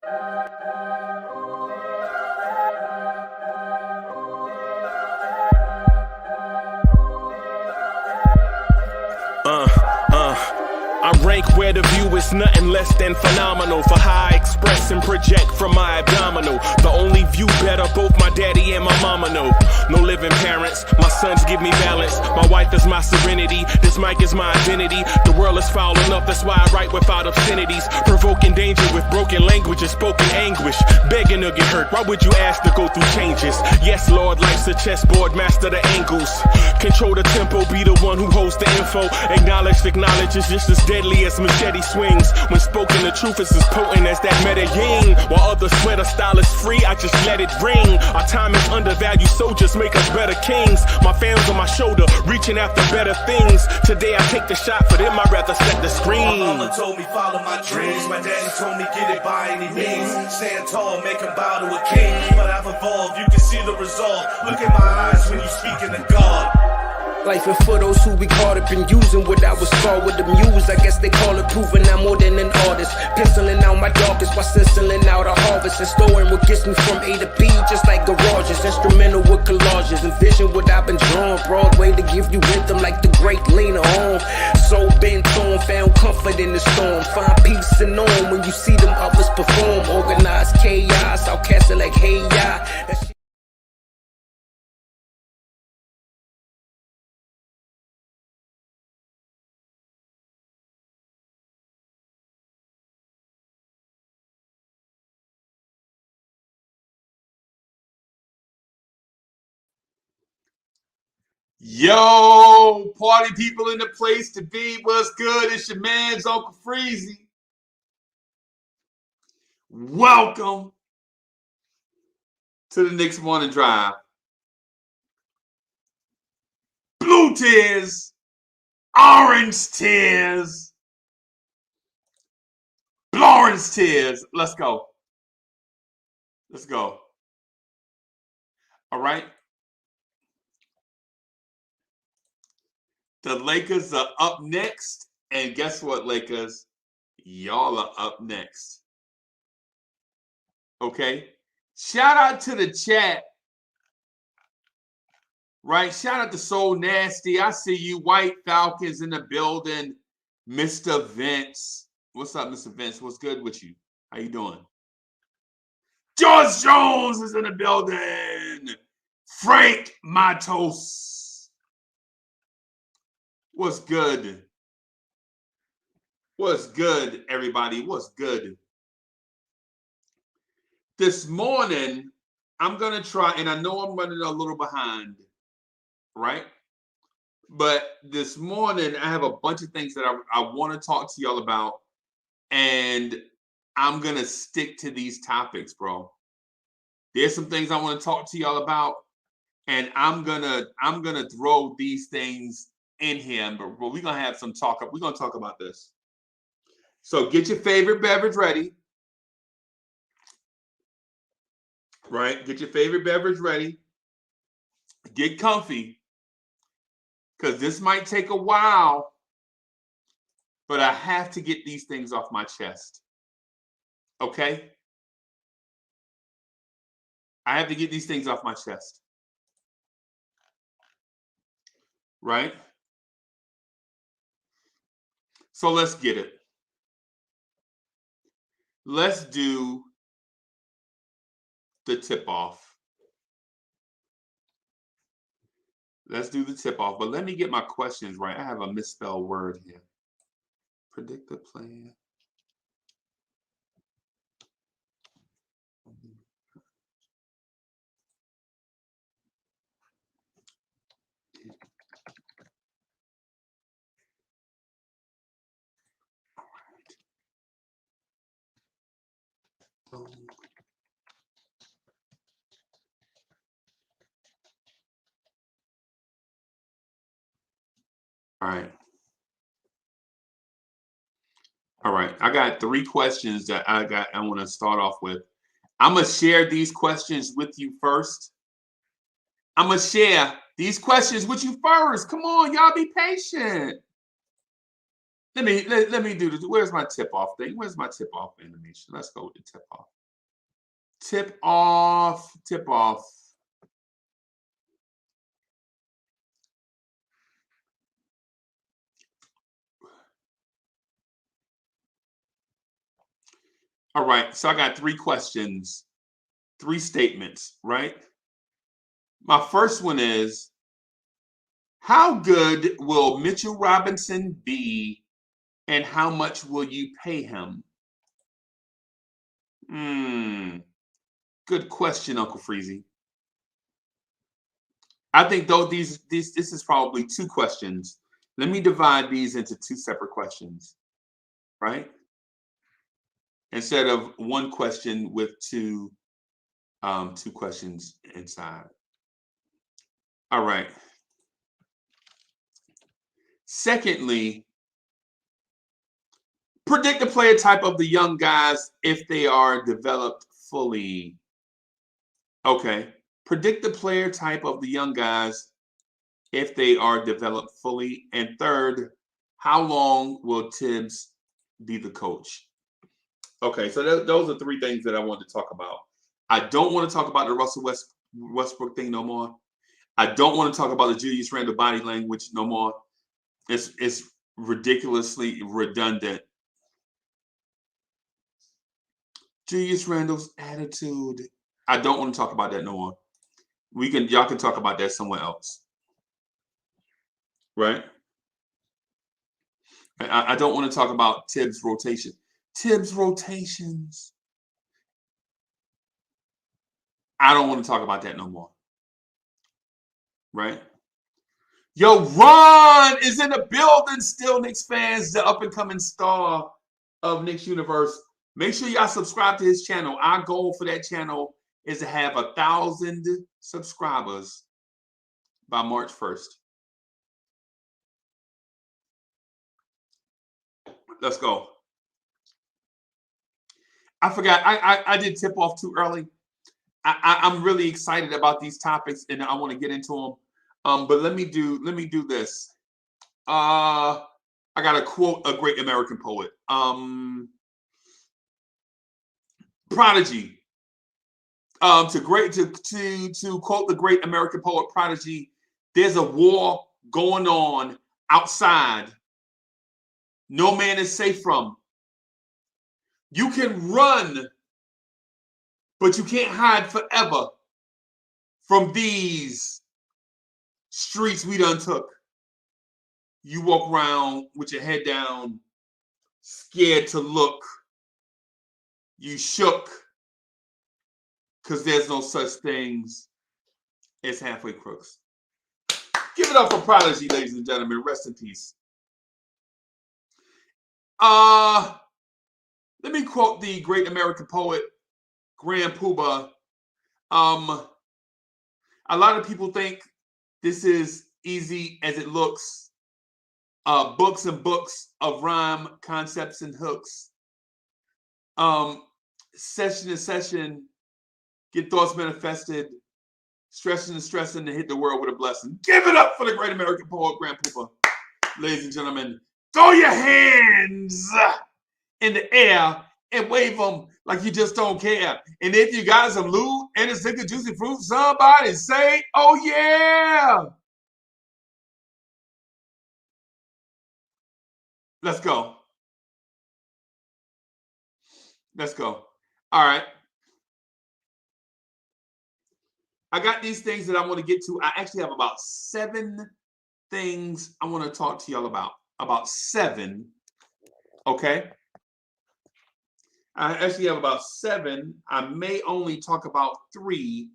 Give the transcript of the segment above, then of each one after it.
I rank where the view is nothing less than phenomenal. For how I express and project from my abdominal. The only view better, both my daddy and my mama know. No living parents, my sons give me balance. My wife is my serenity, this mic is my identity. The world is foul enough, that's why I write without obscenities. Provoking danger with broken language and spoken anguish. Begging to get hurt, why would you ask to go through changes? Yes, Lord, life's a chessboard, master the angles. Control the tempo, be the one who holds the info. Acknowledge is just as deadly as machete swings. When spoken, the truth is as potent as that Medellin. While others swear the style is free, I just let it ring. Our time is undervalued, soldiers make us better kings. My fans on my shoulder, reaching after better things. Today I take the shot, for them I'd rather set the screen. My mama told me follow my dreams. My daddy told me get it by any means. Stand tall, make him bow to a king. But I've evolved, you can see the resolve. Look in my eyes when you speaking to God. Life and for those who we caught up in using what I was taught with the muse. I guess they call it proving I'm more than an artist. Penciling out my darkest while stenciling out a harvest. And storing what gets me from A to B just like garages. Instrumental with collages. Envision what I've been drawing. Broadway to give you rhythm like the great Lena Horne. So bent on, found comfort in the storm. Find peace and on when you see them others perform. Organized chaos, I'll cast it like hey ya. Yo, party people in the place to be. What's good? It's your man's Uncle Freezy. Welcome to the Knicks Morning Drive. Blue tears, orange tears, Blorange tears. Let's go. Let's go. All right. The Lakers are up next. And guess what, Lakers? Y'all are up next. Okay? Shout out to the chat. Right? Shout out to Soul Nasty. I see you. White Falcons in the building. Mr. Vince. What's up, Mr. Vince? What's good with you? How you doing? George Jones is in the building. Frank Matos. What's good? What's good, everybody? What's good? This morning, I'm going to try, and I know I'm running a little behind, right? But this morning, I have a bunch of things that I want to talk to y'all about, and I'm going to stick to these topics, bro. There's some things I want to talk to y'all about, and I'm gonna throw these things in here, but we're gonna have some talk. We're gonna talk about this. So get your favorite beverage ready. Right? Get your favorite beverage ready. Get comfy. Because this might take a while, but I have to get these things off my chest. Okay? I have to get these things off my chest. Right? So let's get it. Let's do the tip-off. Let's do the tip-off. But let me get my questions right. I have a misspelled word here. Predict the plan. All right. All right. I got 3 questions that I want to start off with. I'm going to share these questions with you first. I'm going to share these questions with you first. Come on, y'all be patient. Let me do this. Where's my tip-off thing? Where's my tip-off animation? Let's go with the tip-off. Tip off. Tip off. All right, so I got 3 questions, 3 statements, right? My first one is, how good will Mitchell Robinson be, and how much will you pay him? Good question, Uncle Freezy. I think though this is probably 2 questions. Let me divide these into 2 separate questions, right? Instead of 1 question with 2 questions inside. All right. Secondly, predict the player type of the young guys if they are developed fully. Okay. Predict the player type of the young guys if they are developed fully. And third, how long will Tibbs be the coach? Okay, so those are 3 things that I wanted to talk about. I don't want to talk about the Russell Westbrook thing no more. I don't want to talk about the Julius Randle body language no more. It's ridiculously redundant. Julius Randle's attitude. I don't want to talk about that no more. Y'all can talk about that somewhere else. Right? I don't want to talk about Tibbs' rotation. Tibbs' rotations. I don't want to talk about that no more. Right? Yo, Ron is in the building still, Knicks fans, the up-and-coming star of Knicks Universe. Make sure y'all subscribe to his channel. Our goal for that channel is to have 1,000 subscribers by March 1st. Let's go. I forgot. I did tip off too early. I'm really excited about these topics, and I want to get into them. But let me do this. I gotta quote a great American poet. Prodigy. To quote the great American poet Prodigy, there's a war going on outside. No man is safe from. You can run, but you can't hide forever from these streets we done took. You walk around with your head down, scared to look. You shook, because there's no such things as halfway crooks. Give it up for Prodigy, ladies and gentlemen. Rest in peace. Let me quote the great American poet, Grand Poobah. A lot of people think this is easy as it looks. Books and books of rhyme, concepts, and hooks. Session to session, get thoughts manifested, stressing and stressing to hit the world with a blessing. Give it up for the great American poet, Grand Poobah. Ladies and gentlemen, throw your hands in the air and wave them like you just don't care. And if you got some loot and a stick of juicy fruit, somebody say, oh yeah. Let's go. Let's go. All right. I got these things that I want to get to. I actually have about 7 things I want to talk to y'all about. About 7. Okay. I actually have about 7. I may only talk about 3,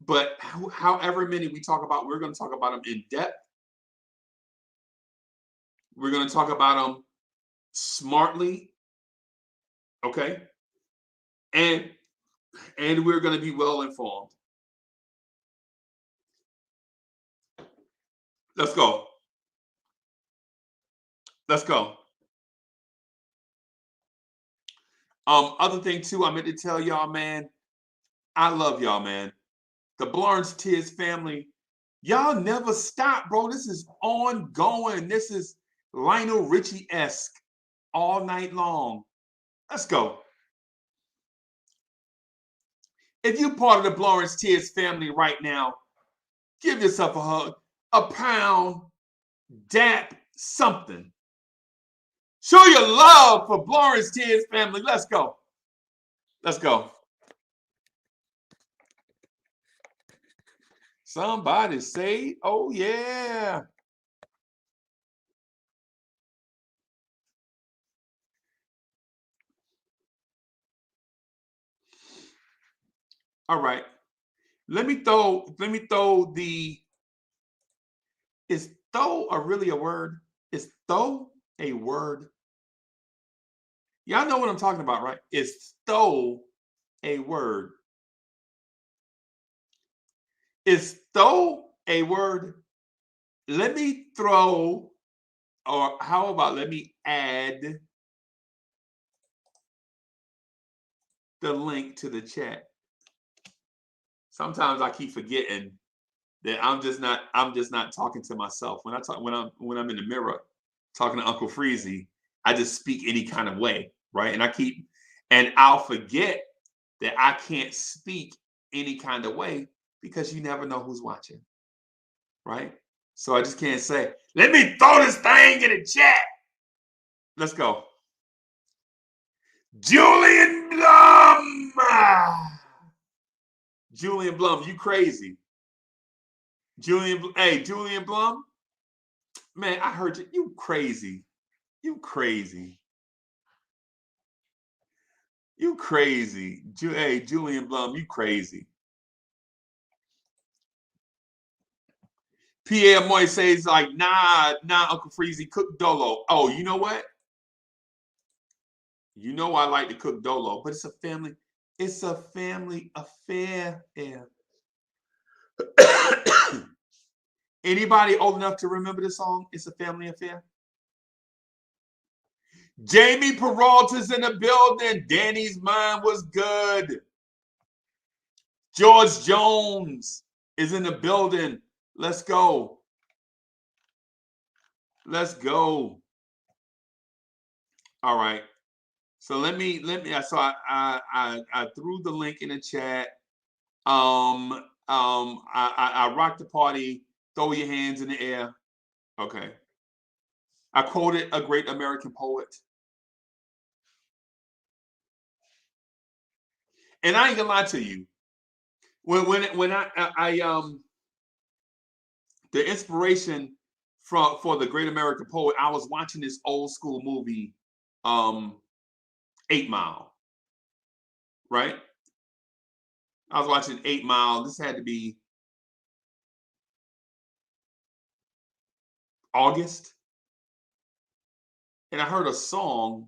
but however many we talk about, we're going to talk about them in depth. We're going to talk about them smartly. Okay. And we're going to be well informed. Let's go. Let's go. Other thing too, I meant to tell y'all, man, I love y'all, man. The Blorange Tears family, y'all never stop, bro. This is ongoing. This is Lionel Richie-esque all night long. Let's go. If you're part of the Blorange Tears family right now, give yourself a hug, a pound, dap, something. Show your love for Blorange Tears family. Let's go. Let's go. Somebody say, oh yeah. All right. Let me throw the, is throw really a word? Is throw a word? Y'all know what I'm talking about, right? Is throw a word? Is throw a word? Let me throw, or how about let me add the link to the chat. Sometimes I keep forgetting that I'm just not talking to myself. When I'm in the mirror talking to Uncle Freezy, I just speak any kind of way, right? And I'll forget that I can't speak any kind of way because you never know who's watching, right? So I just can't say, let me throw this thing in the chat. Let's go. Julian Blum. Julian Blum, you crazy. Julian Blum. Man, I heard you. You crazy. You crazy. You crazy. Julian Blum, you crazy. Pierre Moy says like, nah, Uncle Freezy, cook Dolo. Oh, you know what? You know I like to cook Dolo, but it's a family affair. Yeah. Anybody old enough to remember the song? It's a family affair. Jamie Peralta's in the building. Danny's mind was good. George Jones is in the building. Let's go. Let's go. All right. So let me. So I threw the link in the chat. I rock the party. Throw your hands in the air. Okay. I quoted a great American poet. And I ain't gonna lie to you. When I the inspiration for the great American poet, I was watching this old school movie, 8 Mile. Right? I was watching 8 Mile. This had to be August. And I heard a song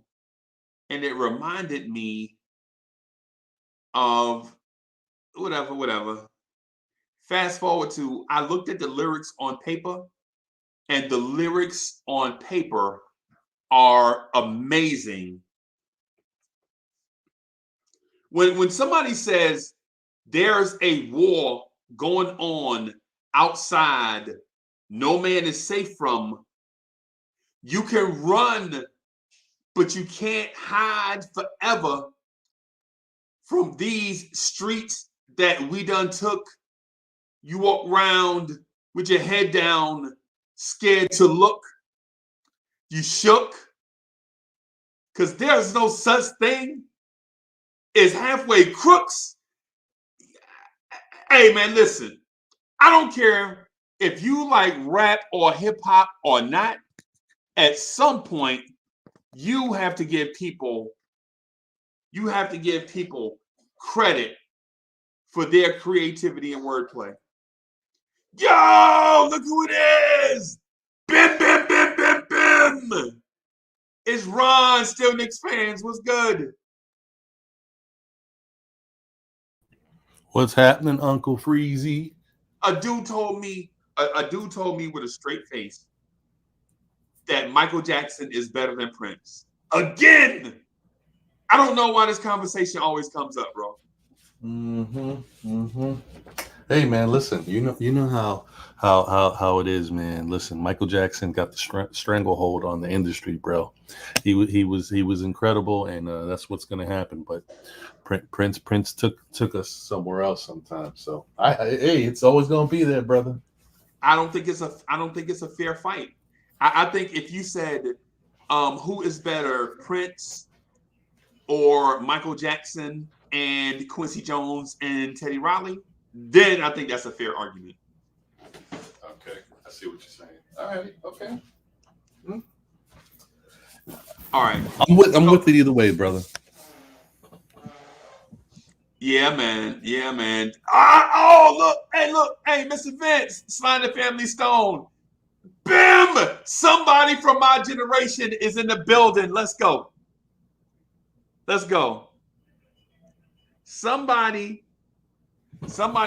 and it reminded me of whatever. Fast forward to, I looked at the lyrics on paper, and the lyrics on paper are amazing. When somebody says there's a war going on outside, no man is safe from, you can run, but you can't hide forever from these streets that we done took. You walk around with your head down, scared to look. You shook, because there's no such thing as halfway crooks. Hey, man, listen. I don't care if you like rap or hip hop or not. At some point, you have to give people credit for their creativity and wordplay. Yo, look who it is! Bim, bim, bim, bim, bim! It's Ron, still Knicks fans. What's good? What's happening, Uncle Freezy? A dude told me with a straight face that Michael Jackson is better than Prince. Again! I don't know why this conversation always comes up, bro. Hey man, listen. You know how it is, man. Listen, Michael Jackson got the stranglehold on the industry, bro. He was incredible, and that's what's gonna happen. But Prince took us somewhere else sometimes. So hey, it's always gonna be there, brother. I don't think it's a fair fight. I think if you said, who is better, Prince or Michael Jackson and Quincy Jones and Teddy Riley, then I think that's a fair argument. Okay, I see what you're saying. All right, okay. All right. I'm with it either way, brother. Yeah, man. Yeah, man. Oh, look, hey, Mr. Vince, Slide the Family Stone. Bim! Somebody from my generation is in the building. Let's go. Let's go. Somebody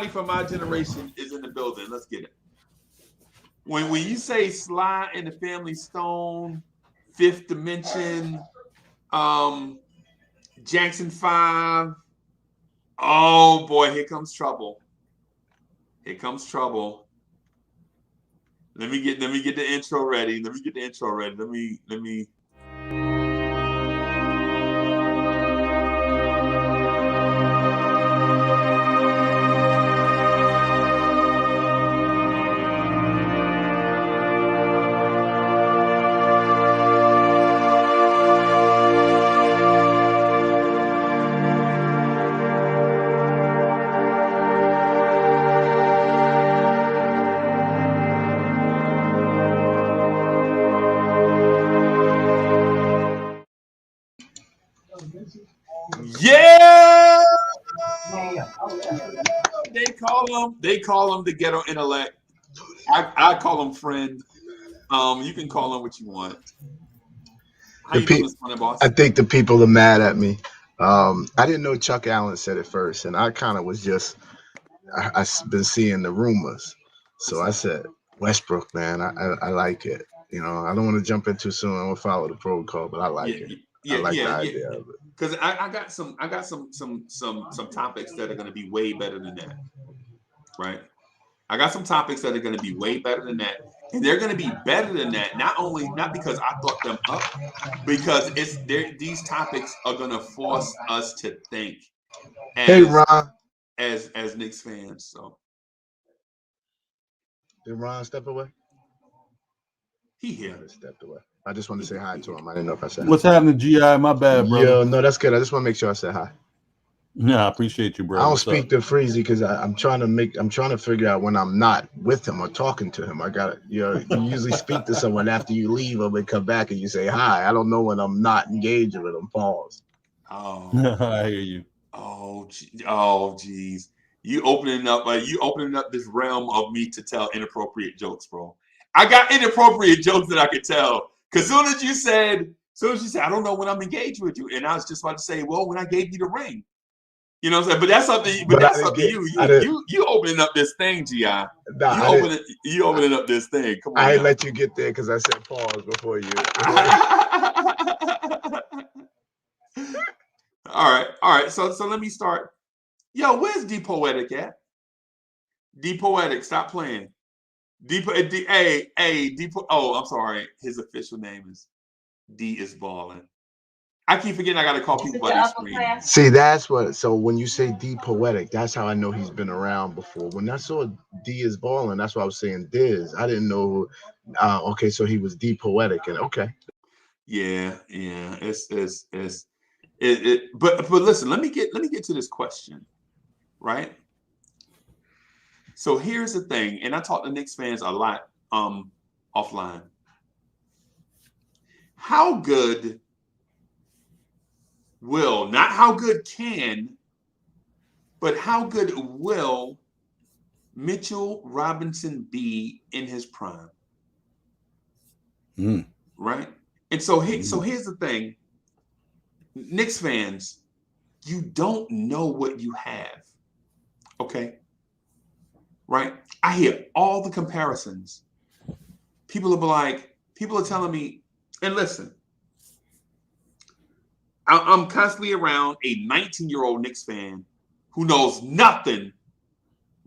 from my generation is in the building. Let's get it. When you say Sly and the Family Stone, Fifth Dimension, Jackson 5, oh boy, here comes trouble. Here comes trouble. Let me get the intro ready. Let me. Yeah, they call him the ghetto intellect. I call him friend. You can call him what you want. How you doing this morning, boss? I think the people are mad at me. I didn't know Chuck Allen said it first, and I kind of was just I've been seeing the rumors, so I said Westbrook, man. I like it. You know, I don't want to jump in too soon. I want to follow the protocol, but I like it. I like the idea of it. Because I got some topics that are going to be way better than that, right? I got some topics that are going to be way better than that, and they're going to be better than that. Not because I thought them up, because these topics are going to force us to think. Hey, Ron. As Knicks fans, so did Ron step away? He here. Stepped away. I just want to say hi to him. I didn't know if I said What's happening, GI? My bad, bro. Yo, no, that's good. I just want to make sure I said hi. Yeah, I appreciate you, bro. I don't speak to Freezy because I'm trying to figure out when I'm not with him or talking to him. I got you usually speak to someone after you leave them and come back and you say hi. I don't know when I'm not engaged with them. Pause. Oh, I hear you. Oh, geez. You opening up this realm of me to tell inappropriate jokes, bro. I got inappropriate jokes that I could tell. Because soon as you said, I don't know when I'm engaged with you, and I was just about to say, well, when I gave you the ring. You know what I'm saying? But that's something. But that's up to you. You opening up this thing, Gi. You opening up this thing. Come on. I didn't let you get there because I said pause before you. All right. So let me start. Yo, where's D Poetic at? D Poetic, stop playing. Oh, I'm sorry. His official name is D is balling. I keep forgetting I gotta call people by their screen. See, that's what. So when you say D Poetic, that's how I know he's been around before. When I saw D is balling, that's why I was saying Diz. I didn't know. Okay, so he was D Poetic, and okay. Yeah. But listen, let me get to this question, right? So here's the thing, and I talk to Knicks fans a lot offline. How good will, not how good can, but how good will Mitchell Robinson be in his prime? Right? And so here's the thing. Knicks fans, you don't know what you have. Okay? Right? I hear all the comparisons. People are telling me, and listen, I'm constantly around a 19-year-old Knicks fan who knows nothing,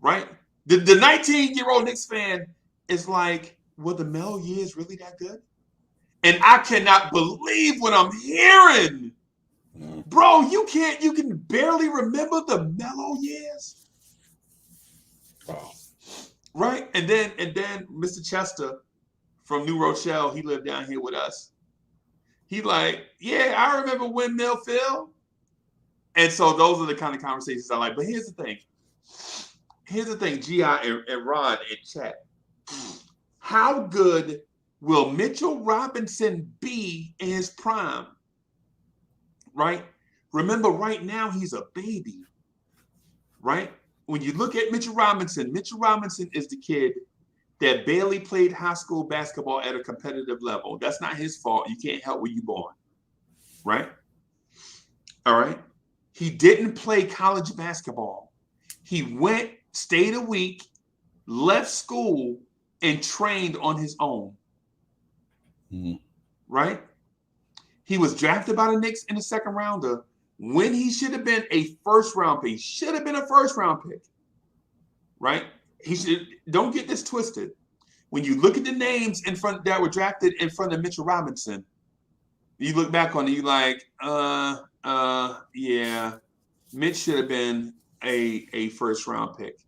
right? The 19-year-old Knicks fan is like, were the Melo years really that good? And I cannot believe what I'm hearing. Bro, you can barely remember the Melo years. Wow. Right? And then Mr. Chester from New Rochelle, he lived down here with us. He like, yeah, I remember Windmill Phil. And so those are the kind of conversations I like. But here's the thing. G.I. and Ron in chat. How good will Mitchell Robinson be in his prime? Right? Remember, right now he's a baby. Right? When you look at Mitchell Robinson is the kid that barely played high school basketball at a competitive level. That's not his fault. You can't help where you're born. Right? All right? He didn't play college basketball. He went, stayed a week, left school, and trained on his own. Right? He was drafted by the Knicks in the second rounder when he should have been a first-round pick. Should have been a first-round pick. Right? Don't get this twisted. When you look at the names in front that were drafted in front of Mitchell Robinson, you look back on it, you like, yeah, Mitch should have been a first-round pick.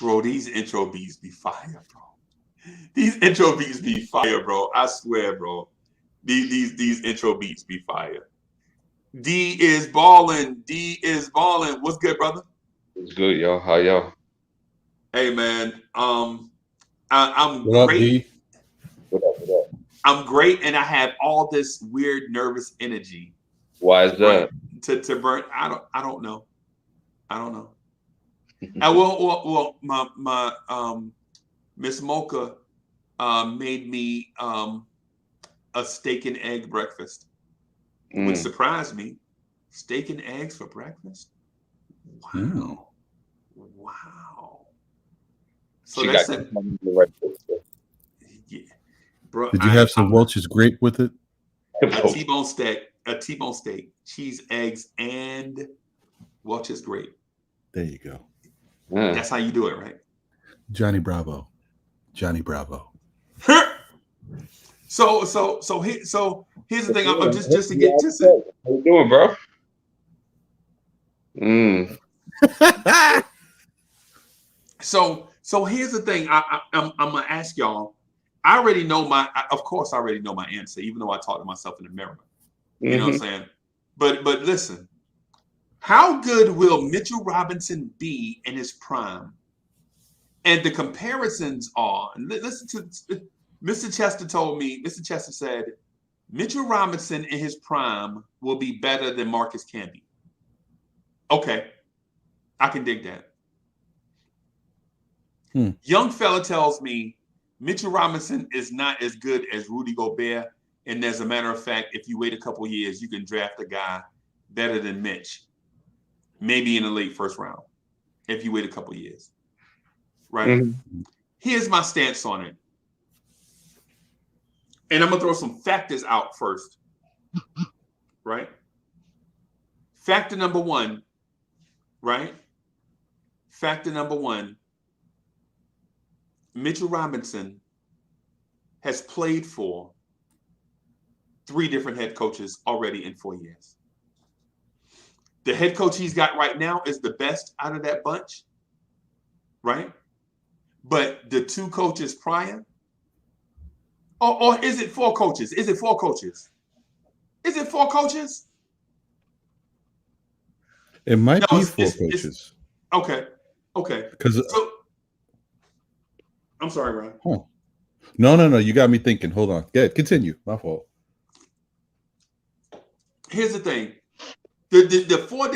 Bro, these intro beats be fire, bro. These intro beats be fire, bro. I swear, bro. These intro beats be fire. D is balling. What's good, brother? It's good, y'all. How y'all? Hey, man. I'm What great. up, D? What up? I'm great, and I have all this weird nervous energy. Why is that? Right? To burn. I don't know. Well, my Miss Mocha made me a steak and egg breakfast, which surprised me. Steak and eggs for breakfast? Wow. Wow. So she that's got it. Yeah. Bro, Did you have some Welch's grape with it? A T-bone steak, cheese, eggs, and Welch's grape. There you go. That's how you do it, right? Johnny Bravo. So here's the thing. I'm just to get just. How you doing, bro? So here's the thing. I'm gonna ask y'all. I already know my answer, even though I talk to myself in the mirror. You know what I'm saying? But listen, how good will Mitchell Robinson be in his prime? And the comparisons are, and listen to Mr. Chester told me, Mr. Chester said, Mitchell Robinson in his prime will be better than Marcus Camby. Okay, I can dig that. Young fella tells me Mitchell Robinson is not as good as Rudy Gobert. And as a matter of fact, if you wait a couple years, you can draft a guy better than Mitch, maybe in the late first round, if you wait a couple years. Right? Here's my stance on it. And I'm going to throw some factors out first. Right? Factor number one, right? Mitchell Robinson has played for 3 different head coaches already in 4 years. The head coach he's got right now is the best out of that bunch, right? But the 2 coaches prior, or is it 4 coaches? Is it 4 coaches? It might be 4 coaches. Okay. Because I'm sorry, Ryan. Huh. No. You got me thinking. Hold on. Yeah, continue. My fault. Here's the thing. The 4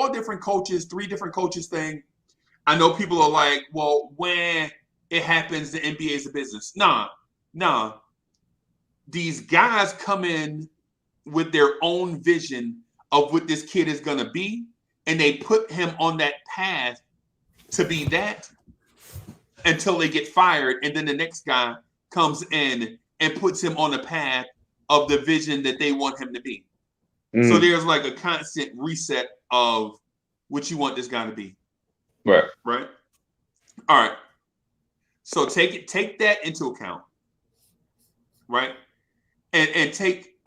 different coaches, 3 different coaches thing, I know people are like, well, when it happens, the NBA is a business. Nah. These guys come in with their own vision of what this kid is going to be, and they put him on that path to be that until they get fired, and then the next guy comes in and puts him on the path of the vision that they want him to be. So there's like a constant reset of what you want this guy to be. Right. Right? All right. So take that into account. Right? And take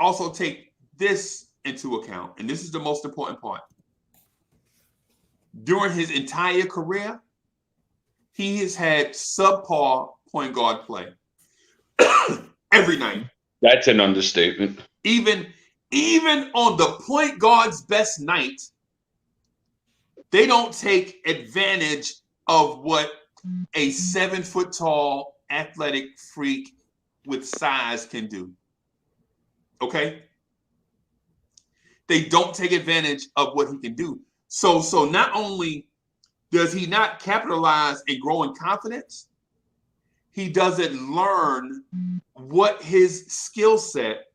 this into account. And this is the most important part. During his entire career, he has had subpar point guard play every night. That's an understatement. Even on the point guard's best night, they don't take advantage of what a 7 foot tall athletic freak with size can do. Okay? They don't take advantage of what he can do. So not only does he not capitalize and grow in confidence, he doesn't learn what his skill set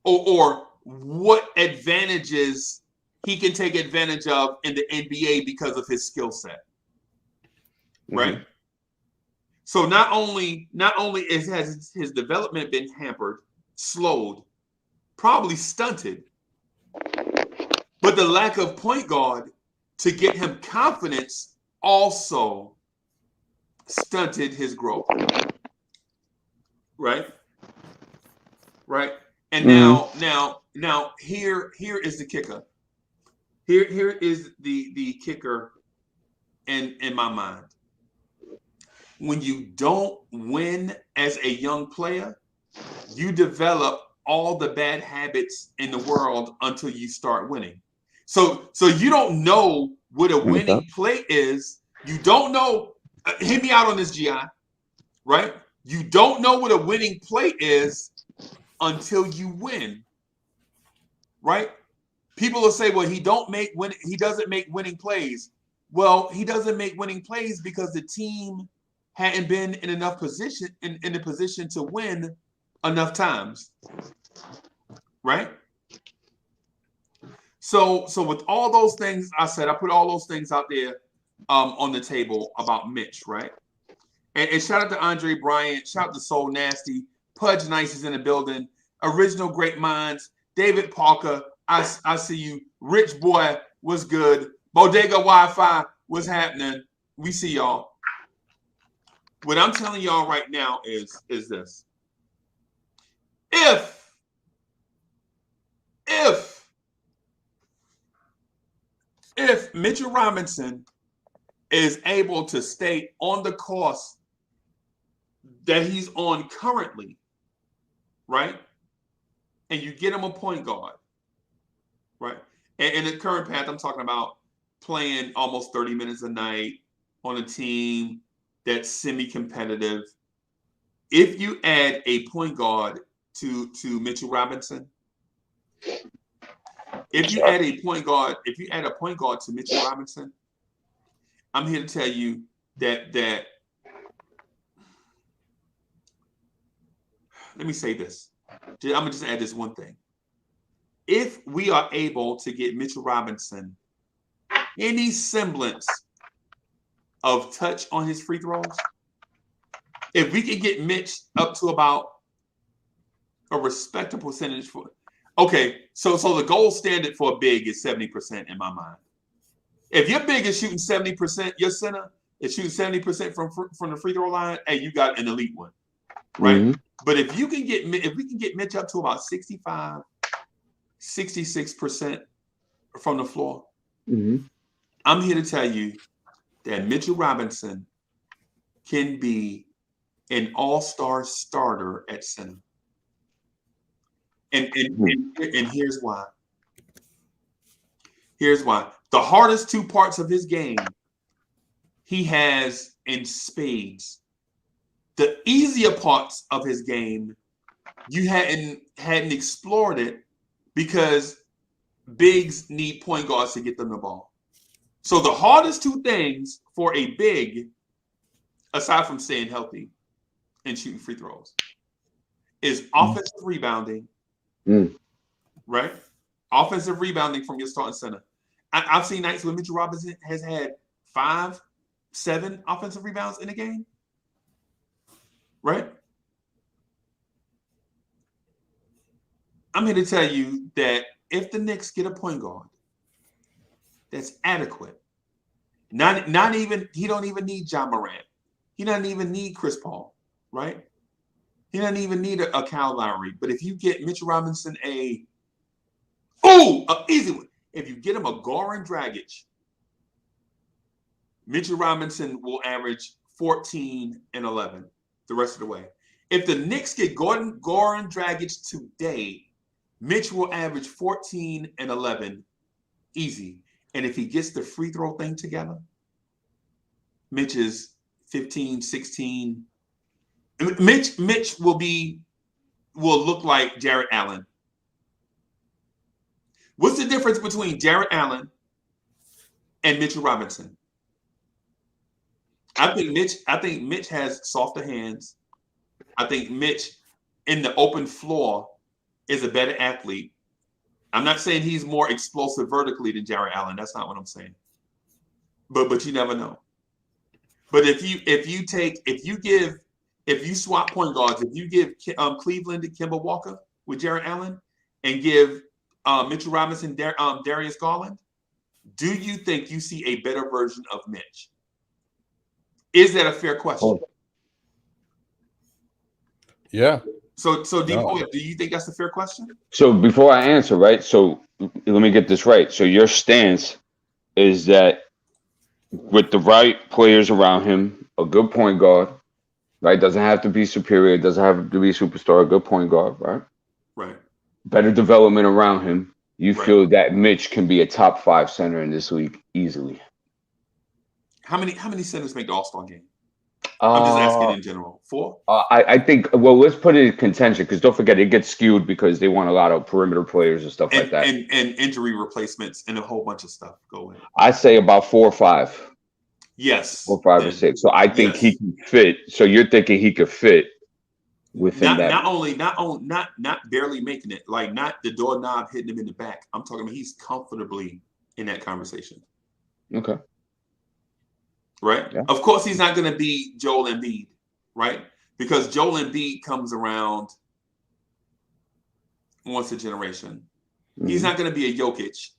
or what advantages he can take advantage of in the NBA because of his skill set. Right? Mm-hmm. So not only has his development been hampered, slowed, probably stunted, but the lack of point guard to get him confidence also stunted his growth. Right? Right? And now here is the kicker. Here is the kicker in my mind. When you don't win as a young player, you develop all the bad habits in the world until you start winning. So you don't know what a winning play is. You don't know. Hit me out on this, GI. Right? You don't know what a winning play is until you win. Right? People will say, well, he doesn't make winning plays. Well, he doesn't make winning plays because the team hadn't been in enough position in a position to win enough times. Right? So with all those things I said, I put all those things out there on the table about Mitch, right? And shout out to Andre Bryant, shout out to Soul Nasty, Pudge Nice is in the building, Original Great Minds, David Parker, I see you, Rich Boy, what's good, Bodega Wi-Fi, what's happening? We see y'all. What I'm telling y'all right now is this. If Mitchell Robinson is able to stay on the course that he's on currently, right? And you get him a point guard, right? And in the current path, I'm talking about playing almost 30 minutes a night on a team that's semi-competitive. If you add a point guard to Mitchell Robinson, if you add a point guard to Mitchell Robinson, I'm here to tell you that let me say this. I'm gonna just add this one thing. If we are able to get Mitchell Robinson any semblance of touch on his free throws, if we can get Mitch up to about a respectable percentage for, okay, so the gold standard for a big is 70% in my mind. If your big is shooting 70%, your center is shooting 70% from the free throw line, hey, you got an elite one, right? Mm-hmm. But if we can get Mitch up to about 65, 66% from the floor, mm-hmm. I'm here to tell you that Mitchell Robinson can be an all-star starter at center. And here's why. Here's why. The hardest two parts of his game he has in spades. The easier parts of his game, you hadn't explored it because bigs need point guards to get them the ball. So the hardest two things for a big, aside from staying healthy and shooting free throws, is offensive rebounding, right? Offensive rebounding from your starting center. I've seen nights where Mitchell Robinson has had 5, 7 offensive rebounds in a game, right? I'm here to tell you that if the Knicks get a point guard that's adequate, not even, he don't even need John Morant. He doesn't even need Chris Paul, right? He doesn't even need a Kyle Lowry. But if you get Mitchell Robinson an easy one. If you get him a Goran Dragic, Mitchell Robinson will average 14 and 11 the rest of the way. If the Knicks get Goran Dragic today, Mitch will average 14 and 11 easy. And if he gets the free throw thing together, Mitch is 15, 16. Mitch will look like Jarrett Allen. What's the difference between Jarrett Allen and Mitchell Robinson? I think Mitch has softer hands. I think Mitch in the open floor is a better athlete. I'm not saying he's more explosive vertically than Jarrett Allen. That's not what I'm saying. But you never know. But if you swap point guards, if you give Cleveland to Kemba Walker with Jarrett Allen and give Mitchell Robinson, Darius Garland, do you think you see a better version of Mitch? Is that a fair question? Yeah. So D-Boy, do you think that's a fair question? So before I answer, right? So let me get this right. So your stance is that with the right players around him, a good point guard, right? Doesn't have to be superior, doesn't have to be a superstar, a good point guard, right? Right. Better development around him. You feel that Mitch can be a top 5 center in this league easily. How many centers make the All-Star game? I'm just asking in general. 4? I think, well, let's put it in contention because don't forget it gets skewed because they want a lot of perimeter players and stuff like that. And injury replacements and a whole bunch of stuff. Go ahead. I say about 4 or 5. Yes. 4, 5, or 6. So I think he can fit. So you're thinking he could fit within that. Not barely making it, like not the doorknob hitting him in the back. I'm talking about he's comfortably in that conversation. Okay. Right? Yeah. Of course, he's not going to be Joel Embiid, right? Because Joel Embiid comes around once a generation. Mm-hmm. He's not going to be a Jokic,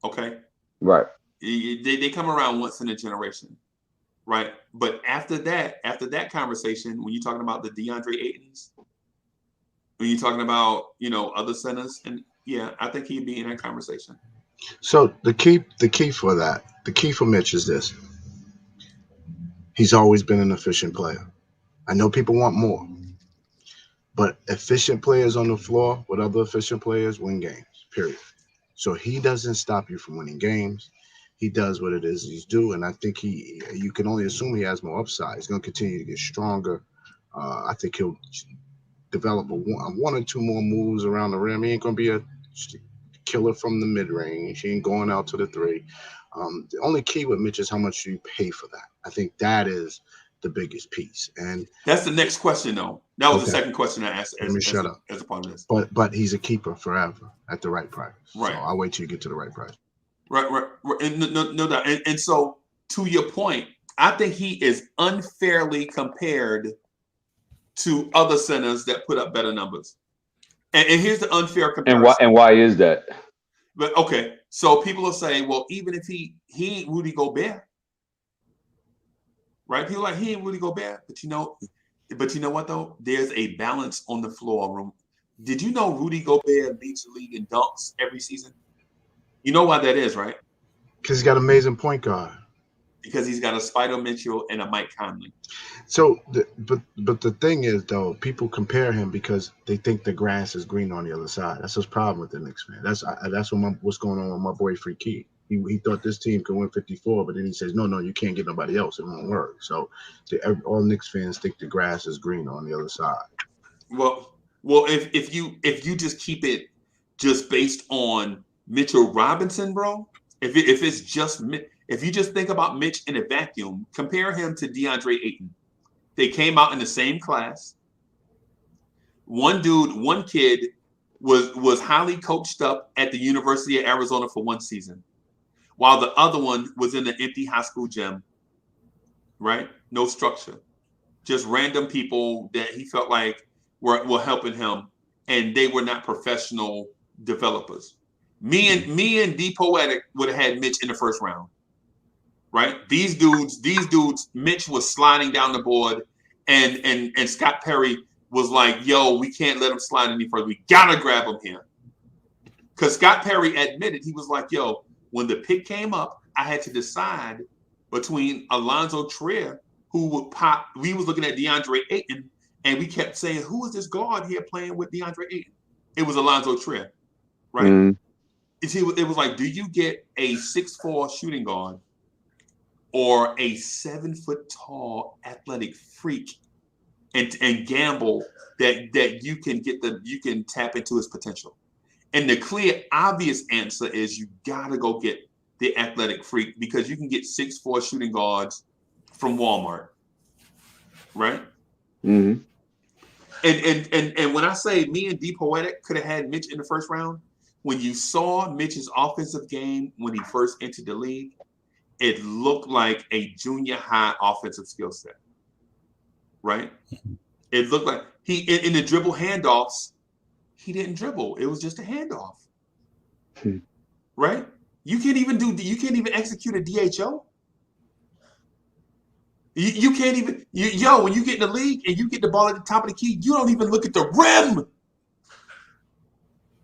okay? Right. They come around once in a generation, right? But after that conversation, when you're talking about the DeAndre Aytons, when you're talking about, other centers, and yeah, I think he'd be in that conversation. So the key for Mitch is this. He's always been an efficient player. I know people want more, but efficient players on the floor with other efficient players win games, period. So he doesn't stop you from winning games. He does what it is he's doing. And I think you can only assume he has more upside. He's going to continue to get stronger. I think he'll develop one or two more moves around the rim. He ain't going to be a killer from the mid-range. He ain't going out to the 3. The only key with Mitch is how much you pay for that. I think that is the biggest piece. And that's the next question, though. That was the second question I asked. As a part of this. But he's a keeper forever at the right price. Right. So I'll wait till you get to the right price. Right. And no doubt. And so to your point, I think he is unfairly compared to other centers that put up better numbers. And here's the unfair comparison. And why is that? But okay, so people will say, well, even if he ain't Rudy Gobert, right? People are like, he ain't Rudy Gobert, but you know what though? There's a balance on the floor. Did you know Rudy Gobert leads the league in dunks every season? You know why that is, right? Because he's got an amazing point guard. Because he's got a Spider Mitchell and a Mike Conley. So, but the thing is, though, people compare him because they think the grass is green on the other side. That's his problem with the Knicks, man. That's what's going on with my boy Free Key. He thought this team could win 54, but then he says, no, you can't get nobody else. It won't work. So all Knicks fans think the grass is green on the other side. Well, if you just keep it just based on Mitchell Robinson, bro, if If you just think about Mitch in a vacuum, compare him to DeAndre Ayton. They came out in the same class. One kid was highly coached up at the University of Arizona for one season, while the other one was in an empty high school gym, right? No structure. Just random people that he felt like were helping him, and they were not professional developers. Me and D Poetic would have had Mitch in the first round, right? These dudes, Mitch was sliding down the board, and Scott Perry was like, yo, we can't let him slide any further. We gotta grab him here. Because Scott Perry admitted, he was like, yo, when the pick came up, I had to decide between Alonzo Trier, who would pop. We was looking at DeAndre Ayton, and we kept saying, who is this guard here playing with DeAndre Ayton? It was Alonzo Trier, right? Mm. It was like, do you get a 6'4" shooting guard or a 7 foot tall athletic freak and gamble that you can tap into his potential? And the clear, obvious answer is you gotta go get the athletic freak, because you can get 6'4" shooting guards from Walmart, right? Mm-hmm. And when I say me and D Poetic could have had Mitch in the first round, when you saw Mitch's offensive game when he first entered the league, it looked like a junior high offensive skill set, right? It looked like he in the dribble handoffs, he didn't dribble. It was just a handoff, right? You can't even execute a DHO. You can't even, when you get in the league and you get the ball at the top of the key, you don't even look at the rim.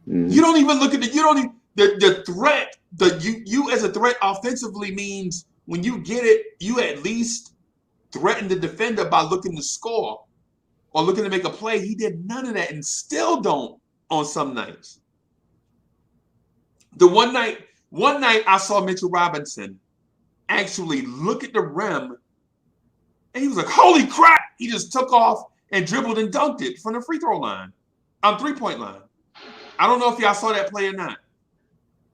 Mm. You don't even look at the threat. You as a threat offensively means when you get it, you at least threaten the defender by looking to score or looking to make a play. He did none of that and still don't on some nights. The one night I saw Mitchell Robinson actually look at the rim, and he was like, holy crap! He just took off and dribbled and dunked it from the free throw line, on 3-point line. I don't know if y'all saw that play or not.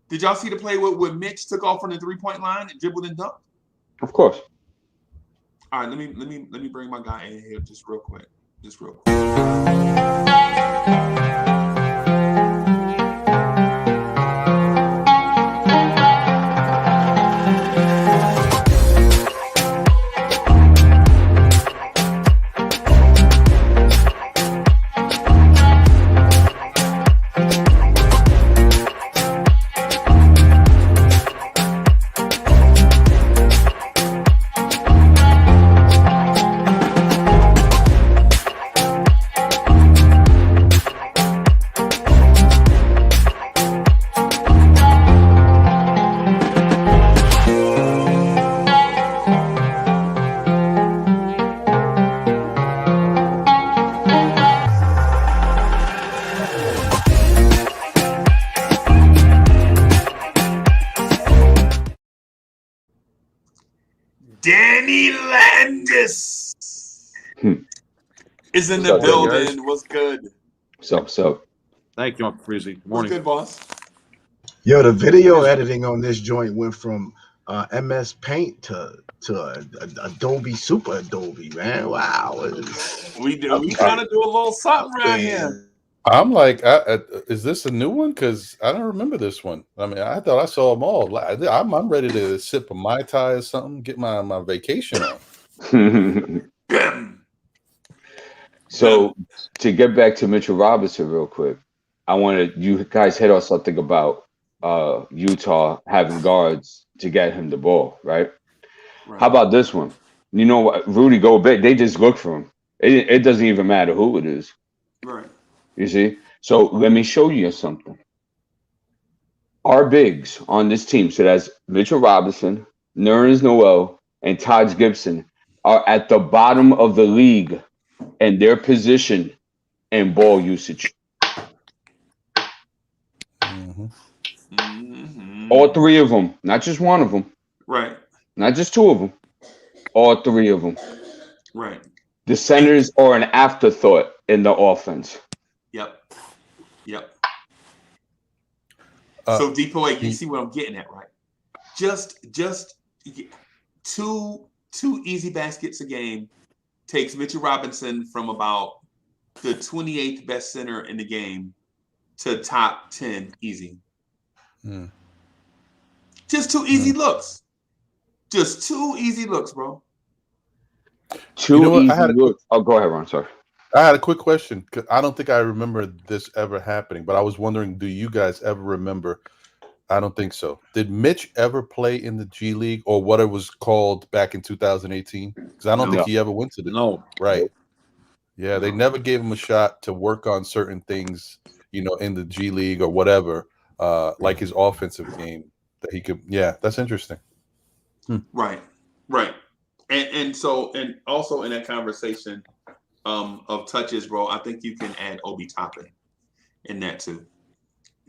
Did y'all see the play where Mitch took off from the 3-point line and dribbled and dunked? Of course. All right, let me bring my guy in here just real quick. Danny Landis is in the building. What's good? So. Thank you, Uncle Freezy. Good What's morning. good, boss? Yo, the video editing on this joint went from MS Paint to Adobe Super Adobe, man. Wow. We trying to do a little something around here. I'm like, is this a new one? Because I don't remember this one. I mean, I thought I saw them all. I'm ready to sip a Mai Tai or something, get my vacation on. So to get back to Mitchell Robinson real quick, I wanted you guys hit on something about Utah having guards to get him the ball, right? How about this one? You know what, Rudy Gobert, they just look for him. It doesn't even matter who it is. Right. You see? So let me show you something. Our bigs on this team, so that's Mitchell Robinson, Nerlens Noel, and Taj Gibson, are at the bottom of the league in their position and ball usage. Mm-hmm. Mm-hmm. All three of them, not just one of them. Right. Not just two of them. All three of them. Right. The centers are an afterthought in the offense. Yep. So, Depoy, you see what I'm getting at, right? Just two easy baskets a game takes Mitchell Robinson from about the 28th best center in the game to top 10 easy. Just two easy looks. Just two easy looks, bro. Two easy looks. Oh, go ahead, Ron. Sorry. I had a quick question. I don't think I remember this ever happening, but I was wondering, do you guys ever remember? I don't think so. Did Mitch ever play in the G League or what it was called back in 2018? Because I don't think he ever went to the. No. Right. Yeah, they never gave him a shot to work on certain things, in the G League or whatever, like his offensive game that he could. Yeah, that's interesting. Right. And also in that conversation of touches, bro, I think you can add Obi Toppin in that too.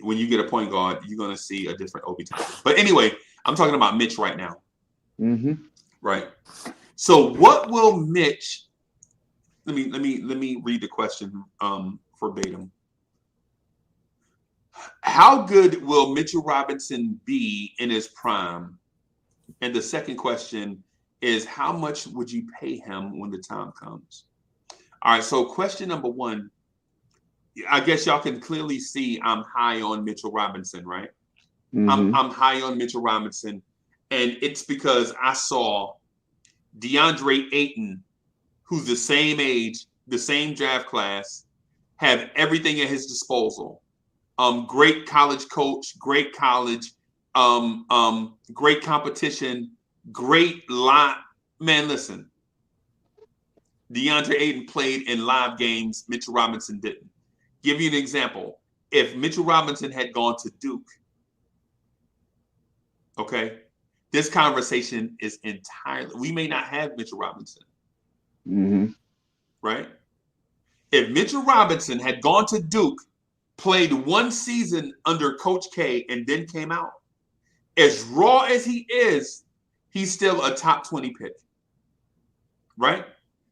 When you get a point guard, you're gonna see a different Obi Toppin. But anyway, I'm talking about Mitch right now. Right. So what will Mitch? Let me read the question verbatim. How good will Mitchell Robinson be in his prime? And the second question is, how much would you pay him when the time comes? All right, so question number one, I guess y'all can clearly see I'm high on Mitchell Robinson, right? I'm high on Mitchell Robinson, and it's because I saw DeAndre Ayton, who's the same age, the same draft class, have everything at his disposal. Great college coach, great college, great competition, great lot. Man, listen, DeAndre Ayton played in live games. Mitchell Robinson didn't. Give you an example. If Mitchell Robinson had gone to Duke, okay, this conversation is entirely, we may not have Mitchell Robinson. Right? If Mitchell Robinson had gone to Duke, played one season under Coach K, and then came out, as raw as he is, he's still a top 20 pick. Right?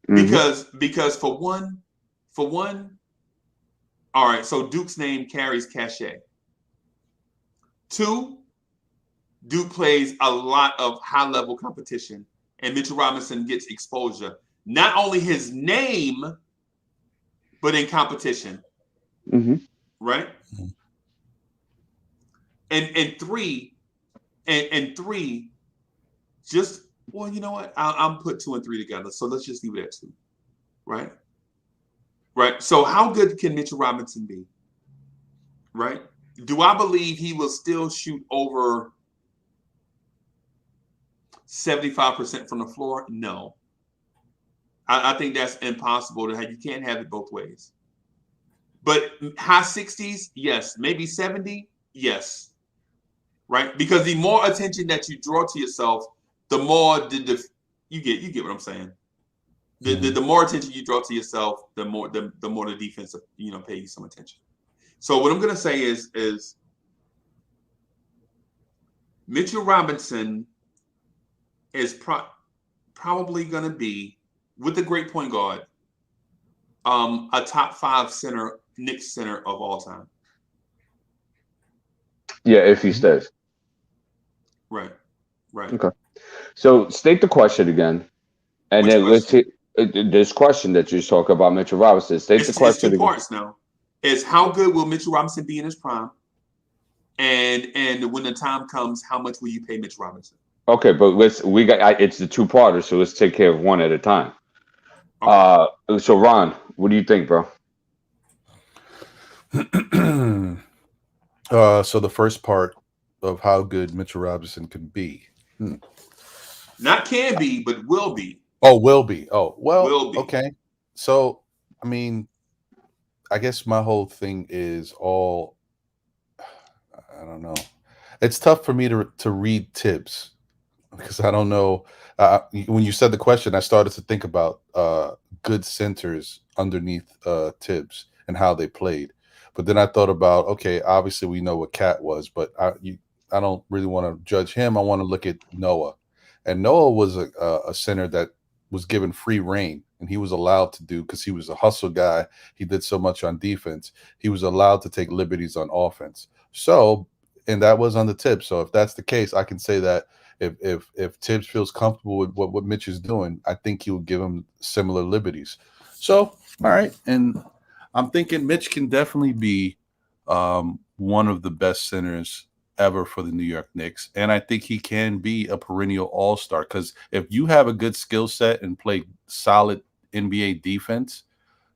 Because for one, all right, so Duke's name carries cachet. Two, Duke plays a lot of high-level competition, and Mitchell Robinson gets exposure. Not only his name, but in competition. Right? And three, just, well, you know what? I'll put 2 and 3 together. So let's just leave it at 2. Right? Right. So how good can Mitchell Robinson be? Right? Do I believe he will still shoot over 75% from the floor? No. I think that's impossible to have. You can't have it both ways. But high 60s, yes. Maybe 70, yes. Right? Because the more attention that you draw to yourself, the more you get what I'm saying. The more attention you draw to yourself, the more the defense pay you some attention. So what I'm gonna say is Mitchell Robinson is probably gonna be, with a great point guard, a top 5 center, Knicks center of all time. Yeah, if he stays. Right. Okay. So state the question again, and then let's see this question that you talk about Mitchell Robinson. State the question. It's 2 parts now. Is how good will Mitchell Robinson be in his prime? And when the time comes, how much will you pay Mitchell Robinson? Okay, but it's the 2-parter, so let's take care of one at a time. Okay. So Ron, what do you think, bro? So the first part of how good Mitchell Robinson can be. Not can be, but will be. Oh, will be. Oh, well, will be. Okay. So, I mean, I guess my whole thing is I don't know. It's tough for me to read tips because I don't know. When you said the question, I started to think about good centers underneath Tibbs and how they played. But then I thought about, okay, obviously we know what Cat was, but I don't really want to judge him. I want to look at Noah. And Noah was a center that was given free reign, and he was allowed to do, because he was a hustle guy. He did so much on defense. He was allowed to take liberties on offense. So, and that was on the tip. So if that's the case, I can say that if Tibbs feels comfortable with what Mitch is doing, I think he'll give him similar liberties. So, all right, and I'm thinking Mitch can definitely be one of the best centers ever for the New York Knicks, and I think he can be a perennial all-star, because if you have a good skill set and play solid NBA defense,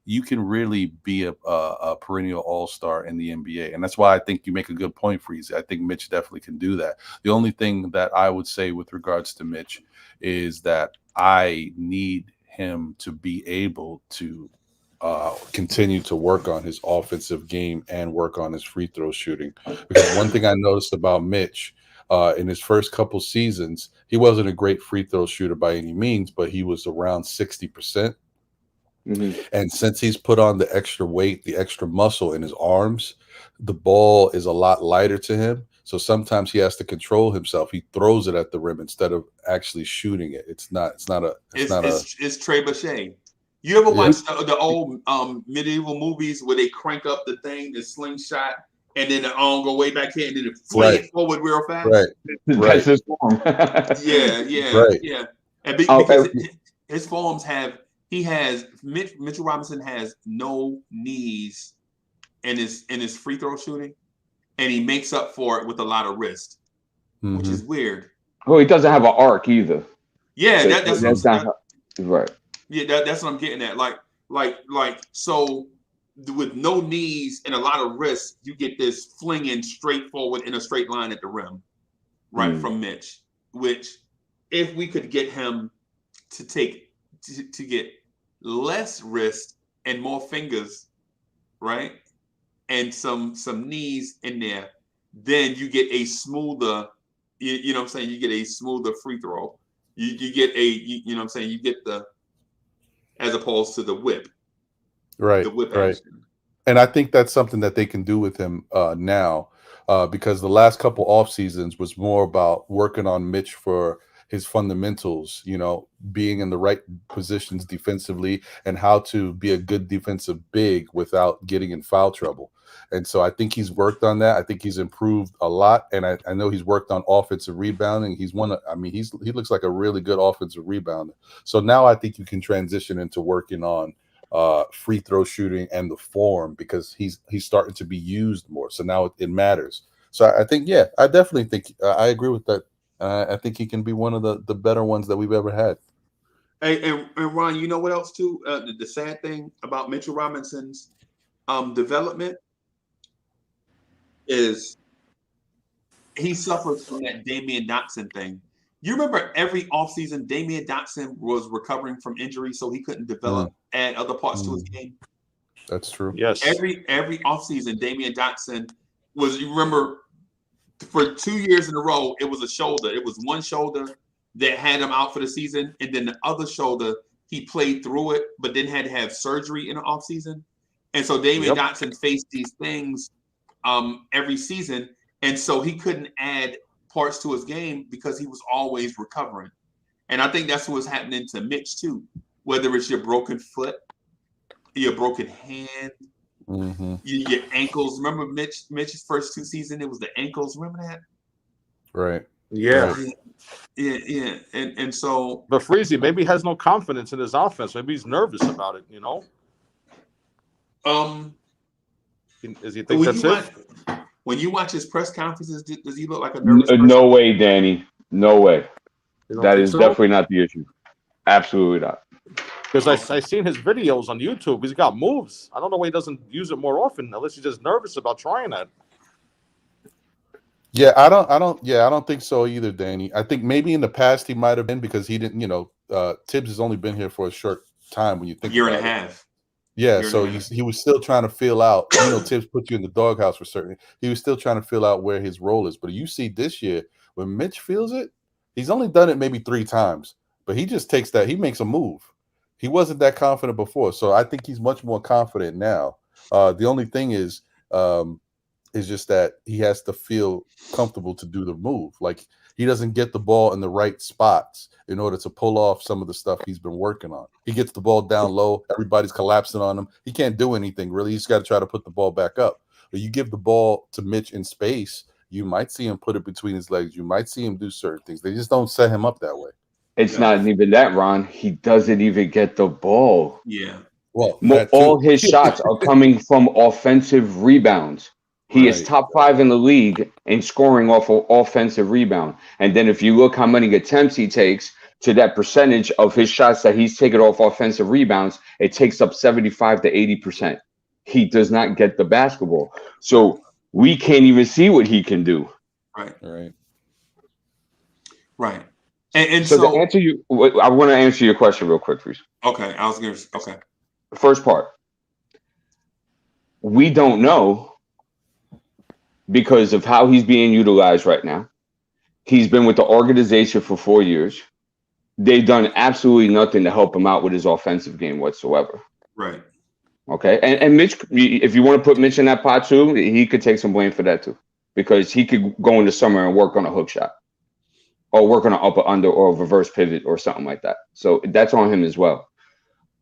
you can really be a perennial all-star in the NBA. And that's why I think you make a good point, Freezy. I think Mitch definitely can do that. The only thing that I would say with regards to Mitch is that I need him to be able to continue to work on his offensive game and work on his free throw shooting. Because one thing I noticed about Mitch in his first couple seasons, he wasn't a great free throw shooter by any means, but he was around 60%. Mm-hmm. And since he's put on the extra weight, the extra muscle in his arms, the ball is a lot lighter to him. So sometimes he has to control himself. He throws it at the rim instead of actually shooting it. It's Trey Boucher. You ever watch the old medieval movies where they crank up the thing, the slingshot, and then the arm go way back here and then it fling it forward real fast? Right. That's his form. Yeah. And because his forms have. Mitchell Robinson has no knees in his free throw shooting, and he makes up for it with a lot of wrist, which is weird. Oh, he doesn't have an arc either. Yeah, so that's right. Yeah, that's what I'm getting at. So with no knees and a lot of wrist, you get this flinging straight forward in a straight line at the rim, right from Mitch. Which, if we could get him to get less wrist and more fingers, right, and some knees in there, then you get a smoother, you know what I'm saying, you get a smoother free throw. You get you know what I'm saying, you get the, as opposed to the whip, right, the whip right action. And I think that's something that they can do with him now, because the last couple off seasons was more about working on Mitch for his fundamentals, being in the right positions defensively and how to be a good defensive big without getting in foul trouble. And so I think he's worked on that. I think he's improved a lot. And I know he's worked on offensive rebounding. He looks like a really good offensive rebounder. So now I think you can transition into working on free throw shooting and the form, because he's starting to be used more. So now it matters. So I think, I definitely think I agree with that. I think he can be one of the better ones that we've ever had. Hey, and Ron, you know what else too? The sad thing about Mitchell Robinson's development is he suffers from that Damian Dotson thing. You remember every offseason, Damian Dotson was recovering from injury, so he couldn't develop, add other parts to his game. That's true. Yes. Every offseason, Damian Dotson was, you remember, for 2 years in a row, it was a shoulder. It was one shoulder that had him out for the season, and then the other shoulder, he played through it, but then had to have surgery in the offseason. And so Damian Dotson faced these things every season, and so he couldn't add parts to his game because he was always recovering. And I think that's what's happening to Mitch too, whether it's your broken foot, your broken hand, your ankles. Remember Mitch's first 2 seasons, it was the ankles. Remember that? Right. Yeah. Right. Yeah. And so, but Freezy maybe has no confidence in his offense. Maybe he's nervous about it, Does he think that's it? When you watch his press conferences, does he look like a nervous person? No way, Danny. No way. That is definitely not the issue. Absolutely not. Because I seen his videos on YouTube. He's got moves. I don't know why he doesn't use it more often, unless he's just nervous about trying that. Yeah, I don't think so either, Danny. I think maybe in the past he might have been, because he didn't, Tibbs has only been here for a short time when you think year about and a it. half. Yeah, so he was still trying to feel out. Tibbs put you in the doghouse for certain. He was still trying to feel out where his role is. But you see this year, when Mitch feels it, he's only done it maybe 3 times. But he just takes that. He makes a move. He wasn't that confident before. So I think he's much more confident now. The only thing is just that he has to feel comfortable to do the move. Like, he doesn't get the ball in the right spots in order to pull off some of the stuff he's been working on. He gets the ball down low. Everybody's collapsing on him. He can't do anything, really. He's got to try to put the ball back up. But you give the ball to Mitch in space, You might see him put it between his legs. You might see him do certain things. They just don't set him up that way. It's not even that, Ron. He doesn't even get the ball. Yeah. Well, that too. All his shots are coming from offensive rebounds. He is Right. top 5 in the league in scoring off of offensive rebound. And then if you look how many attempts he takes to that percentage of his shots that he's taken off offensive rebounds, it takes up 75 to 80%. He does not get the basketball. So we can't even see what he can do. Right. Right. Right. And So so to answer you, I want to answer your question real quick, Reese. okay, I was gonna okay. First part, we don't know because of how he's being utilized right now. He's been with the organization for 4 years. They've done absolutely nothing to help him out with his offensive game whatsoever. Right. Okay. And Mitch, if you want to put Mitch in that pot too, he could take some blame for that too, because he could go in the summer and work on a hook shot or work on an upper under or a reverse pivot or something like that. So that's on him as well.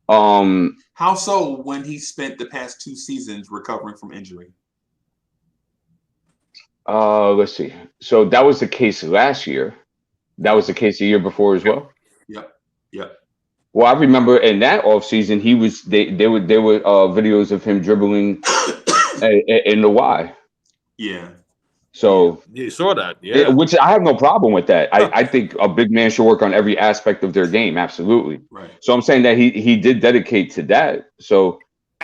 How so when he spent the past 2 seasons recovering from injury? Let's see. So that was the case last year. That was the case the year before as well. Yep. Yep. Well, I remember in that offseason, he was there were videos of him dribbling in the Y. Yeah. So You saw that, yeah. which I have no problem with that. I think a big man should work on every aspect of their game, absolutely. Right. So I'm saying that he did dedicate to that. So,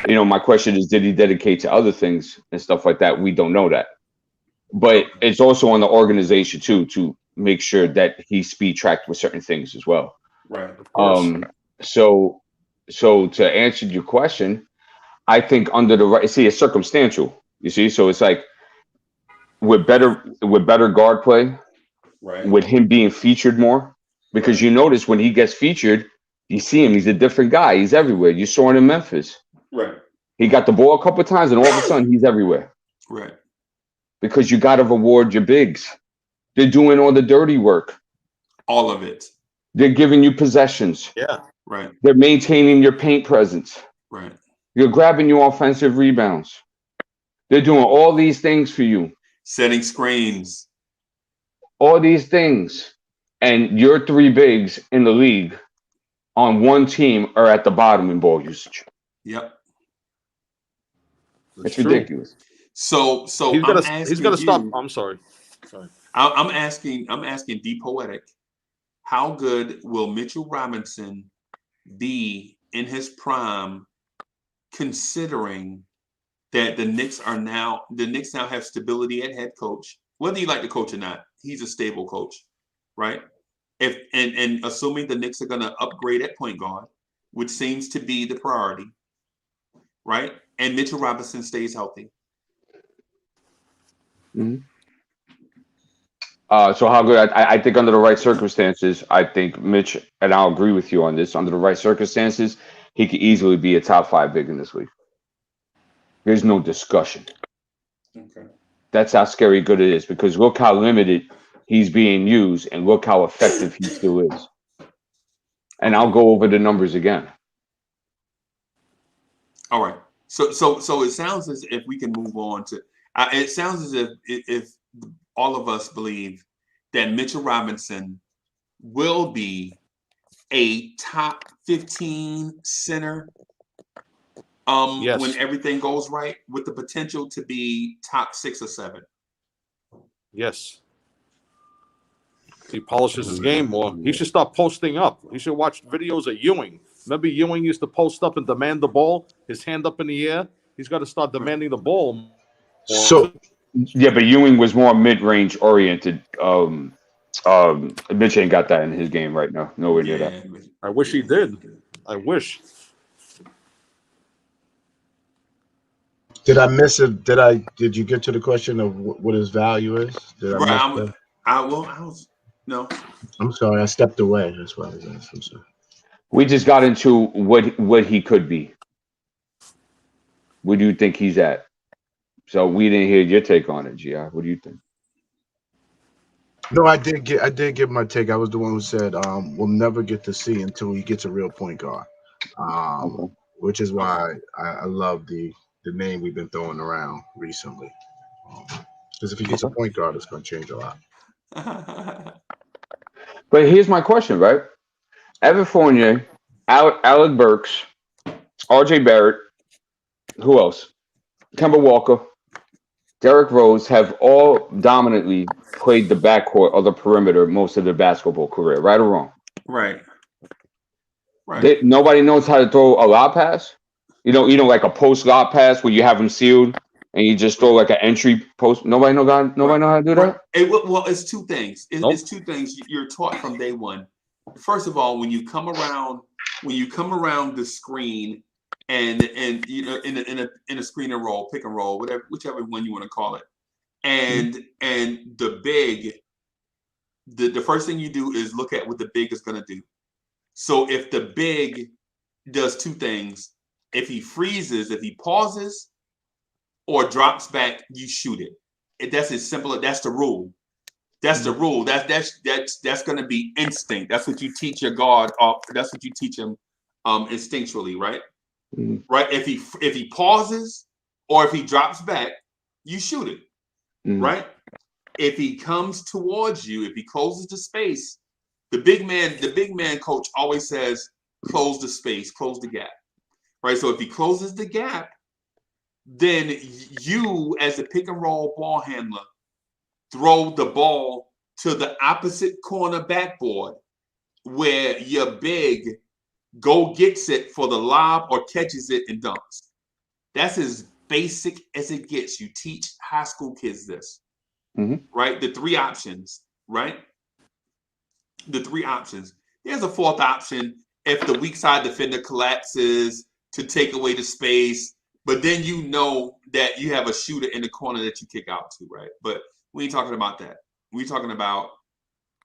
my question is, did he dedicate to other things and stuff like that? We don't know that. But it's also on the organization too to make sure that he's speed tracked with certain things as well. Right. So to answer your question, I think under the right, it's circumstantial. You see, so it's like with better guard play, Right. with him being featured more, because you notice when he gets featured, you see him. He's a different guy. He's everywhere. You saw him in Memphis. Right. He got the ball a couple of times, and all of a sudden he's everywhere. Right. Because you got to reward your bigs. They're doing all the dirty work. All of it. They're giving you possessions. Yeah. Right. They're maintaining your paint presence. Right. You're grabbing your offensive rebounds. They're doing all these things for you. Setting screens. All these things. And your 3 bigs in the league on one team are at the bottom in ball usage. Yep. It's ridiculous. So He's got to stop. you- I'm sorry. I'm asking D Poetic, how good will Mitchell Robinson be in his prime, considering that the Knicks now have stability at head coach, whether you like the coach or not, he's a stable coach, right? And assuming the Knicks are going to upgrade at point guard, which seems to be the priority, right? And Mitchell Robinson stays healthy. Mm-hmm. So how good? I think under the right circumstances, I think Mitch, and I'll agree with you on this, under the right circumstances, he could easily be a top 5 big in this league. There's no discussion. Okay. That's how scary good it is, because look how limited he's being used and look how effective he still is. And I'll go over the numbers again. All right. So it sounds as if we can move on to. It sounds as if all of us believe that Mitchell Robinson will be a top 15 center. Yes. When everything goes right, with the potential to be top 6 or 7. Yes. He polishes his game more. He should stop posting up. He should watch videos of Ewing. Remember Ewing used to post up and demand the ball, his hand up in the air? He's got to start demanding the ball more. So Yeah, but Ewing was more mid-range oriented. Mitch ain't got that in his game right now. Nowhere near that. I wish he did. I wish. did I miss it? Did you get to the question of what his value is? Did I miss that? No. I'm sorry, I stepped away. That's why I was asking. I'm sorry. We just got into what he could be. Where do you think he's at? So we didn't hear your take on it, Gi. What do you think? No, I did give my take. I was the one who said we'll never get to see until he gets a real point guard. Okay. Which is why I love the name we've been throwing around recently. Because if he gets a point guard, it's going to change a lot. But here's my question, right? Evan Fournier, Alec Burks, RJ Barrett, who else? Kemba Walker, Derrick Rose have all dominantly played the backcourt or the perimeter most of their basketball career, right or wrong? Right. Right. Nobody knows how to throw a lob pass. You know, like a post lob pass where you have them sealed and you just throw like an entry post. Nobody know how to do that. Well, it's two things. It's two things you're taught from day one. First of all, when you come around the screen and you know in a screen and roll, pick and roll, whichever one you want to call it, and the big, the first thing you do is look at what the big is going to do. So if the big does two things, if he freezes, if he pauses, or drops back, you shoot it. That's as simple. That's the rule. That's the rule. That's going to be instinct. That's what you teach your guard. That's what you teach him instinctually, right? Mm-hmm. Right. If he pauses or if he drops back, you shoot it. Mm-hmm. Right. If he comes towards you, if he closes the space, the big man coach always says, close the space, close the gap. Right. So if he closes the gap, then you, as a pick and roll ball handler, throw the ball to the opposite corner backboard where your big gets it for the lob or catches it and dunks. That's as basic as it gets. You teach high school kids this, right? The three options, right? The three options. There's a fourth option if the weak side defender collapses to take away the space. But then you know that you have a shooter in the corner that you kick out to, right? But we ain't talking about that. We're talking about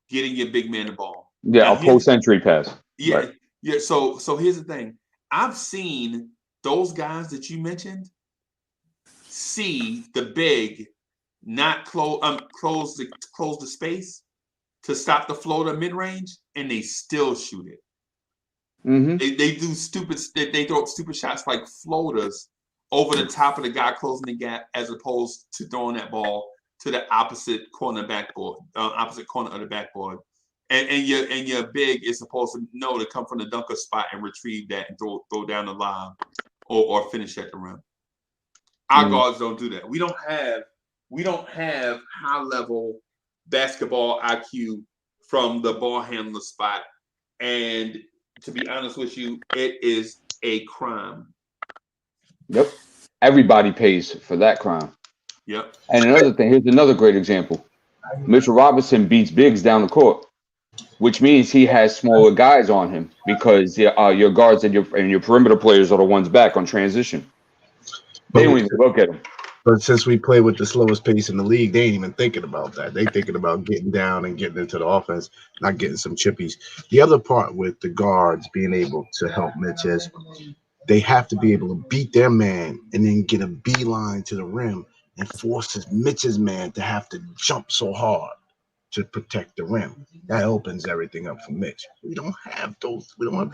getting your big man the ball. Yeah, now, a post-entry pass. Yeah, right. Yeah. So here's the thing. I've seen those guys that you mentioned see the big not close the space to stop the floater mid-range, and they still shoot it. Mm-hmm. They do stupid. They throw up stupid shots like floaters over the top of the guy closing the gap, as opposed to throwing that ball to the opposite corner of the backboard. And your big is supposed to know to come from the dunker spot and retrieve that and throw down the line or finish at the rim. Our guards don't do that. We don't have high level basketball IQ from the ball handler spot. And to be honest with you, it is a crime. Yep. Everybody pays for that crime. Yep. And another thing, here's another great example. Mitchell Robinson beats bigs down the court, which means he has smaller guys on him because your guards and your perimeter players are the ones back on transition. They don't even look at him. But since we play with the slowest pace in the league, they ain't even thinking about that. They thinking about getting down and getting into the offense, not getting some chippies. The other part with the guards being able to help Mitch is they have to be able to beat their man and then get a beeline to the rim and forces Mitch's man to have to jump so hard to protect the rim. That opens everything up for Mitch. We don't have those. We don't have.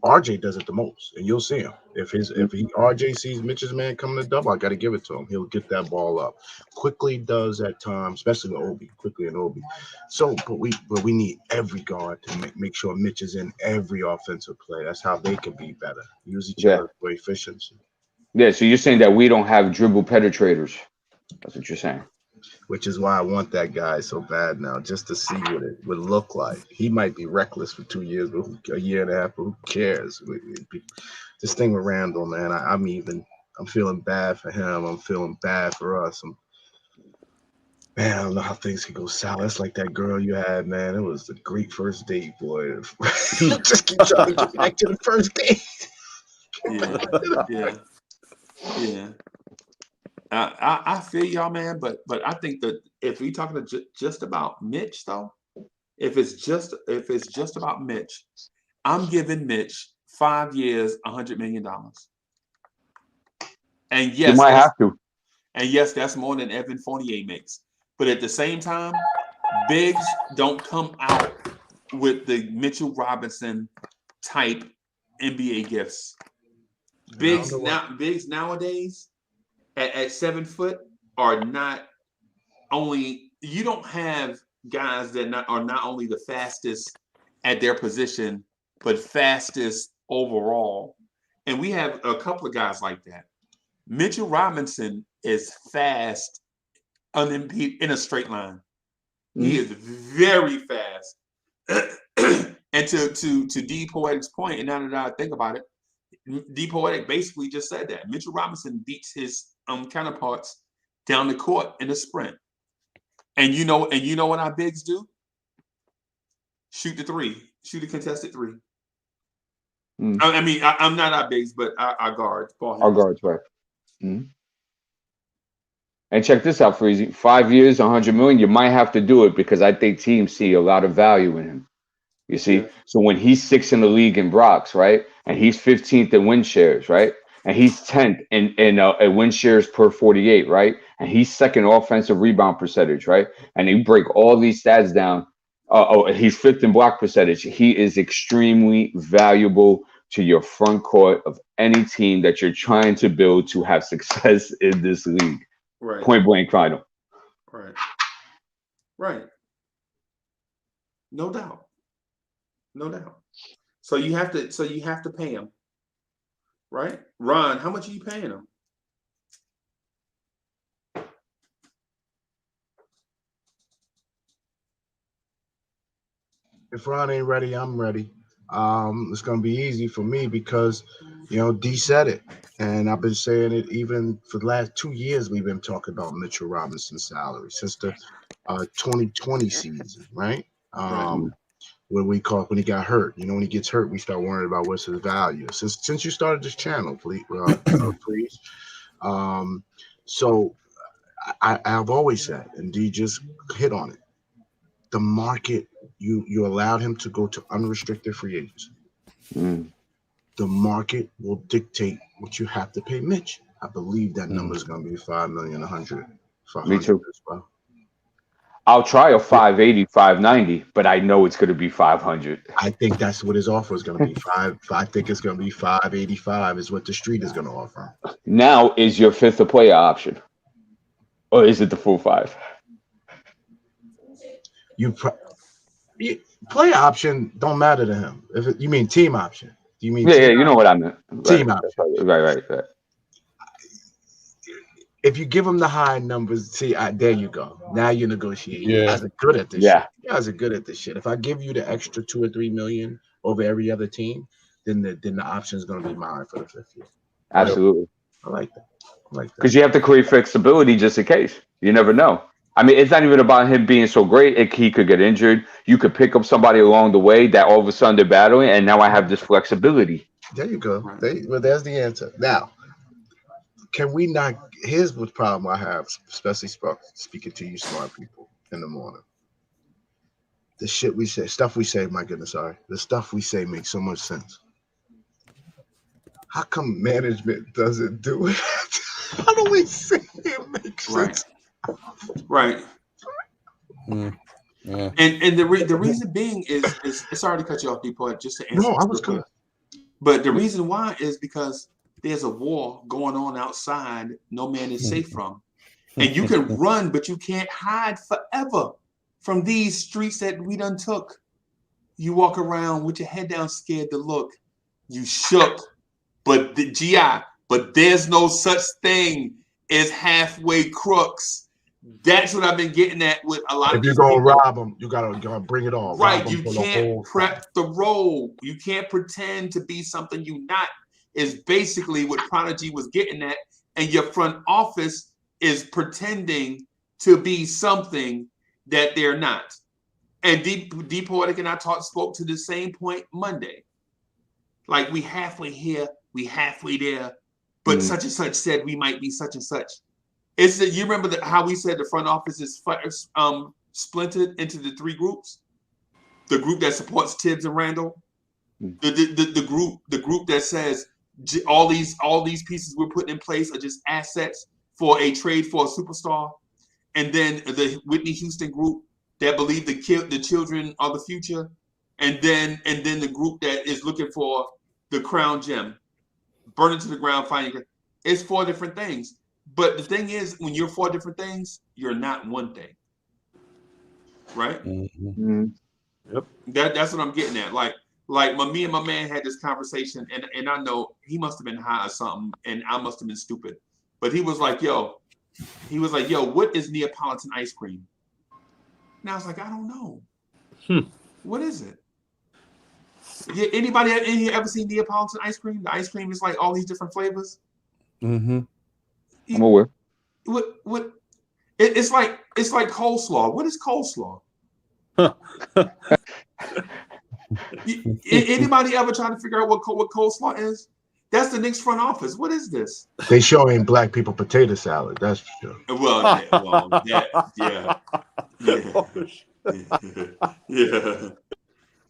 RJ does it the most, and you'll see him. If RJ sees Mitch's man coming to double, I got to give it to him. He'll get that ball up. Quickly does at times, especially with Obi. Quickly and Obi. So, but we need every guard to make sure Mitch is in every offensive play. That's how they can be better. Use each other for efficiency. Yeah. So you're saying that we don't have dribble penetrators. That's what you're saying. Which is why I want that guy so bad now, just to see what it would look like. He might be reckless for 2 years, but a year and a half, but who cares? This thing with Randall, man, I'm feeling bad for him. I'm feeling bad for us. Man, I don't know how things can go sour. That's like that girl you had, man. It was a great first date, boy. Just keep trying to get back to the first date. Yeah. I feel y'all, man, but I think that if we talking just about Mitch, though, if it's just about Mitch, I'm giving Mitch 5 years, $100 million. And yes, you might have to. And yes, that's more than Evan Fournier makes. But at the same time, bigs don't come out with the Mitchell Robinson type NBA gifts. Bigs nowadays at 7 foot are not you don't have guys that are not only the fastest at their position, but fastest overall. And we have a couple of guys like that. Mitchell Robinson is fast, unimpeded in a straight line. He is very fast. And to D Poetic's point, and now that I think about it, D Poetic basically just said that Mitchell Robinson beats his counterparts down the court in a sprint. And you know what our bigs do? Shoot the three, shoot a contested three. I mean, I'm not our bigs, but our guards. Our guards, right? And check this out, Freezy. 5 years, 100 million. You might have to do it because I think teams see a lot of value in him. You see, Yeah. So when he's 6th in the league in Brock's, right, and he's 15th in win shares, right, and he's 10th in win shares per 48, right, and he's 2nd offensive rebound percentage, right, and you break all these stats down. He's 5th in block percentage. He is extremely valuable to your front court of any team that you're trying to build to have success in this league. Right. Point blank final. Right. No doubt. So you have to pay him. Right? Ron, how much are you paying him? If Ron ain't ready, I'm ready. It's gonna be easy for me because D said it, and I've been saying it even for the last 2 years. We've been talking about Mitchell Robinson's salary since the 2020 season, right? When he got hurt, when he gets hurt, we start worrying about what's his value. Since you started this channel, please. So I've always said, and D just hit on it. The market, you allowed him to go to unrestricted free agency. The market will dictate what you have to pay Mitch. I believe that number is going to be $5,100,000. Me too. As well. I'll try a 580, 590, but I know it's going to be 500. I think that's what his offer is going to be. I think it's going to be 585 is what the street is going to offer. Now is your 5th a player option, or is it the full 5? Player option don't matter to him. You mean team option? Do you mean? Yeah, you know what I meant. Team option. Right. If you give him the high numbers, there you go. Now you're negotiating. Yeah. You guys are good at this. Yeah. Shit. You guys are good at this shit. If I give you the extra 2 or 3 million over every other team, then the option is going to be mine for the 5th year. Absolutely. I like that. Because you have to create flexibility just in case. You never know. I mean, it's not even about him being so great. He could get injured. You could pick up somebody along the way that all of a sudden they're battling, and now I have this flexibility. There you go. There's the answer. Now, can we not? Here's what problem I have, especially speaking to you smart people in the morning. The shit we say, stuff we say, my goodness, sorry. The stuff we say makes so much sense. How come management doesn't do it? How do we say it makes sense? Right. Yeah. And the reason being is sorry to cut you off, D-Poet, just to answer. No, I was good. But the reason why is because there's a war going on outside no man is safe from. And you can run, but you can't hide forever from these streets that we done took. You walk around with your head down, scared to look. You shook. But but there's no such thing as halfway crooks. That's what I've been getting at with a lot of people. If you're going to rob them, you got to bring it all. Right. You can't prep the role. You can't pretend to be something you're not, is basically what Prodigy was getting at. And your front office is pretending to be something that they're not. And D Poetic and I spoke to the same point Monday. Like, we halfway here, we halfway there, but such and such said we might be such and such. You remember how we said the front office is splintered into the 3 groups? The group that supports Tibbs and Randall, the group that says all these pieces we're putting in place are just assets for a trade for a superstar, and then the Whitney Houston group that believe the children are the future, and then the group that is looking for the crown gem, burn it to the ground, finding it. It's 4 different things. But the thing is, when you're 4 different things, you're not one thing, right? Mm-hmm. Yep. That's what I'm getting at. Like me and my man had this conversation, and I know he must have been high or something, and I must have been stupid. But he was like, yo, what is Neapolitan ice cream? And I was like, I don't know. What is it? Yeah, anybody in here ever seen Neapolitan ice cream? The ice cream is like all these different flavors. I'm aware. What? It's like coleslaw. What is coleslaw? Anybody ever try to figure out what coleslaw is? That's the Knicks front office. What is this? They showing black people potato salad. That's for sure. Well, yeah.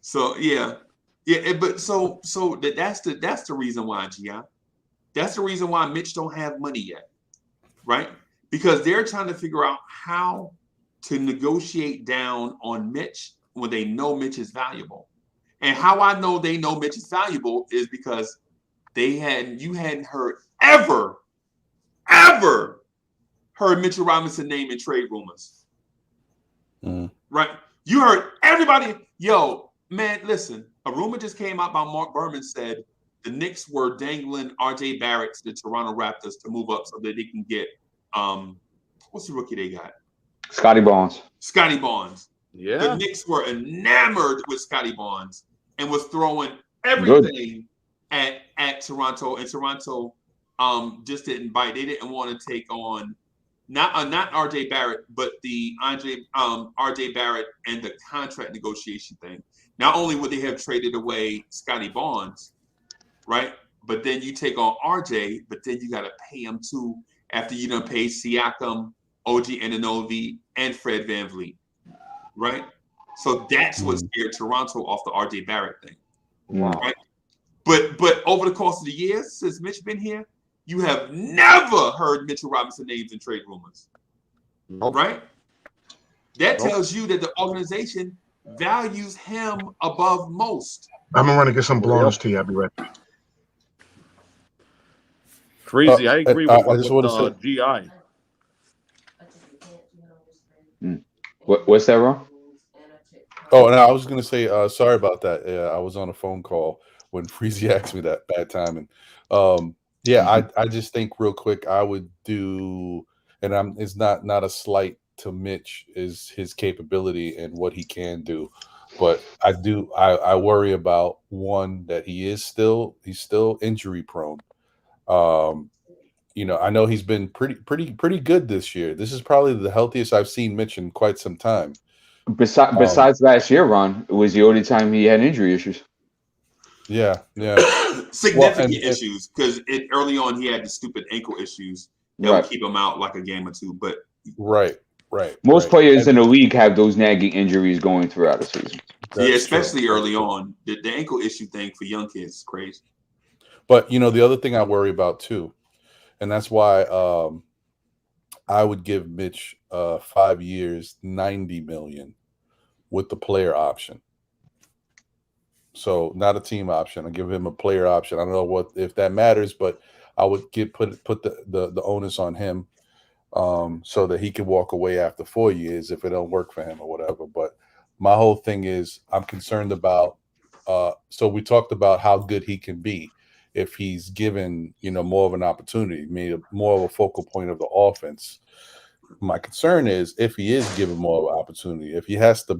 So but that's the reason why, Gian. That's the reason why Mitch don't have money yet, right? Because they're trying to figure out how to negotiate down on Mitch when they know Mitch is valuable. And how I know they know Mitch is valuable is because you hadn't heard ever heard Mitchell Robinson name in trade rumors. Right? You heard everybody, yo, man, listen, a rumor just came out by Mark Berman said the Knicks were dangling RJ Barrett to the Toronto Raptors to move up so that they can get what's the rookie they got? Scotty Barnes. Yeah. The Knicks were enamored with Scotty Barnes and was throwing everything at Toronto, and Toronto just didn't bite. They didn't want to take on not RJ Barrett, but the RJ Barrett and the contract negotiation thing. Not only would they have traded away Scotty Barnes, right? But then you take on RJ, but then you got to pay him too after you done paid Siakam, OG Anunoby, and Fred VanVleet, right? So that's what scared Toronto off the RJ Barrett thing. Wow. Right? But over the course of the years since Mitch been here, you have never heard Mitchell Robinson names in trade rumors, right? That tells you that the organization values him above most. I'm gonna run and get some Blorange Tears. I'll be right back. Crazy. I agree I with just want to say, GI. What's that, Ron? Oh, and I was going to say, sorry about that. I was on a phone call when Freezy asked me that, bad timing. I just think real quick, I would do, and it's not a slight to Mitch, is his capability and what he can do. But I worry about one, that he's still injury prone. I know he's been pretty good this year. This is probably the healthiest I've seen Mitch in quite some time. Besides last year, Ron, it was the only time he had injury issues. Yeah. Significant issues, because early on he had the stupid ankle issues that would keep him out like a game or two. But right. Most players in the league have those nagging injuries going throughout the season. Especially early on. The ankle issue thing for young kids is crazy. But the other thing I worry about too, and that's why I would give Mitch 5 years, $90 million with the player option. So not a team option. I give him a player option. I don't know if that matters, but I would put the onus on him, so that he can walk away after 4 years if it don't work for him or whatever. But my whole thing is, I'm concerned about. So we talked about how good he can be if he's given more of an opportunity, made more of a focal point of the offense. My concern is if he is given more of an opportunity, if he has to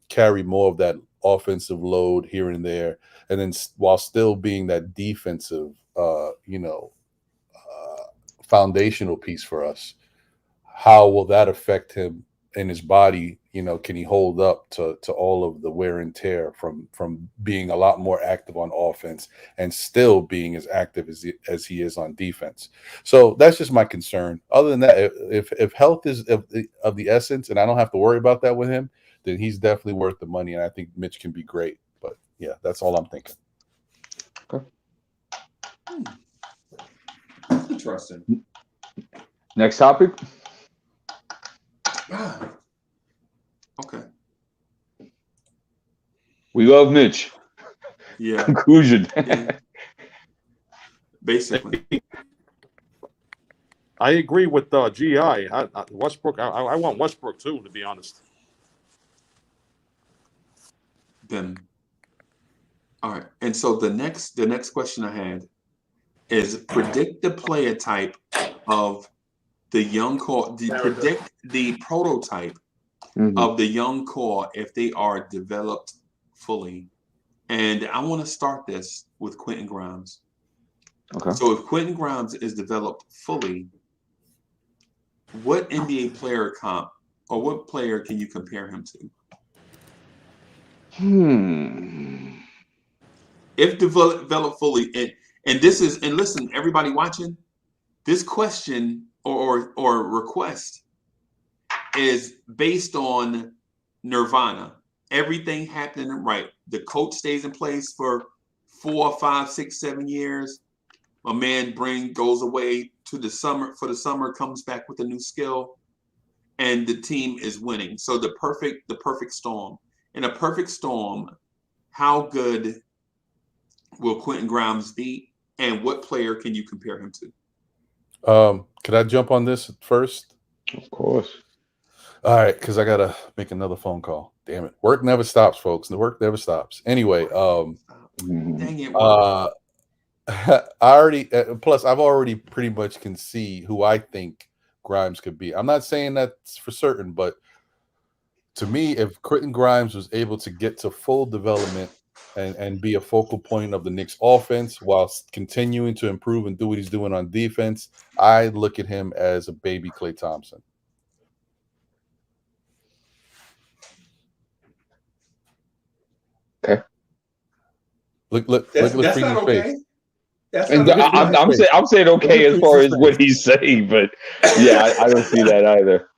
carry more of that offensive load here and there, and then while still being that defensive foundational piece for us, how will that affect him in his body? Can he hold up to all of the wear and tear from being a lot more active on offense and still being as active as he is on defense? So that's just my concern. Other than that, if health is of the essence and I don't have to worry about that with him, then he's definitely worth the money, and I think Mitch can be great. But yeah, that's all I'm thinking. Okay. Interesting. Next topic. Okay. We love Mitch. Yeah. Conclusion. Yeah. Basically. I agree with GI. Westbrook. I want Westbrook too, to be honest. Then, all right. And so the next question I had is predict the player type of the young core. Predict the prototype of the young core if they are developed fully. And I want to start this with Quentin Grimes. Okay. So if Quentin Grimes is developed fully, what NBA player comp or what player can you compare him to? If developed fully, and this is, and listen, everybody watching, this question or request is based on Nirvana. Everything happening right. The coach stays in place for 4, 5, 6, 7 years. My man goes away to the summer, comes back with a new skill, and the team is winning. So the perfect storm. In a perfect storm, how good will Quentin Grimes be, and what player can you compare him to? Could I jump on this first? Of course. All right, because I gotta make another phone call. Damn it, work never stops, folks. The work never stops. Anyway, Dang it! I already plus I've already pretty much can see who I think Grimes could be. I'm not saying that's for certain, but to me, if Quentin Grimes was able to get to full development and be a focal point of the Knicks offense whilst continuing to improve and do what he's doing on defense, I look at him as a baby Klay Thompson. Okay. Look That's Freeze's not okay. face. And I'm saying okay as far as what he's saying, but yeah, I don't see that either.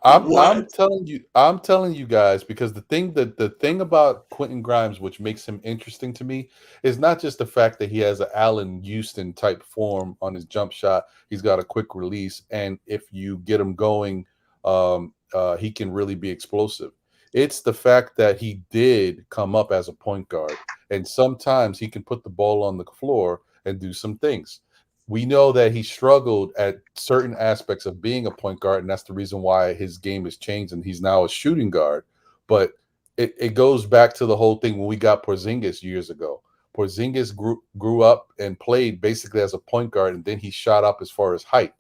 I'm telling you guys, because the thing about Quentin Grimes which makes him interesting to me is not just the fact that he has an Allen Houston type form on his jump shot. He's got a quick release, and if you get him going, he can really be explosive. It's the fact that he did come up as a point guard, and sometimes he can put the ball on the floor and do some things. We know that he struggled at certain aspects of being a point guard, and that's the reason why his game has changed and he's now a shooting guard. But it goes back to the whole thing when we got Porzingis years ago. Porzingis grew up and played basically as a point guard, and then he shot up as far as height.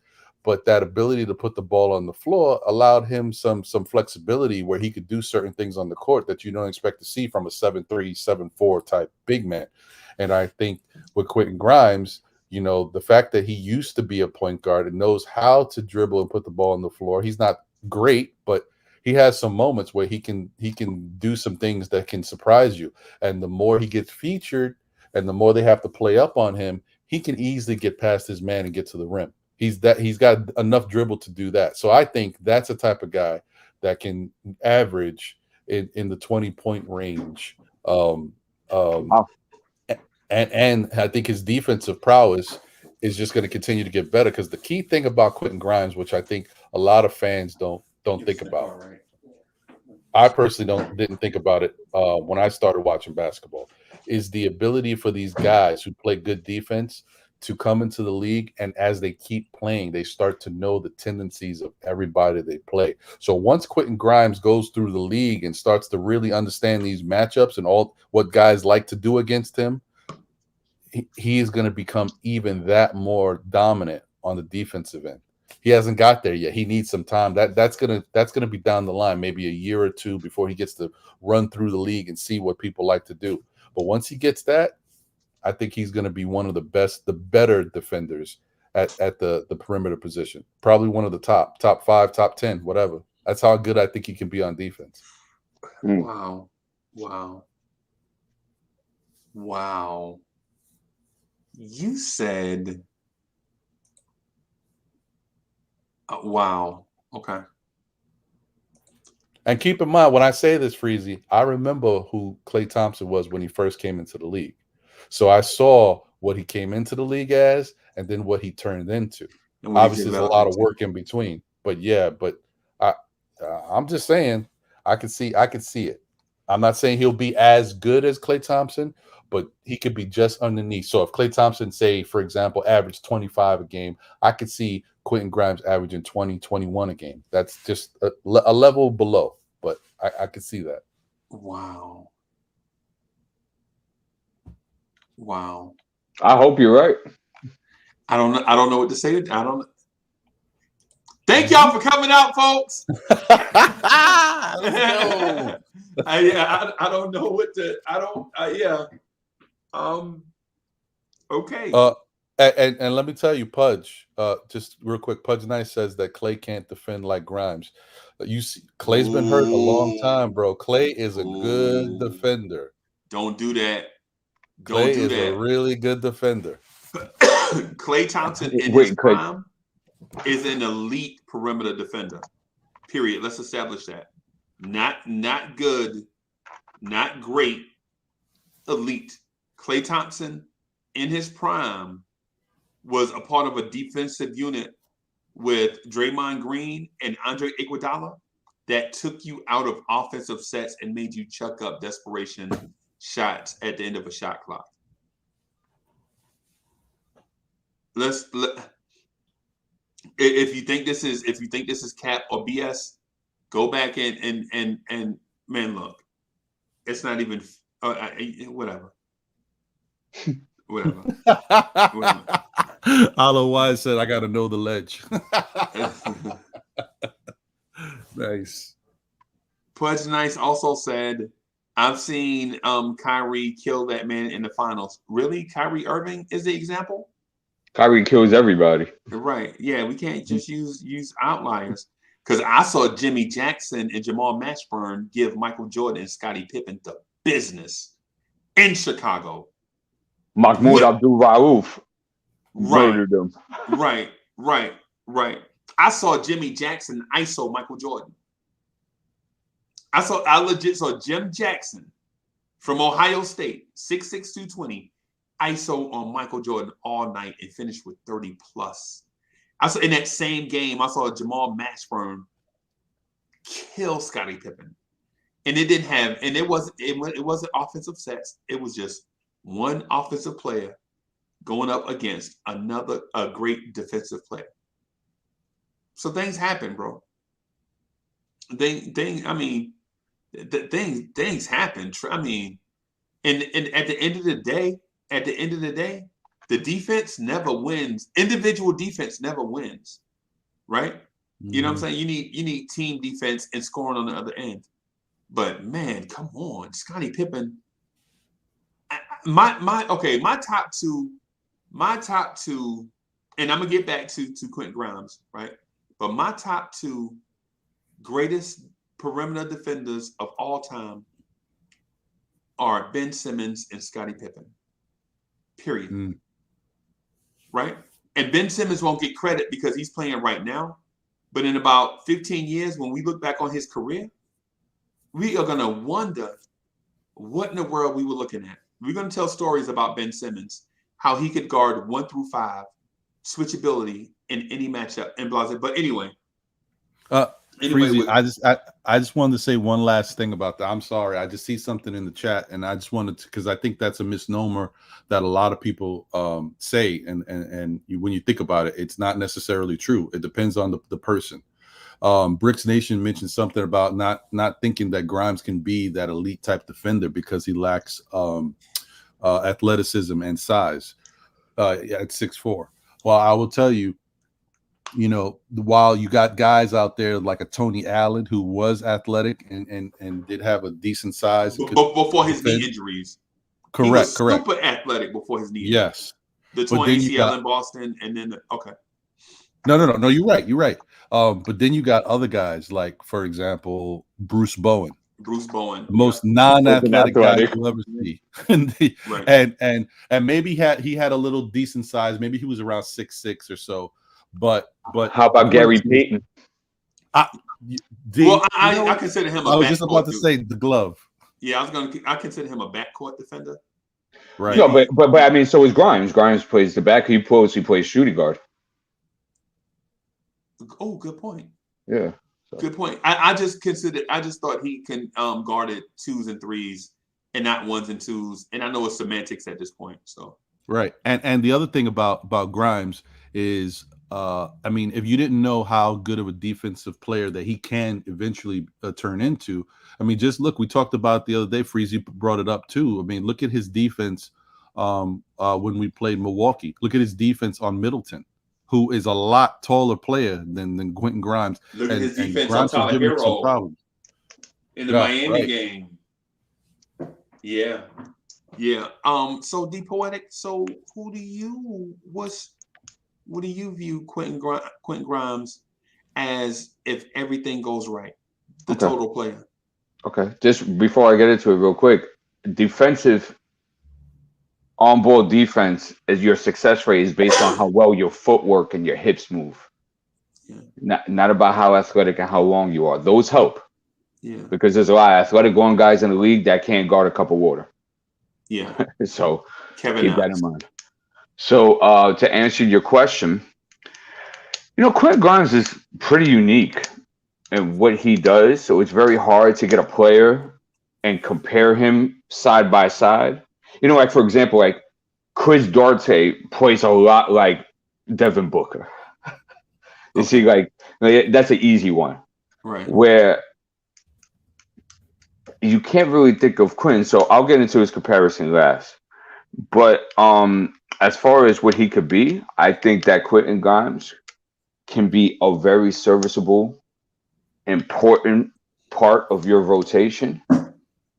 But that ability to put the ball on the floor allowed him some flexibility where he could do certain things on the court that you don't expect to see from a 7'3", 7'4" type big man. And I think with Quentin Grimes, you know, the fact that he used to be a point guard and knows how to dribble and put the ball on the floor. He's not great, but he has some moments where he can do some things that can surprise you. And the more he gets featured and the more they have to play up on him, he can easily get past his man and get to the rim. He's got enough dribble to do that. So I think that's a type of guy that can average in the 20-point range. Wow. And I think his defensive prowess is just going to continue to get better, because the key thing about Quentin Grimes, which I think a lot of fans don't think about, I personally didn't think about it when I started watching basketball, is the ability for these guys who play good defense to come into the league, and as they keep playing, they start to know the tendencies of everybody they play. So once Quentin Grimes goes through the league and starts to really understand these matchups and all what guys like to do against him, he is going to become even that more dominant on the defensive end. He hasn't got there yet. He needs some time. That's gonna be down the line, maybe a year or two before he gets to run through the league and see what people like to do. But once he gets that, I think he's going to be one of the better defenders at the perimeter position. Probably one of the top 5, top 10, whatever. That's how good I think he can be on defense. Wow. You said, wow. Okay. And keep in mind, when I say this, Freezy, I remember who Klay Thompson was when he first came into the league. So I saw what he came into the league as, and then what he turned into. Obviously, there's a lot of work in between. But yeah, I'm just saying, I could see it. I'm not saying he'll be as good as Klay Thompson, but he could be just underneath. So if Klay Thompson, say, for example, averaged 25 a game, I could see Quentin Grimes averaging 20, 21 a game. That's just a level below, but I could see that. Wow. Wow. I hope you're right. I don't know what to say. I don't. Thank y'all for coming out, folks. Let's go. I don't know what to. I don't. Yeah. Okay. And let me tell you, Pudge. Just real quick, Pudge Nice says that Klay can't defend like Grimes. You see, Clay's been hurt a long time, bro. Klay is a good defender. Don't do that. Klay is a really good defender. Klay Thompson in his prime is an elite perimeter defender. Period. Let's establish that. Not good, not great, elite. Klay Thompson in his prime was a part of a defensive unit with Draymond Green and Andre Iguodala that took you out of offensive sets and made you chuck up desperation shots at the end of a shot clock. If you think this is cap or BS, go back and man, look, it's not even whatever. Whatever. Aloe Wise said, "I got to know the ledge." Nice. Pudge Nice also said, "I've seen Kyrie kill that man in the finals." Really, Kyrie Irving is the example. Kyrie kills everybody. Right. Yeah, we can't just use outliers. Because I saw Jimmy Jackson and Jamal Mashburn give Michael Jordan and Scottie Pippen the business in Chicago. Mahmoud Abdul-Rauf murdered them. Right. I saw Jimmy Jackson ISO Michael Jordan. I legit saw Jim Jackson from Ohio State, 6'6", 220, ISO on Michael Jordan all night and finished with 30 plus. I saw in that same game, I saw Jamal Mashburn kill Scottie Pippen. And it wasn't offensive sets. It was just one offensive player going up against a great defensive player. So things happen, bro. Things happen. I mean, and at the end of the day, the defense never wins. Individual defense never wins, right? Mm-hmm. You know what I'm saying? You need team defense and scoring on the other end. But man, come on, Scottie Pippen. My top two, and I'm gonna get back to Quentin Grimes, right? But my top two greatest perimeter defenders of all time are Ben Simmons and Scottie Pippen. Period. Mm. Right? And Ben Simmons won't get credit because he's playing right now. But in about 15 years, when we look back on his career, we are going to wonder what in the world we were looking at. We're going to tell stories about Ben Simmons, how he could guard 1 through 5, switchability in any matchup, and blah, blah. But anyway. Freezy, I just wanted to say one last thing about that. I'm sorry. I just see something in the chat, and I just wanted to, because I think that's a misnomer that a lot of people say, and when you think about it, it's not necessarily true. It depends on the person. Bricks Nation mentioned something about not thinking that Grimes can be that elite type defender because he lacks athleticism and size at 6'4". Well, I will tell you, while you got guys out there like a Tony Allen who was athletic and did have a decent size before his knee injuries. Correct. Super athletic before his knee. Yes. The torn ACL in Boston, and then okay. No. You're right. But then you got other guys like, for example, Bruce Bowen. The most non-athletic guy you'll ever see. Right. And maybe he had a little decent size. Maybe he was around 6'6" or so. But how about Gary Payton? I consider him. I was just about to say the glove. Yeah, I consider him a backcourt defender. Right. No, but I mean, so is Grimes. Grimes plays the back. He plays shooting guard. Oh, good point. Yeah. Good point. I just thought he can guarded 2s and 3s and not 1s and 2s. And I know it's semantics at this point. So Right. And the other thing about Grimes is, I mean, if you didn't know how good of a defensive player that he can eventually turn into, I mean, just look, we talked about the other day, Freezy brought it up too. I mean, look at his defense when we played Milwaukee. Look at his defense on Middleton, who is a lot taller player than Quentin Grimes. Look at his defense Grimes on was giving him some Hero problems. in the Miami game. Yeah. Yeah. So D Poetic, so what do you view Quentin Grimes as if everything goes right? The total player. Okay. Just before I get into it real quick, defensive on-ball defense is your success rate is based on how well your footwork and your hips move. Yeah. Not about how athletic and how long you are. Those help. Yeah. Because there's a lot of athletic going guys in the league that can't guard a cup of water. Yeah. So keep that in mind. So to answer your question, Quentin Grimes is pretty unique in what he does. So it's very hard to get a player and compare him side by side. Like, for example, like Chris Duarte plays a lot like Devin Booker. You see, like that's an easy one. Right. Where you can't really think of Quentin. So I'll get into his comparison last. But as far as what he could be, I think that Quentin Grimes can be a very serviceable, important part of your rotation.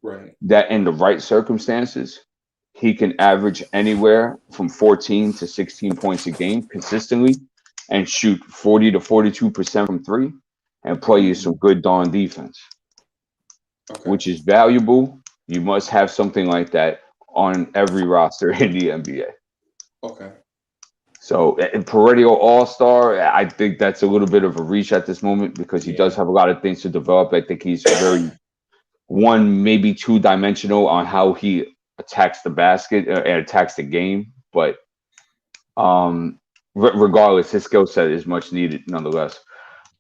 Right. That in the right circumstances, he can average anywhere from 14 to 16 points a game consistently and shoot 40 to 42% from 3 and play you some good darn defense, which is valuable. You must have something like that on every roster in the NBA. Okay. So perennial all-star, I think that's a little bit of a reach at this moment because he does have a lot of things to develop. I think he's very maybe two-dimensional on how he attacks the basket and attacks the game. But regardless, his skill set is much needed nonetheless.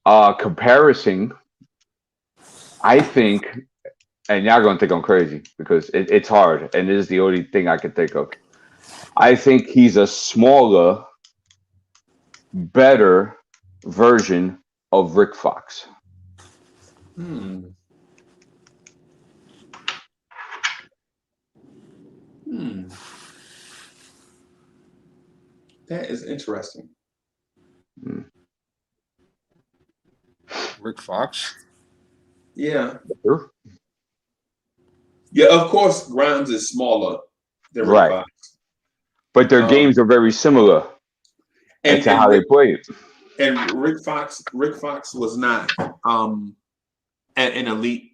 Comparison, I think, and y'all going to think I'm crazy because it's hard, and it is the only thing I can think of. I think he's a smaller, better version of Rick Fox. That is interesting. Rick Fox? Yeah. Sure. Yeah, of course, Grimes is smaller than Rick Fox. But their games are very similar and how they play it. And Rick Fox was not an elite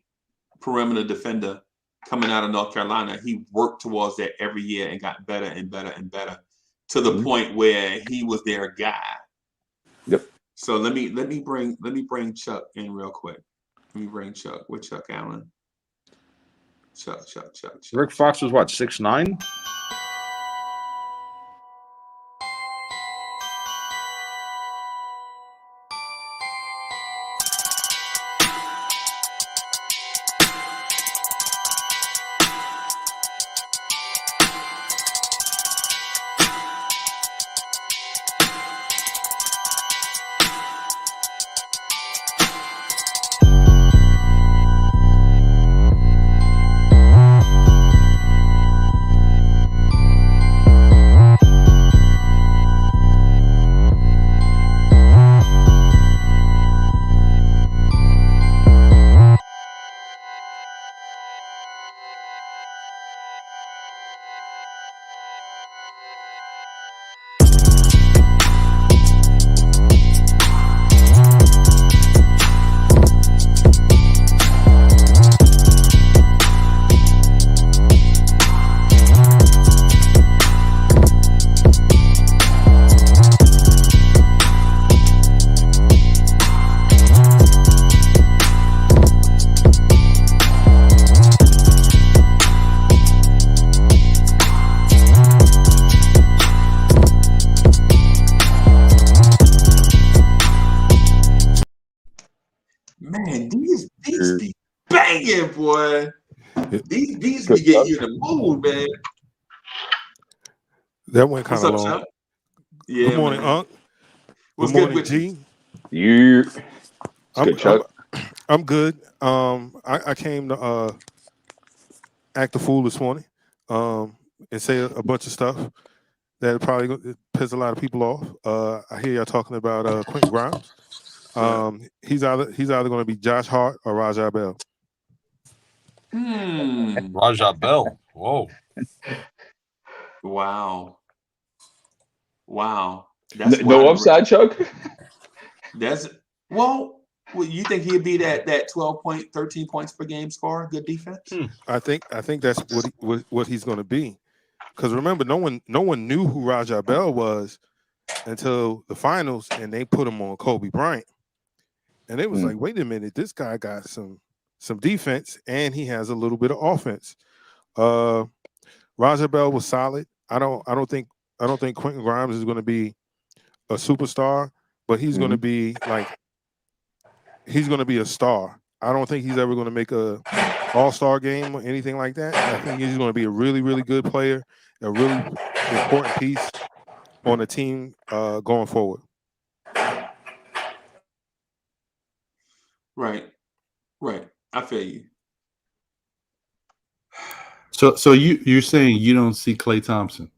perimeter defender coming out of North Carolina. He worked towards that every year and got better and better and better to the point where he was their guy. Yep. So let me bring Chuck in real quick. Let me bring Chuck with Chuck Allen. Chuck. Rick Fox was what, 6'9"? boy. These beats be getting you in the mood, man. That went kind What's of up, long. Chuck? Yeah, Good morning, man. Unc. What's Good good morning, with you? G. You. It's good, Chuck. I'm good. I came to act the fool this morning, and say a bunch of stuff that probably gonna piss a lot of people off. I hear y'all talking about Quentin Grimes. He's either going to be Josh Hart or Rajah Bell. Rajah Bell. Whoa. Wow. That's No wide. upside, Chuck. That's well, you think he'd be that 12 point, 13 points per game scorer, good defense? I think that's what he's going to be. Because remember, no one knew who Rajah Bell was until the finals, and they put him on Kobe Bryant, and it was like, wait a minute, this guy got some defense, and he has a little bit of offense. Rajah Bell was solid. I don't think Quentin Grimes is going to be a superstar, but he's going to be a star. I don't think he's ever going to make a all-star game or anything like that. I think he's going to be a really, really good player, a really important piece on the team going forward. Right. I feel you. So you're saying you don't see Klay Thompson?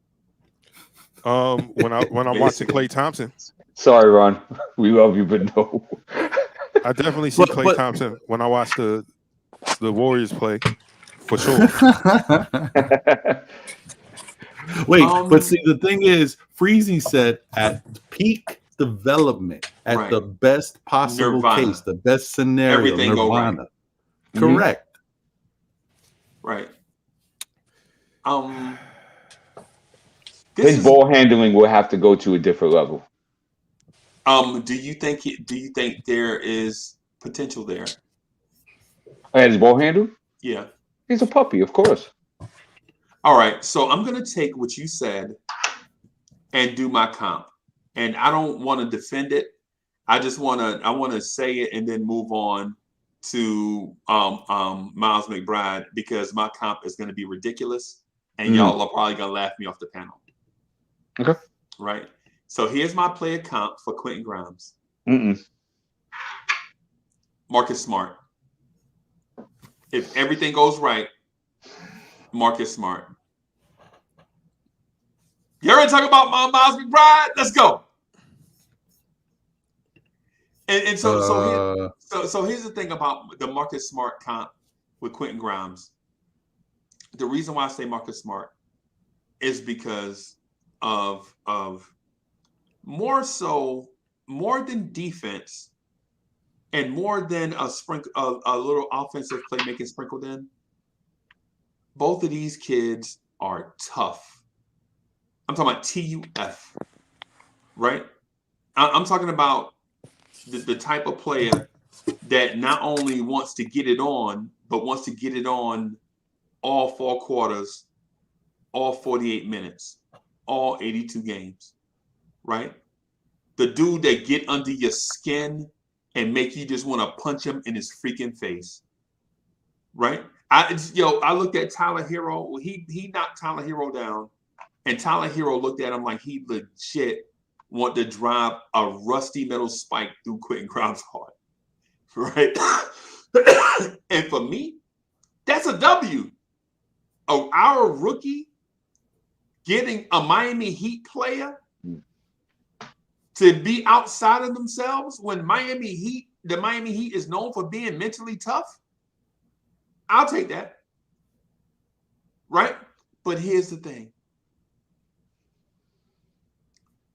When I'm watching Klay Thompson. Sorry, Ron. We love you, but no. I definitely see Klay Thompson when I watch the Warriors play, for sure. Wait, but see, the thing is, Freezy said at peak development, at the best possible Nirvana. case, the best scenario, Everything Nirvana. go right. Correct. Right. His ball handling will have to go to a different level. Do you think there is potential there? His ball handle? Yeah. He's a puppy, of course. All right. So I'm gonna take what you said and do my comp. And I don't want to defend it. I want to say it and then move on to Miles McBride, because my comp is going to be ridiculous and y'all are probably going to laugh me off the panel. Okay. Right. So here's my player comp for Quentin Grimes. Marcus Smart. If everything goes right, Marcus Smart. You already talking about Miles McBride? Let's go. And so here's the thing about the Marcus Smart comp with Quentin Grimes. The reason why I say Marcus Smart is because of more than defense and more than a little offensive playmaking sprinkled in. Both of these kids are tough. I'm talking about TUF, right? I'm talking about the type of player that not only wants to get it on, but wants to get it on all 4 quarters, all 48 minutes, all 82 games, right? The dude that get under your skin and make you just want to punch him in his freaking face, right? I looked at Tyler Hero. He knocked Tyler Hero down, and Tyler Hero looked at him like he legit want to drive a rusty metal spike through Quentin Grimes' heart, right? And for me, that's a W. Our rookie getting a Miami Heat player to be outside of themselves when the Miami Heat is known for being mentally tough. I'll take that, right? But here's the thing.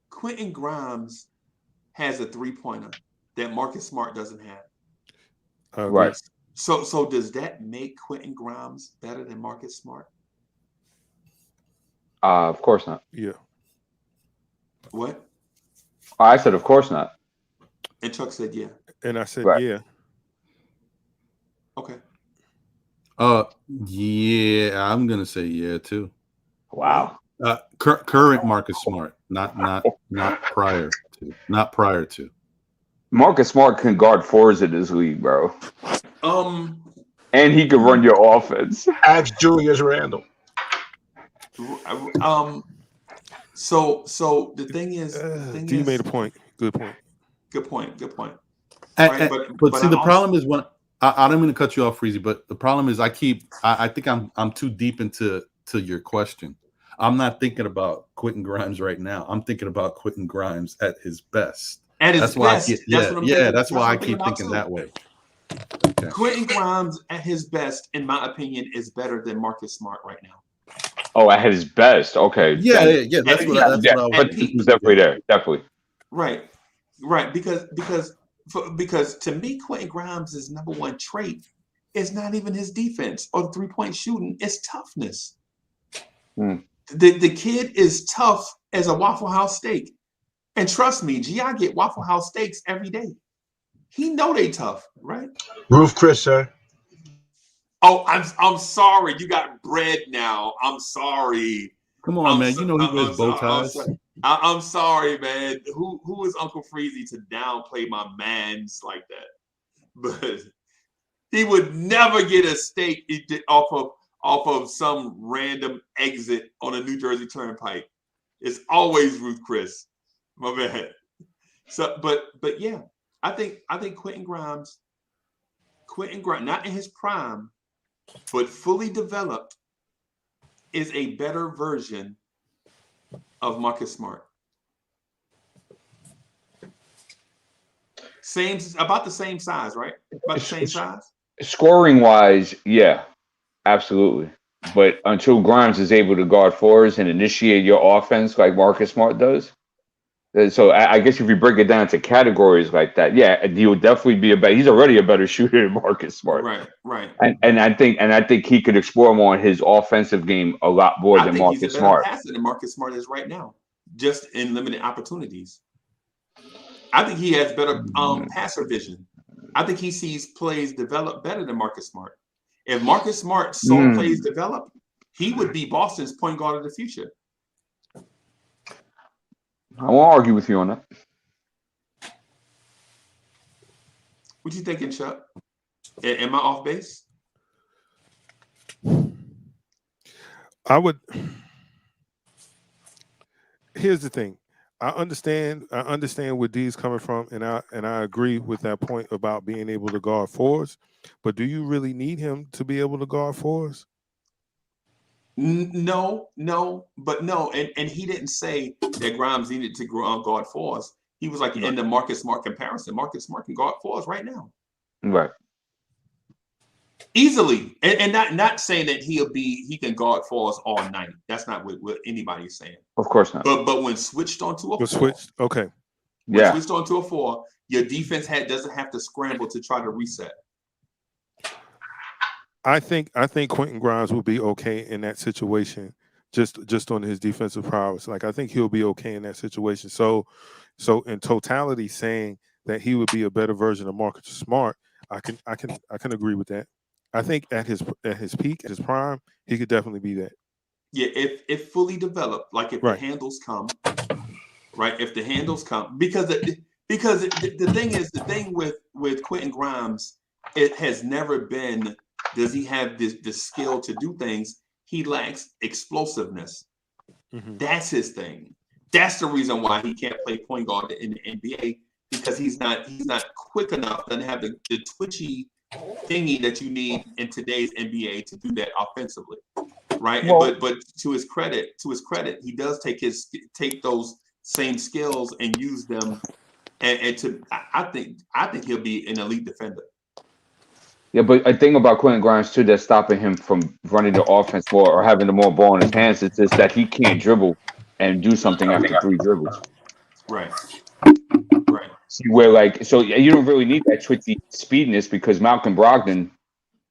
Quentin Grimes has a 3-pointer that Marcus Smart doesn't have. Right. So does that make Quentin Grimes better than Marcus Smart? Of course not. Yeah. What? I said, of course not. And Chuck said, yeah. And I said, Right. yeah. Okay. Yeah, I'm gonna say yeah too. Wow. Current Marcus Smart, not prior to. Marcus Smart can guard 4s in this league, bro. And he could run your offense. Ask Julius Randle. So the thing is, D made a point. Good point. Good point. Right, but see, the I problem is when I don't mean to cut you off, Freezy, but the problem is I think I'm too deep into your question. I'm not thinking about Quentin Grimes right now. I'm thinking about Quentin Grimes at his best. At his best. That's why I keep thinking that way. Okay. Quentin Grimes at his best, in my opinion, is better than Marcus Smart right now. Oh, at his best. Okay. Yeah. That's what I was but he was definitely there. Definitely. Right. Because to me, Quentin Grimes' number one trait is not even his defense or the 3-point shooting. It's toughness. The kid is tough as a Waffle House steak. And trust me, I get Waffle House steaks every day. He know they tough, right? Roof Chris, sir. Oh, I'm sorry. You got bread now. I'm sorry. Come on, man. You know he wears bow ties. I'm sorry, man. Who is Uncle Freezy to downplay my mans like that? But he would never get a steak off of some random exit on a New Jersey Turnpike. It's always Ruth Chris, my man. So, but yeah, I think Quentin Grimes, not in his prime, but fully developed, is a better version of Marcus Smart. About the same size, right? About the same size. Scoring wise, yeah, absolutely. But until Grimes is able to guard fours and initiate your offense like Marcus Smart does, so I guess if you break it down to categories like that, yeah, he would definitely be he's already a better shooter than Marcus Smart. Right. And I think he could explore more on his offensive game a lot more than Marcus Smart. I think he's a better passer than Marcus Smart is right now, just in limited opportunities. I think he has better passer vision. I think he sees plays develop better than Marcus Smart. If Marcus Smart saw plays develop, he would be Boston's point guard of the future. I won't argue with you on that. What you thinking, Chuck? Am I off base? Here's the thing. I understand where D's coming from, and I agree with that point about being able to guard fours. But do you really need him to be able to guard fours? No, and he didn't say that Grimes needed to guard fours. He was like in the Marcus Smart comparison. Marcus Smart can guard fours right now, right? Easily, and not saying that he can guard fours all night. That's not what anybody's saying. Of course not. But when switched onto a switched a 4, your defense doesn't have to scramble to try to reset. I think Quentin Grimes will be okay in that situation, just on his defensive prowess. Like I think he'll be okay in that situation. So in totality, saying that he would be a better version of Marcus Smart, I can agree with that. I think at his peak, at his prime, he could definitely be that. Yeah, if fully developed, like if the handles come, right? If the handles come, because the thing with Quentin Grimes, it has never been. Does he have the skill to do things? He lacks explosiveness. Mm-hmm. That's his thing. That's the reason why he can't play point guard in the NBA, because he's not quick enough, doesn't have the twitchy thingy that you need in today's NBA to do that offensively, right? Well, but to his credit, he does take those same skills and use them, and I think he'll be an elite defender. Yeah, but I think about Quentin Grimes too that's stopping him from running the offense more or having the more ball in his hands. It's just that he can't dribble and do something after 3 dribbles. Right. See, where so you don't really need that twitchy speediness because Malcolm Brogdon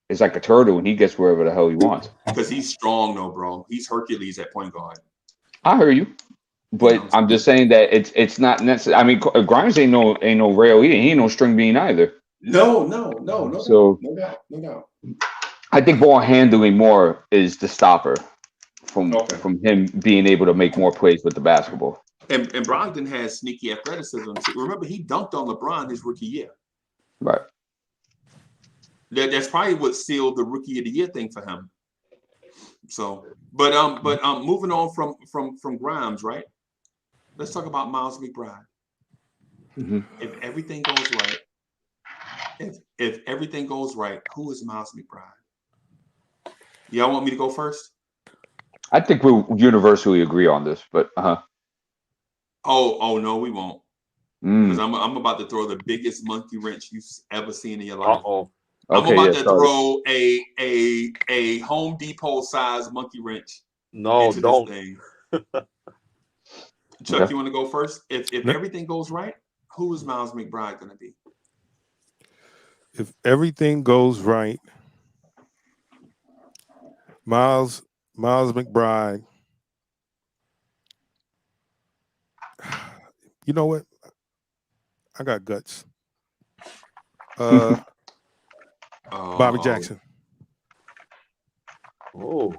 is like a turtle and he gets wherever the hell he wants. Because he's strong, though, bro. He's Hercules at point guard. I hear you, but I'm just saying that it's not necessary. I mean, Grimes ain't no rail either. He ain't no string bean either. No. So no doubt. I think ball handling more is the stopper from him being able to make more plays with the basketball. And Brogdon has sneaky athleticism too. Remember, he dunked on LeBron his rookie year. Right. That's probably what sealed the Rookie of the Year thing for him. So, but moving on from Grimes, right? Let's talk about Miles McBride. Mm-hmm. If everything goes right, if everything goes right, who is Miles McBride? Y'all want me to go first? I think we'll universally agree on this, but Oh no, we won't. Because I'm about to throw the biggest monkey wrench you've ever seen in your life. Uh-oh. I'm Okay, about yeah, to sorry. throw a Home Depot size monkey wrench No, into don't. this thing. Chuck, Okay. you want to go first? If No. everything goes right, who is Miles McBride going to be? If everything goes right, Miles McBride. You know what? I got guts. Bobby Jackson. Oh.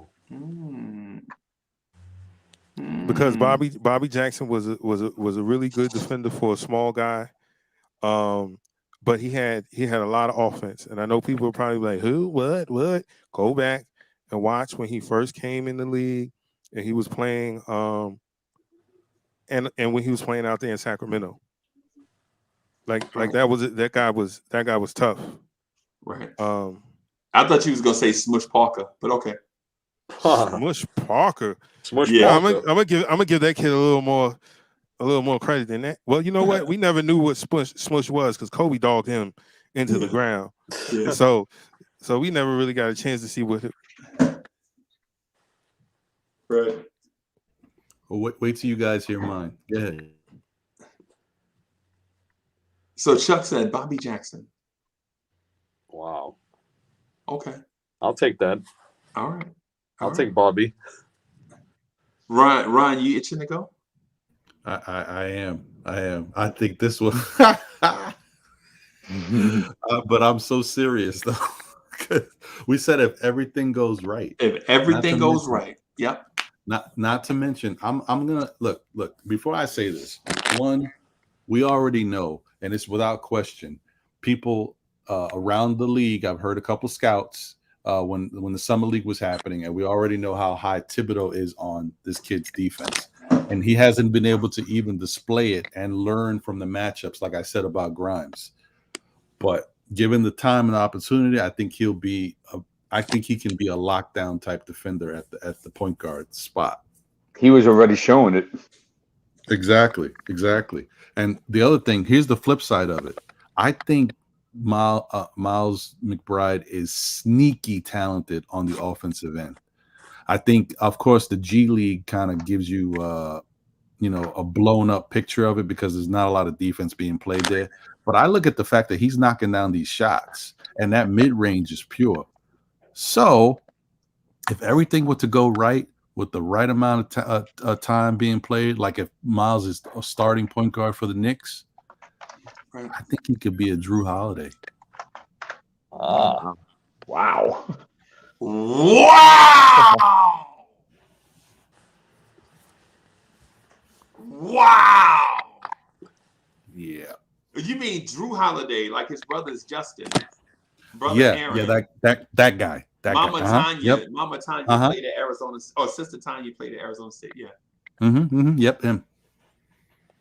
Because Bobby Jackson was a really good defender for a small guy, but he had a lot of offense, and I know people are probably like, who, what? Go back and watch when he first came in the league, and he was playing, and when he was playing out there in Sacramento, like that guy was tough. Right. I thought you was gonna say Smush Parker, but okay. Smush Parker. Smush Yeah, Parker. I'm gonna give that kid a little more credit than that. Well, you know what? We never knew what Smush was because Kobe dogged him into the ground. Yeah. So we never really got a chance to see what. Right. Well, wait till you guys hear mine. Go ahead. So Chuck said Bobby Jackson. Wow. Okay. I'll take that. All right. I'll take Bobby. Ryan, you itching to go? I am. I think this one. But I'm so serious though. We said if everything goes right. If everything goes right. Yep. Not to mention, I'm gonna look. Before I say this, one, we already know, and it's without question, people around the league. I've heard a couple scouts when the summer league was happening, and we already know how high Thibodeau is on this kid's defense, and he hasn't been able to even display it and learn from the matchups, like I said about Grimes. But given the time and opportunity, I think he'll be. I think he can be a lockdown type defender at the point guard spot. He was already showing it. Exactly. And the other thing, here's the flip side of it. I think Miles McBride is sneaky talented on the offensive end. I think, of course, the G League kind of gives you, a blown up picture of it because there's not a lot of defense being played there. But I look at the fact that he's knocking down these shots, and that mid range is pure. So, if everything were to go right with the right amount of time being played, like if Miles is a starting point guard for the Knicks, Right. I think he could be a Drew Holiday. Wow. Wow. Yeah. You mean Drew Holiday, like his brother is Justin? Brother Aaron. Yeah, that guy. Mama Tanya. Yep. Mama Tanya played at Arizona, or Sister Tanya played at Arizona State. Yeah. Yep, him.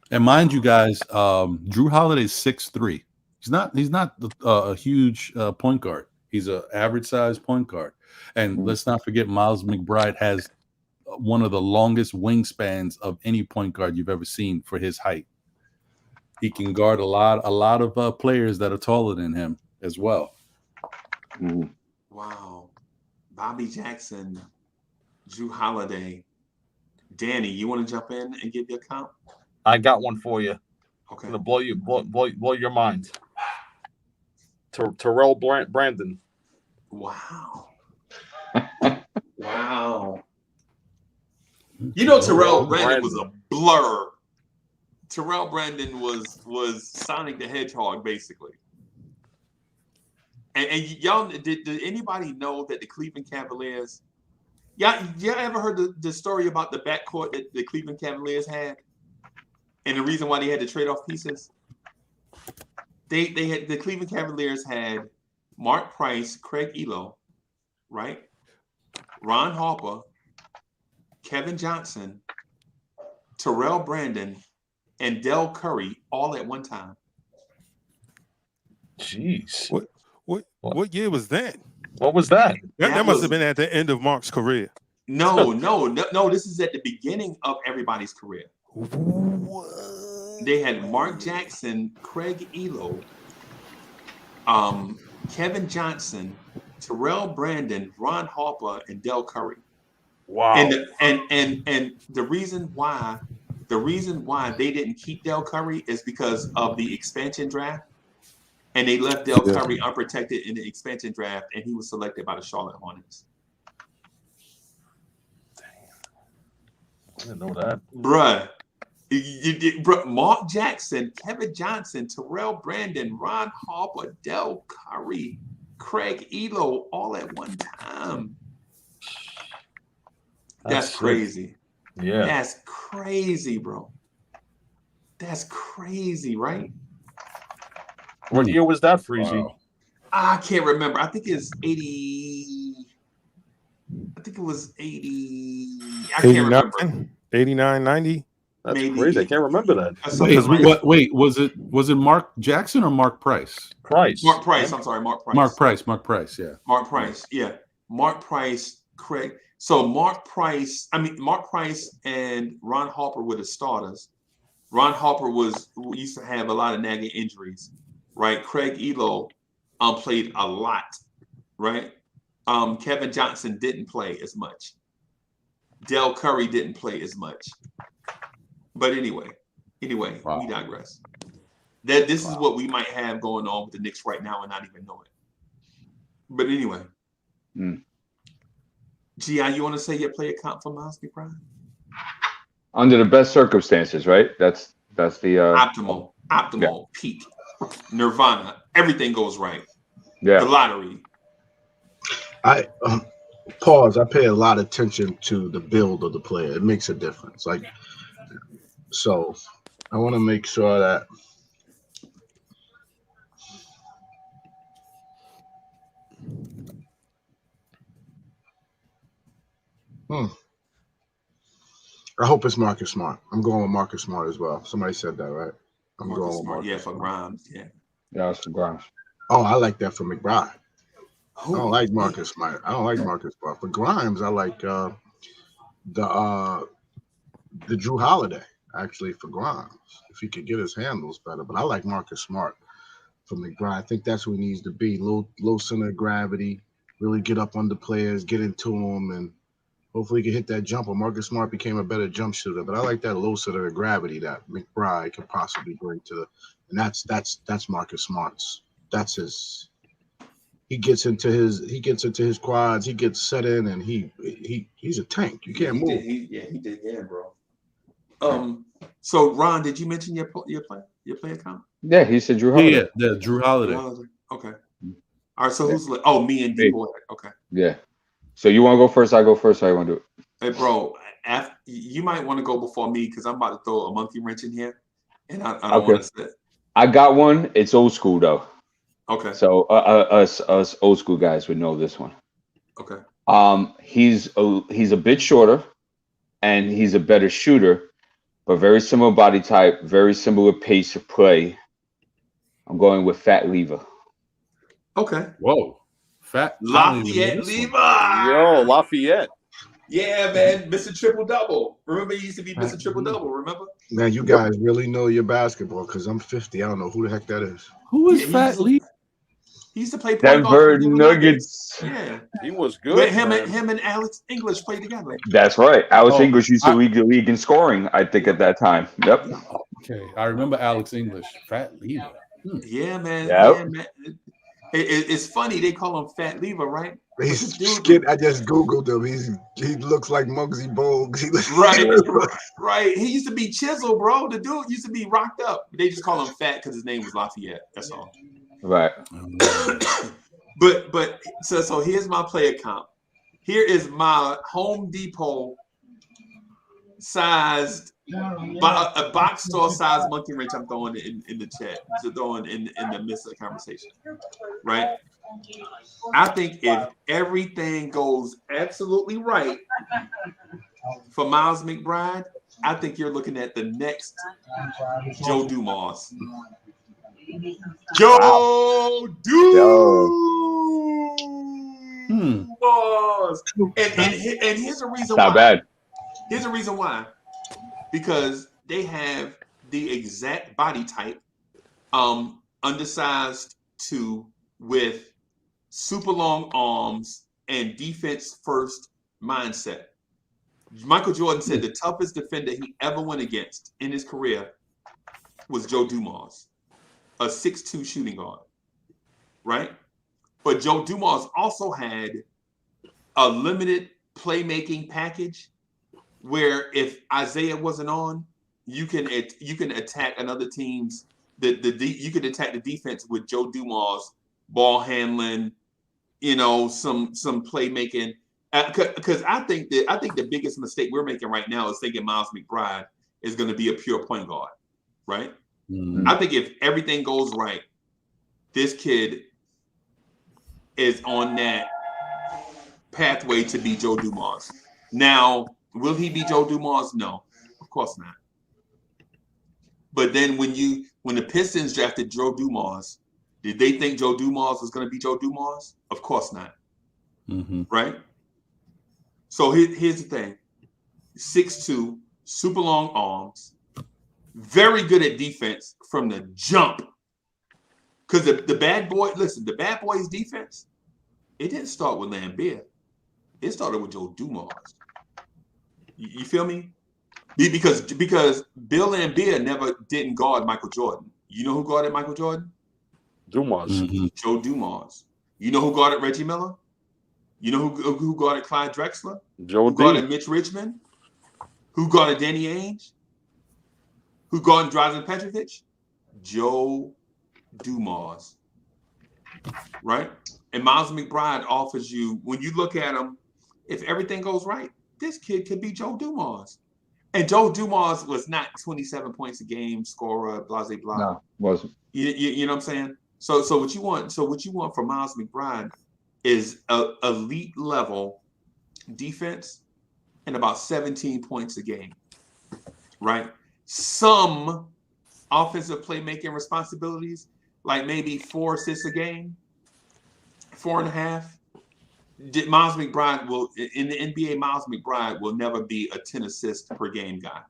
And mind you, guys, Drew Holiday's 6'3". He's not a huge point guard. He's an average size point guard. And let's not forget, Miles McBride has one of the longest wingspans of any point guard you've ever seen for his height. He can guard a lot of players that are taller than him as well. Wow. Bobby Jackson, Drew Holiday. Danny, you want to jump in and give your count? I got one for you. Okay. Gonna blow your mind. Terrell Brandon. Wow. Wow. You know, Terrell Brandon was a blur. Terrell Brandon was Sonic the Hedgehog, basically. And y'all, did anybody know that the Cleveland Cavaliers? Y'all ever heard the story about the backcourt that the Cleveland Cavaliers had, and the reason why they had to trade off pieces? They had the Cleveland Cavaliers had Mark Price, Craig Elo, right? Ron Harper, Kevin Johnson, Terrell Brandon, and Del Curry all at one time. Jeez. What year was that? What was that? That must have been at the end of Mark's career. No. This is at the beginning of everybody's career. They had Mark Jackson, Craig Elo, Kevin Johnson, Terrell Brandon, Ron Harper, and Del Curry. Wow. And the reason why they didn't keep Del Curry is because of the expansion draft. And they left Del Curry unprotected in the expansion draft, and he was selected by the Charlotte Hornets. I didn't know that. Bruh. Mark Jackson, Kevin Johnson, Terrell Brandon, Ron Harper, Del Curry, Craig Elo, all at one time. That's crazy. Yeah. That's crazy, bro. That's crazy, right? What year was that, Freezy? Wow. I can't remember. I think it's 80. I think it was 80. I can't remember. 89, 90. That's Maybe. crazy. I can't remember that. Wait, was it Mark Jackson or Mark Price? Mark Price. I'm sorry, Mark Price. Mark Price, yeah. Mark Price, yeah. Mark Price, Craig. So Mark Price and Ron Harper were the starters. Ron Harper used to have a lot of nagging injuries, right? Craig Elo played a lot, right? Kevin Johnson didn't play as much. Del Curry didn't play as much. But anyway, wow. We digress. This is what we might have going on with the Knicks right now and not even know it. But anyway. G.I., you want to say your player count for Miles McBride? Under the best circumstances, right? That's the optimal peak, nirvana. Everything goes right. Yeah. The lottery. I pause. I pay a lot of attention to the build of the player. It makes a difference. So I want to make sure that I hope it's Marcus Smart. I'm going with Marcus Smart as well. Somebody said that, right? I'm Marcus going with Smart. Marcus. Yeah, for Grimes. Yeah. Yeah, it's for Grimes. Oh, I like that for McBride. I don't like Marcus Smart. I don't like Marcus Smart. For Grimes, I like the Drew Holiday, actually, for Grimes, if he could get his handles better. But I like Marcus Smart for McBride. I think that's where he needs to be. Low center of gravity, really get up under players, get into them, and hopefully he can hit that jumper. Marcus Smart became a better jump shooter, but I like that low center of gravity that McBride could possibly bring to the, and that's Marcus Smart's. That's his. He gets into his quads. He gets set in, and he's a tank. You can't move. He did, bro. So Ron, did you mention your player count? Yeah, he said Drew Holiday. Yeah, Drew Holiday. Okay. All right. So who's me and D Boy? Okay. Yeah. So you want to go first? I go first. How you want to do it? Hey, bro. You might want to go before me because I'm about to throw a monkey wrench in here, and I don't want to sit. I got one. It's old school though. Okay. So us old school guys would know this one. Okay. He's a bit shorter, and he's a better shooter, but very similar body type, very similar pace of play. I'm going with Fat Lever. Okay. Whoa. Lafayette Lever. Yo, Lafayette. Yeah, man. Mr. Triple Double. Remember he used to be Mr. Triple Double, remember? Man, you guys really know your basketball because I'm 50. I don't know who the heck that is. Who is Fat Lever? He used to play Denver Nuggets. Yeah, he was good. But him and Alex English played together. That's right. Alex English used to lead the league in scoring, I think, at that time. Yep. Okay, I remember Alex English. Fat Lever. Yeah, man. Yep. Yeah, man. It's funny they call him Fat Lever, right? He's skin. I just googled him. He looks like Muggsy Bogues. Right. He used to be chiseled, bro. The dude used to be rocked up. They just call him Fat because his name was Lafayette. That's all. Right. but so here's my player count. Here is my Home Depot sized a box store size monkey wrench I'm throwing in the chat, throwing in the midst of the conversation. Right? I think if everything goes absolutely right for Miles McBride, I think you're looking at the next Joe Dumars. Joe Dumars. And here's a reason Not why. bad. Here's a reason why. Because they have the exact body type, undersized with super long arms and defense first mindset. Michael Jordan said the toughest defender he ever went against in his career was Joe Dumars, a 6'2" shooting guard, right? But Joe Dumars also had a limited playmaking package where if Isaiah wasn't on, you can attack another team's you could attack the defense with Joe Dumars ball handling, some playmaking. Because I think the biggest mistake we're making right now is thinking Miles McBride is going to be a pure point guard, right? I think if everything goes right, this kid is on that pathway to be Joe Dumars. Now, will he be Joe Dumars? No, of course not. But then when the Pistons drafted Joe Dumars, did they think Joe Dumars was going to be Joe Dumars? Of course not. Right? So here's the thing. 6'2", super long arms, very good at defense from the jump. Because the bad boys' defense, it didn't start with Lambeer. It started with Joe Dumars. You feel me? Because Bill Lambeer didn't guard Michael Jordan. You know who guarded Michael Jordan? Dumars. Joe Dumars. You know who guarded Reggie Miller? You know who guarded Clyde Drexler? Joe Who guarded Mitch Richmond? Who guarded Danny Ainge? Who guarded Drazen Petrovic? Joe Dumars. Right? And Miles McBride offers you, when you look at him, if everything goes right, this kid could be Joe Dumars. And Joe Dumars was not 27 points a game scorer, blah, blah, blah. No, wasn't. You know what I'm saying? So what you want from Miles McBride is a elite level defense and about 17 points a game, right? Some offensive playmaking responsibilities, like maybe 4 assists a game, 4.5. Miles McBride in the NBA, Miles McBride will never be a 10 assist per game guy,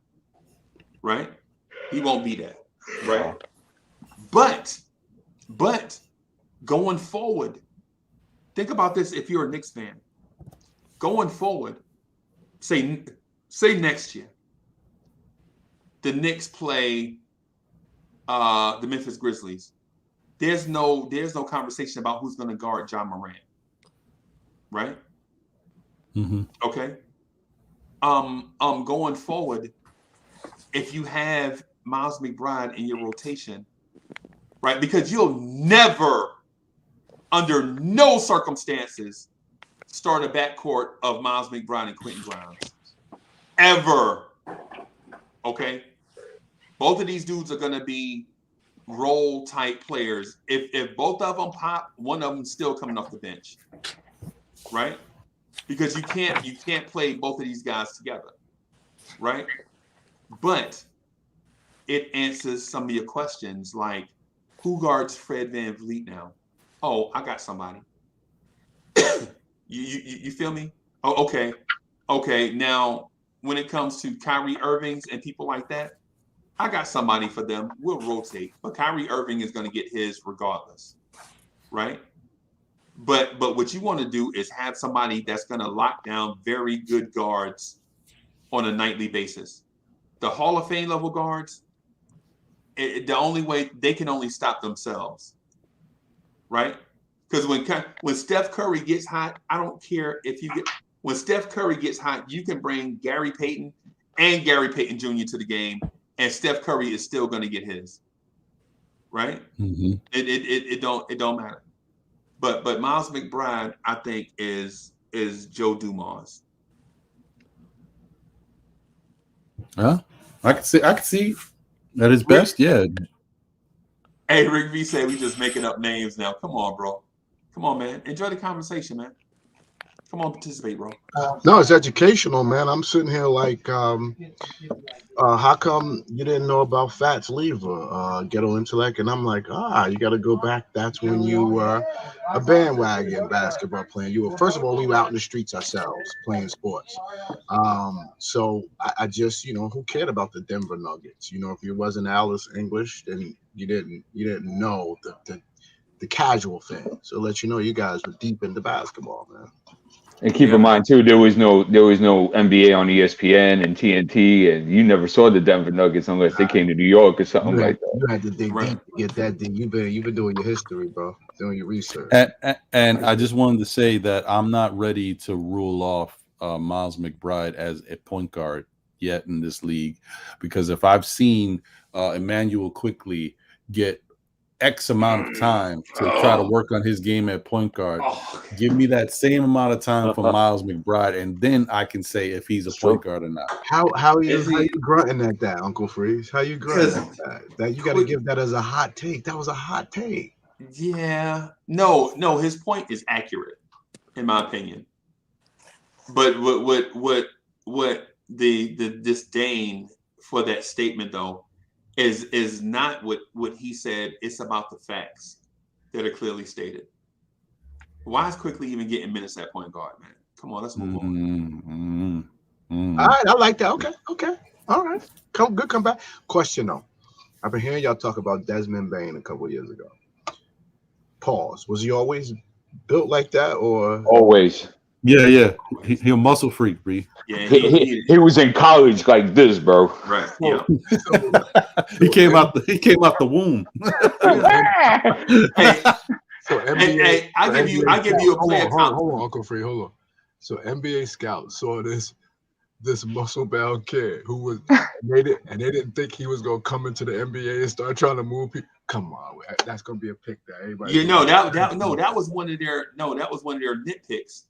right? He won't be that, right? But going forward, think about this. If you're a Knicks fan, going forward, say next year, the Knicks play the Memphis Grizzlies. There's no conversation about who's going to guard John Morant. Right? Okay. Going forward, if you have Miles McBride in your rotation, right? Because you'll never, under no circumstances, start a backcourt of Miles McBride and Quentin Grimes. Ever. Okay? Both of these dudes are gonna be role type players. If both of them pop, one of them's still coming off the bench. Right? Because you can't play both of these guys together, right? But it answers some of your questions, like who guards Fred VanVleet now? Oh, I got somebody. you feel me? Oh, okay. Now, when it comes to Kyrie Irving's and people like that, I got somebody for them. We'll rotate, but Kyrie Irving is going to get his regardless, right? But what you want to do is have somebody that's going to lock down very good guards on a nightly basis. The Hall of Fame level guards, the only way they can only stop themselves, right? Because when Steph Curry gets hot, I don't care if you get. When Steph Curry gets hot, you can bring Gary Payton and Gary Payton Jr. to the game, and Steph Curry is still going to get his, right? It don't matter. But Miles McBride, I think, is Joe Dumars. Huh? I can see at his best, yeah. Hey, Rick V said we just making up names now. Come on, bro. Come on, man. Enjoy the conversation, man. Come on, participate, bro. No, it's educational, man. I'm sitting here like, how come you didn't know about Fats Lever, Ghetto Intellect? And I'm like, you got to go back. That's when you were a bandwagon basketball player. You were, first of all, we were out in the streets ourselves playing sports. So I just, who cared about the Denver Nuggets? If you wasn't Alice English, then you didn't know the casual fan. So let you know you guys were deep into basketball, man. And keep in mind too, there was no NBA on ESPN and TNT, and you never saw the Denver Nuggets unless they came to New York or something like that. You had to dig deep to get that deep. You've been doing your history, bro. Doing your research. And I just wanted to say that I'm not ready to rule off Miles McBride as a point guard yet in this league, because if I've seen Emmanuel Quickly get X amount of time to try to work on his game at point guard, give me that same amount of time for Miles McBride, and then I can say if he's a point guard or not. How you grunting at that, Uncle Freeze? How you grunting at that? That you got to give that as a hot take. That was a hot take. Yeah. No, his point is accurate, in my opinion. But what the disdain for that statement though is not what he said. It's about the facts that are clearly stated. Why is Quickly even getting minutes at point guard, man? Come on, let's move on. All right, I like that. Okay. All right. Good comeback. Question though. I've been hearing y'all talk about Desmond Bain a couple of years ago. Pause. Was he always built like that, or always? Yeah. He a muscle freak, B. Yeah, he was in college like this, bro. Right. Yeah. he came out the womb. So NBA, I give you a player comp. Hold on, Uncle Free, hold on. So NBA scouts saw this muscle bound kid who was they didn't think he was gonna come into the NBA and start trying to move people. Come on, that's gonna be a pick that everybody. That was one of their nitpicks.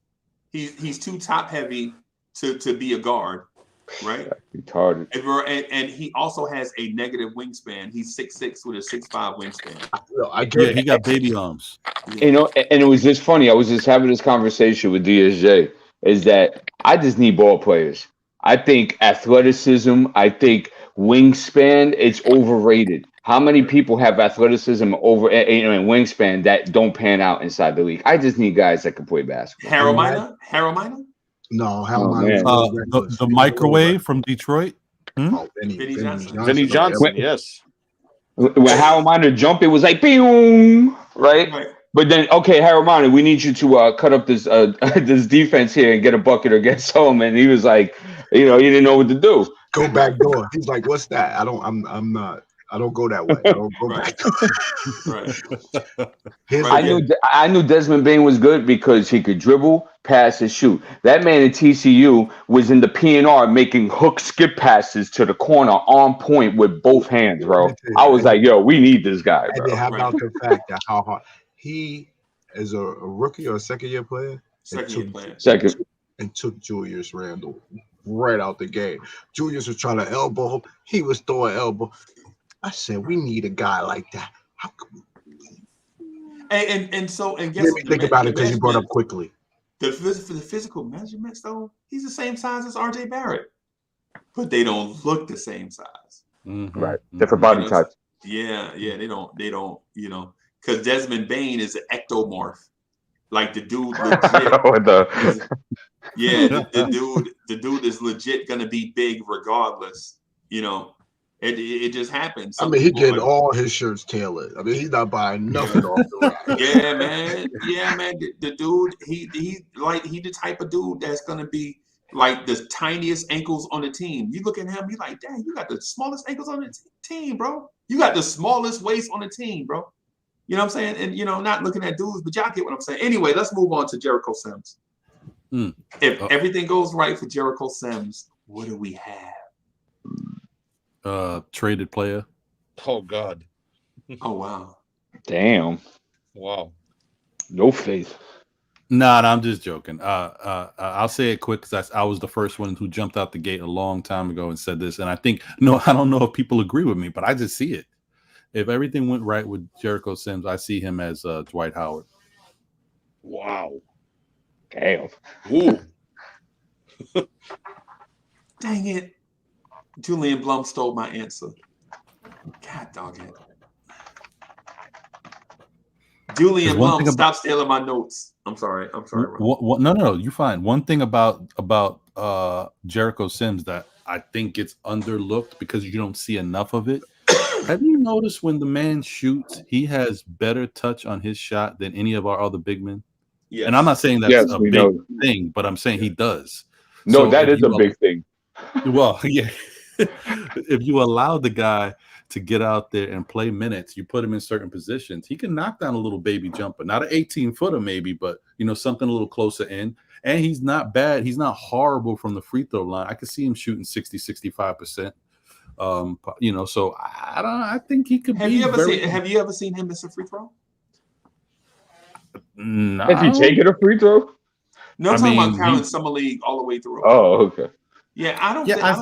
He's too top heavy to be a guard, right? Retarded. And he also has a negative wingspan. He's 6'6" with a 6'5" wingspan. I get he got baby arms. And it was just funny. I was just having this conversation with DSJ. Is that I just need ball players. I think athleticism, I think wingspan, it's overrated. How many people have athleticism and wingspan that don't pan out inside the league? I just need guys that can play basketball. Harrell? No, Harrell. The microwave from Detroit. Vinny Johnson, yes. When Harrell Miner jumped, it was like boom, right? But then, okay, Harold Miner, we need you to cut up this this defense here and get a bucket or get some. And he was like, he didn't know what to do. Go back door. He's like, what's that? I don't go that way. I don't go back door. I knew Desmond Bain was good because he could dribble, pass, and shoot. That man in TCU was in the PNR making hook skip passes to the corner on point with both hands, bro. I was like, yo, we need this guy, bro. How about the fact that how hard he is a rookie or a second-year player? Second. And took Julius Randle right out the game. Julius was trying to elbow him. He was throwing elbow. I said, we need a guy like that. How come? And guess let me think about it because you brought up Quickly. For the physical measurements, though, he's the same size as RJ Barrett, but they don't look the same size. Mm-hmm. Right, different body types. Yeah, they don't, because Desmond Bain is an ectomorph. Like the dude legit. The dude is legit gonna be big regardless. It just happens. I mean, he getting all his shirts tailored. I mean, he's not buying nothing off the rack. Yeah, man. The dude, he the type of dude that's gonna be like the tiniest ankles on the team. You look at him, you like, dang, you got the smallest ankles on the team, bro. You got the smallest waist on the team, bro. You know what I'm saying? And not looking at dudes, but y'all get what I'm saying. Anyway, let's move on to Jericho Sims. If everything goes right for Jericho Sims, what do we have? Traded player. Oh God. Oh wow. Damn. Wow. No faith. Nah, I'm just joking. I'll say it quick because I was the first one who jumped out the gate a long time ago and said this. And I don't know if people agree with me, but I just see it. If everything went right with Jericho Sims, I see him as Dwight Howard. Wow. Damn. Ooh. Dang it. Julian Blum stole my answer. God dog it. Julian one Blum, thing stop stealing my notes. I'm sorry. Ron. No, you're fine. One thing about Jericho Sims that I think gets underlooked because you don't see enough of it. Have you noticed when the man shoots, he has better touch on his shot than any of our other big men? Yes. And I'm not saying that's Yes, a we big know. thing, but I'm saying he does. No, So that if is a you big thing. well, yeah. If you allow the guy to get out there and play minutes, you put him in certain positions, he can knock down a little baby jumper, not an 18-footer maybe, but something a little closer in. And he's not bad. He's not horrible from the free throw line. I could see him shooting 60-65%. So I think he could Have be you ever very. Have you ever seen him miss a free throw? No. If you take it a free throw? No, I'm I talking about mean, counting summer league all the way through. Oh, okay. Yeah, I don't. Yeah, I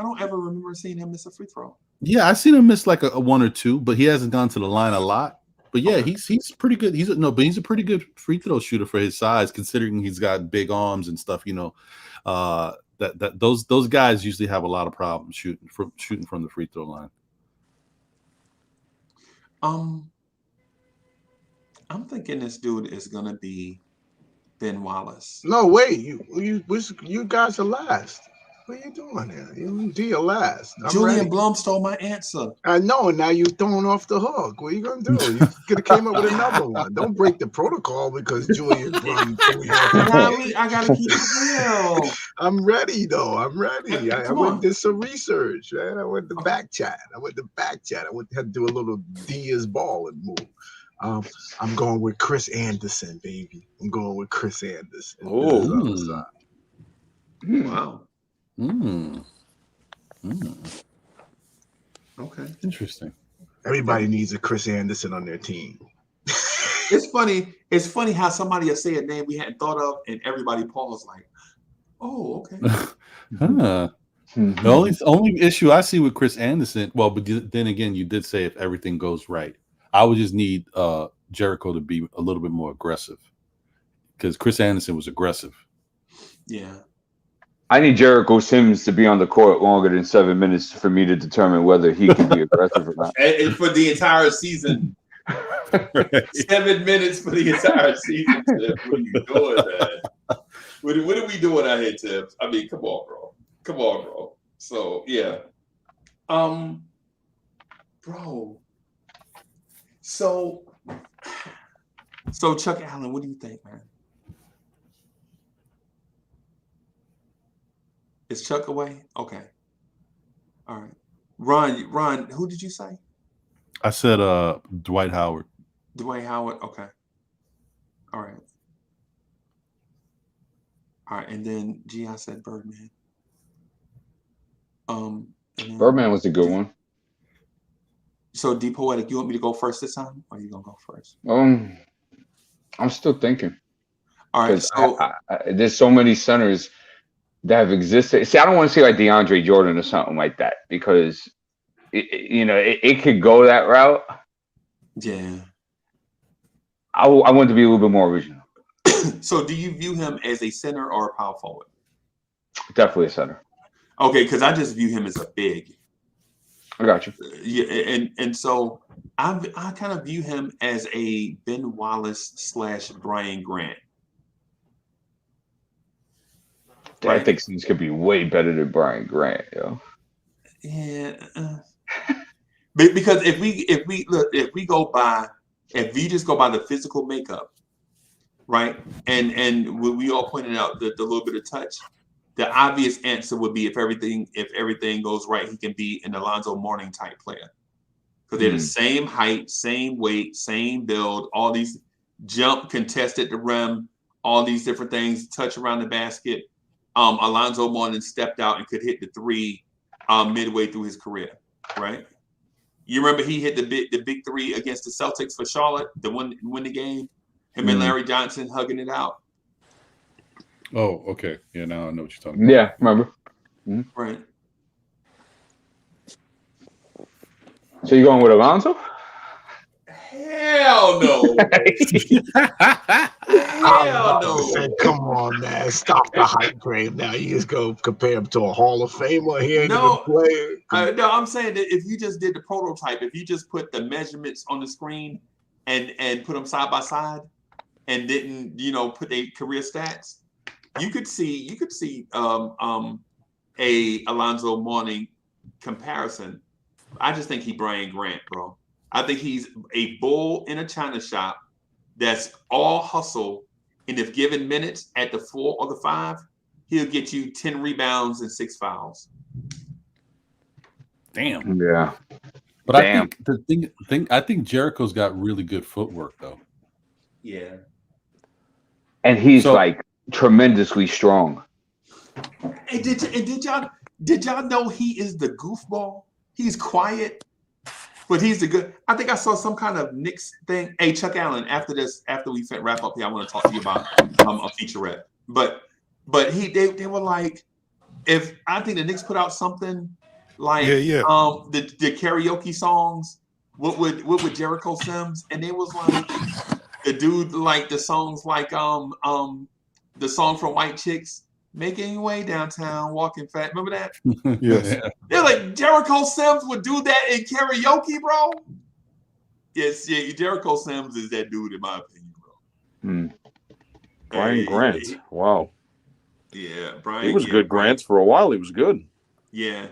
don't ever remember seeing him miss a free throw. Yeah, I've seen him miss like a one or two, but he hasn't gone to the line a lot. But yeah, he's pretty good. He's a pretty good free throw shooter for his size, considering he's got big arms and stuff. Those guys usually have a lot of problems shooting from the free throw line. I'm thinking this dude is gonna be Ben Wallace. No, wait. You guys are last. What are you doing here? You do your last. Julian Blum stole my answer. I know. Now you're throwing off the hook. What are you gonna do? You could have came up with another one. Don't break the protocol because Julian Blum threw you off the hook. I gotta keep it real. I'm ready though. I'm ready. I Come went on. did some research, man. I went to back chat. I had to do a little Diaz ball and move. I'm going with Chris Anderson, baby. I'm going with Chris Anderson. Oh, wow. Okay, interesting. Everybody needs a Chris Anderson on their team. It's funny. It's funny how somebody will say a name we hadn't thought of, and everybody paused like, "Oh, okay." Huh. The only issue I see with Chris Anderson, well, but then again, you did say if everything goes right, I would just need Jericho to be a little bit more aggressive because Chris Anderson was aggressive. Yeah. I need Jericho Sims to be on the court longer than 7 minutes for me to determine whether he can be aggressive or not. And for the entire season. 7 minutes for the entire season, Tibbs. What are you doing, man? What are we doing out here, Tibbs? I mean, come on, bro. So yeah. Bro. So Chuck Allen, what do you think, man? Is Chuck away? Okay. All right. Ron, who did you say? I said Dwight Howard. Dwight Howard. Okay. All right. All right. And then I said Birdman. Birdman was a good one. So D Poetic, you want me to go first this time? Or are you gonna go first? I'm still thinking. All right. So there's so many centers that have existed. See, I don't want to say like DeAndre Jordan or something like that because it could go that route. Yeah. I want to be a little bit more original. So do you view him as a center or a power forward? Definitely a center. Okay, because I just view him as a big. I got you. Yeah, and so I kind of view him as a Ben Wallace / Brian Grant. I think things could be way better than Brian Grant, yo. Yeah, because if we just go by the physical makeup, right? And we all pointed out the little bit of touch. The obvious answer would be if everything goes right, he can be an Alonzo Mourning type player because they're the same height, same weight, same build, all these jump, contest at the rim, all these different things, touch around the basket. Alonzo Mourning stepped out and could hit the three midway through his career, right? You remember he hit the big three against the Celtics for Charlotte, the one win the game. Him and Larry Johnson hugging it out. Oh, okay. Yeah, now I know what you're talking about. Yeah, remember. Right. So you going with Alonzo? Hell no. I was Hell about to no. say, come on, man, stop the hype train now. You just go compare him to a Hall of Famer. He ain't even No, playing. no, I'm saying that if you just did the prototype, if you just put the measurements on the screen and put them side by side and didn't, put their career stats, you could see a Alonzo Mourning comparison. I just think he Brian Grant, bro. I think he's a bull in a china shop that's all hustle, and if given minutes at the 4 or the 5, he'll get you 10 rebounds and 6 fouls. Damn. Yeah. But Damn. I think the thing I think Jericho's got really good footwork though. Yeah. And he's like tremendously strong. And did y'all know he is the goofball? He's quiet, but he's the good. I think I saw some kind of Knicks thing. Hey, Chuck Allen, after we wrap up here, I want to talk to you about a featurette. But they were like, if I think the Knicks put out something like the karaoke songs, what would Jericho Sims, and it was like the dude like the songs like the song from White Chicks, Making Your Way Downtown, Walking Fat. Remember that? Yes. They're like, Jericho Sims would do that in karaoke, bro. Yes, yeah, Jericho Sims is that dude in my opinion, bro. Brian Grant. Wow. Yeah, Brian. He was good, Grant. For a while, he was good. Yeah.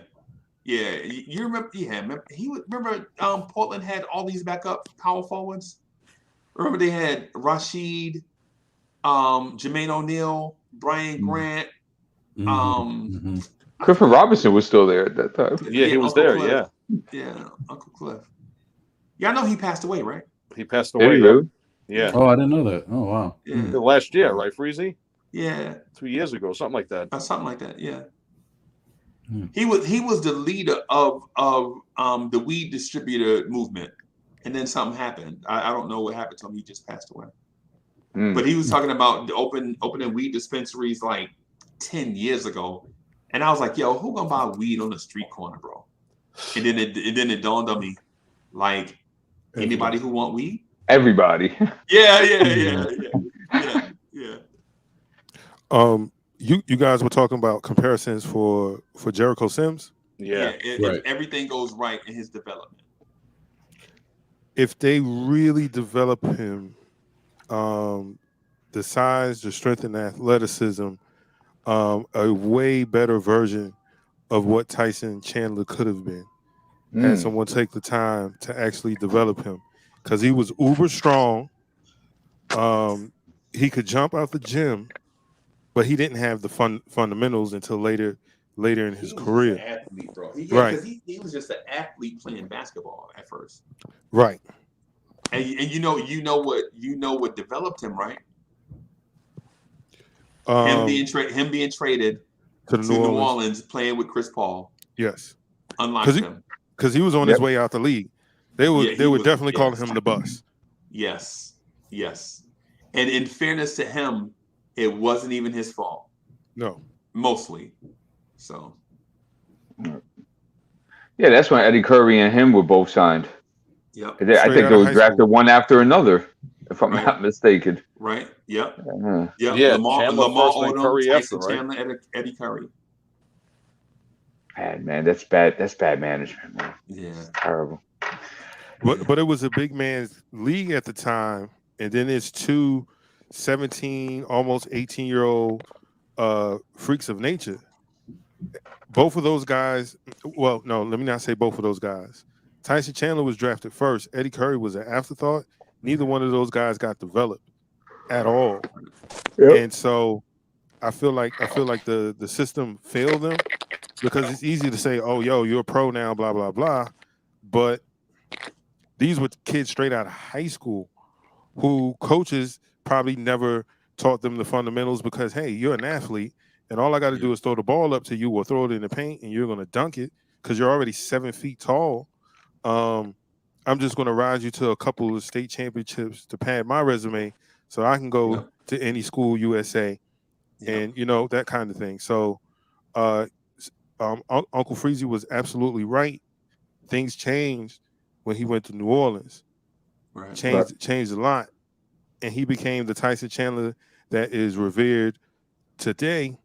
Yeah. You remember? Yeah, remember Portland had all these backup power forwards? Remember they had Rashid, Jermaine O'Neal, Brian Grant. Clifford Robinson was still there at that time. Yeah, he was Uncle there. Cliff. Yeah. Yeah, Uncle Cliff. Yeah, I know he passed away, right? He passed away. Yeah. Oh, I didn't know that. Oh, wow. Yeah. Last year, right, Freezy? Yeah. 2 years ago, something like that. Something like that. Yeah. He was the leader of the weed distributor movement, and then something happened. I don't know what happened to him. He just passed away. But he was talking about opening weed dispensaries like 10 years ago, and I was like, "Yo, who gonna buy weed on the street corner, bro?" And then it dawned on me, like, anybody who want weed? Everybody. Yeah. You guys were talking about comparisons for Jericho Sims. Yeah. If everything goes right in his development. If they really develop him, the size, the strength, and athleticism, a way better version of what Tyson Chandler could have been, had someone take the time to actually develop him, because he was uber strong. He could jump out the gym, but he didn't have the fundamentals until later in his career. An athlete, bro. Right. Because he was just an athlete playing basketball at first. Right. And you know what developed him, right? Him being traded to New Orleans, playing with Chris Paul. Yes. Unlocked him. Because he was on his way out the league. They were definitely calling him the bus. Yes. And in fairness to him, it wasn't even his fault. No. Mostly. So. Yeah, that's when Eddie Curry and him were both signed. Yep. I think they were drafted one after another, if I'm not mistaken. Right. Yep. Yeah. Lamar Odom, Curry Tyson after, right? Chandler, Eddie Curry. Man, that's bad. That's bad management, man. Yeah. It's terrible. But it was a big man's league at the time, and then it's two 17, almost 18-year-old freaks of nature. Both of those guys, well, no, let me not say both of those guys. Tyson Chandler was drafted first. Eddie Curry was an afterthought. Neither one of those guys got developed at all. Yep. And so I feel like the system failed them, because it's easy to say, oh, yo, you're a pro now, blah, blah, blah. But these were kids straight out of high school who coaches probably never taught them the fundamentals, because, hey, you're an athlete, and all I got to do is throw the ball up to you or throw it in the paint, and you're going to dunk it because you're already 7 feet tall. I'm just going to ride you to a couple of state championships to pad my resume so I can go to any school USA and, that kind of thing. So Uncle Freezy was absolutely right. Things changed when he went to New Orleans. changed a lot, and he became the Tyson Chandler that is revered today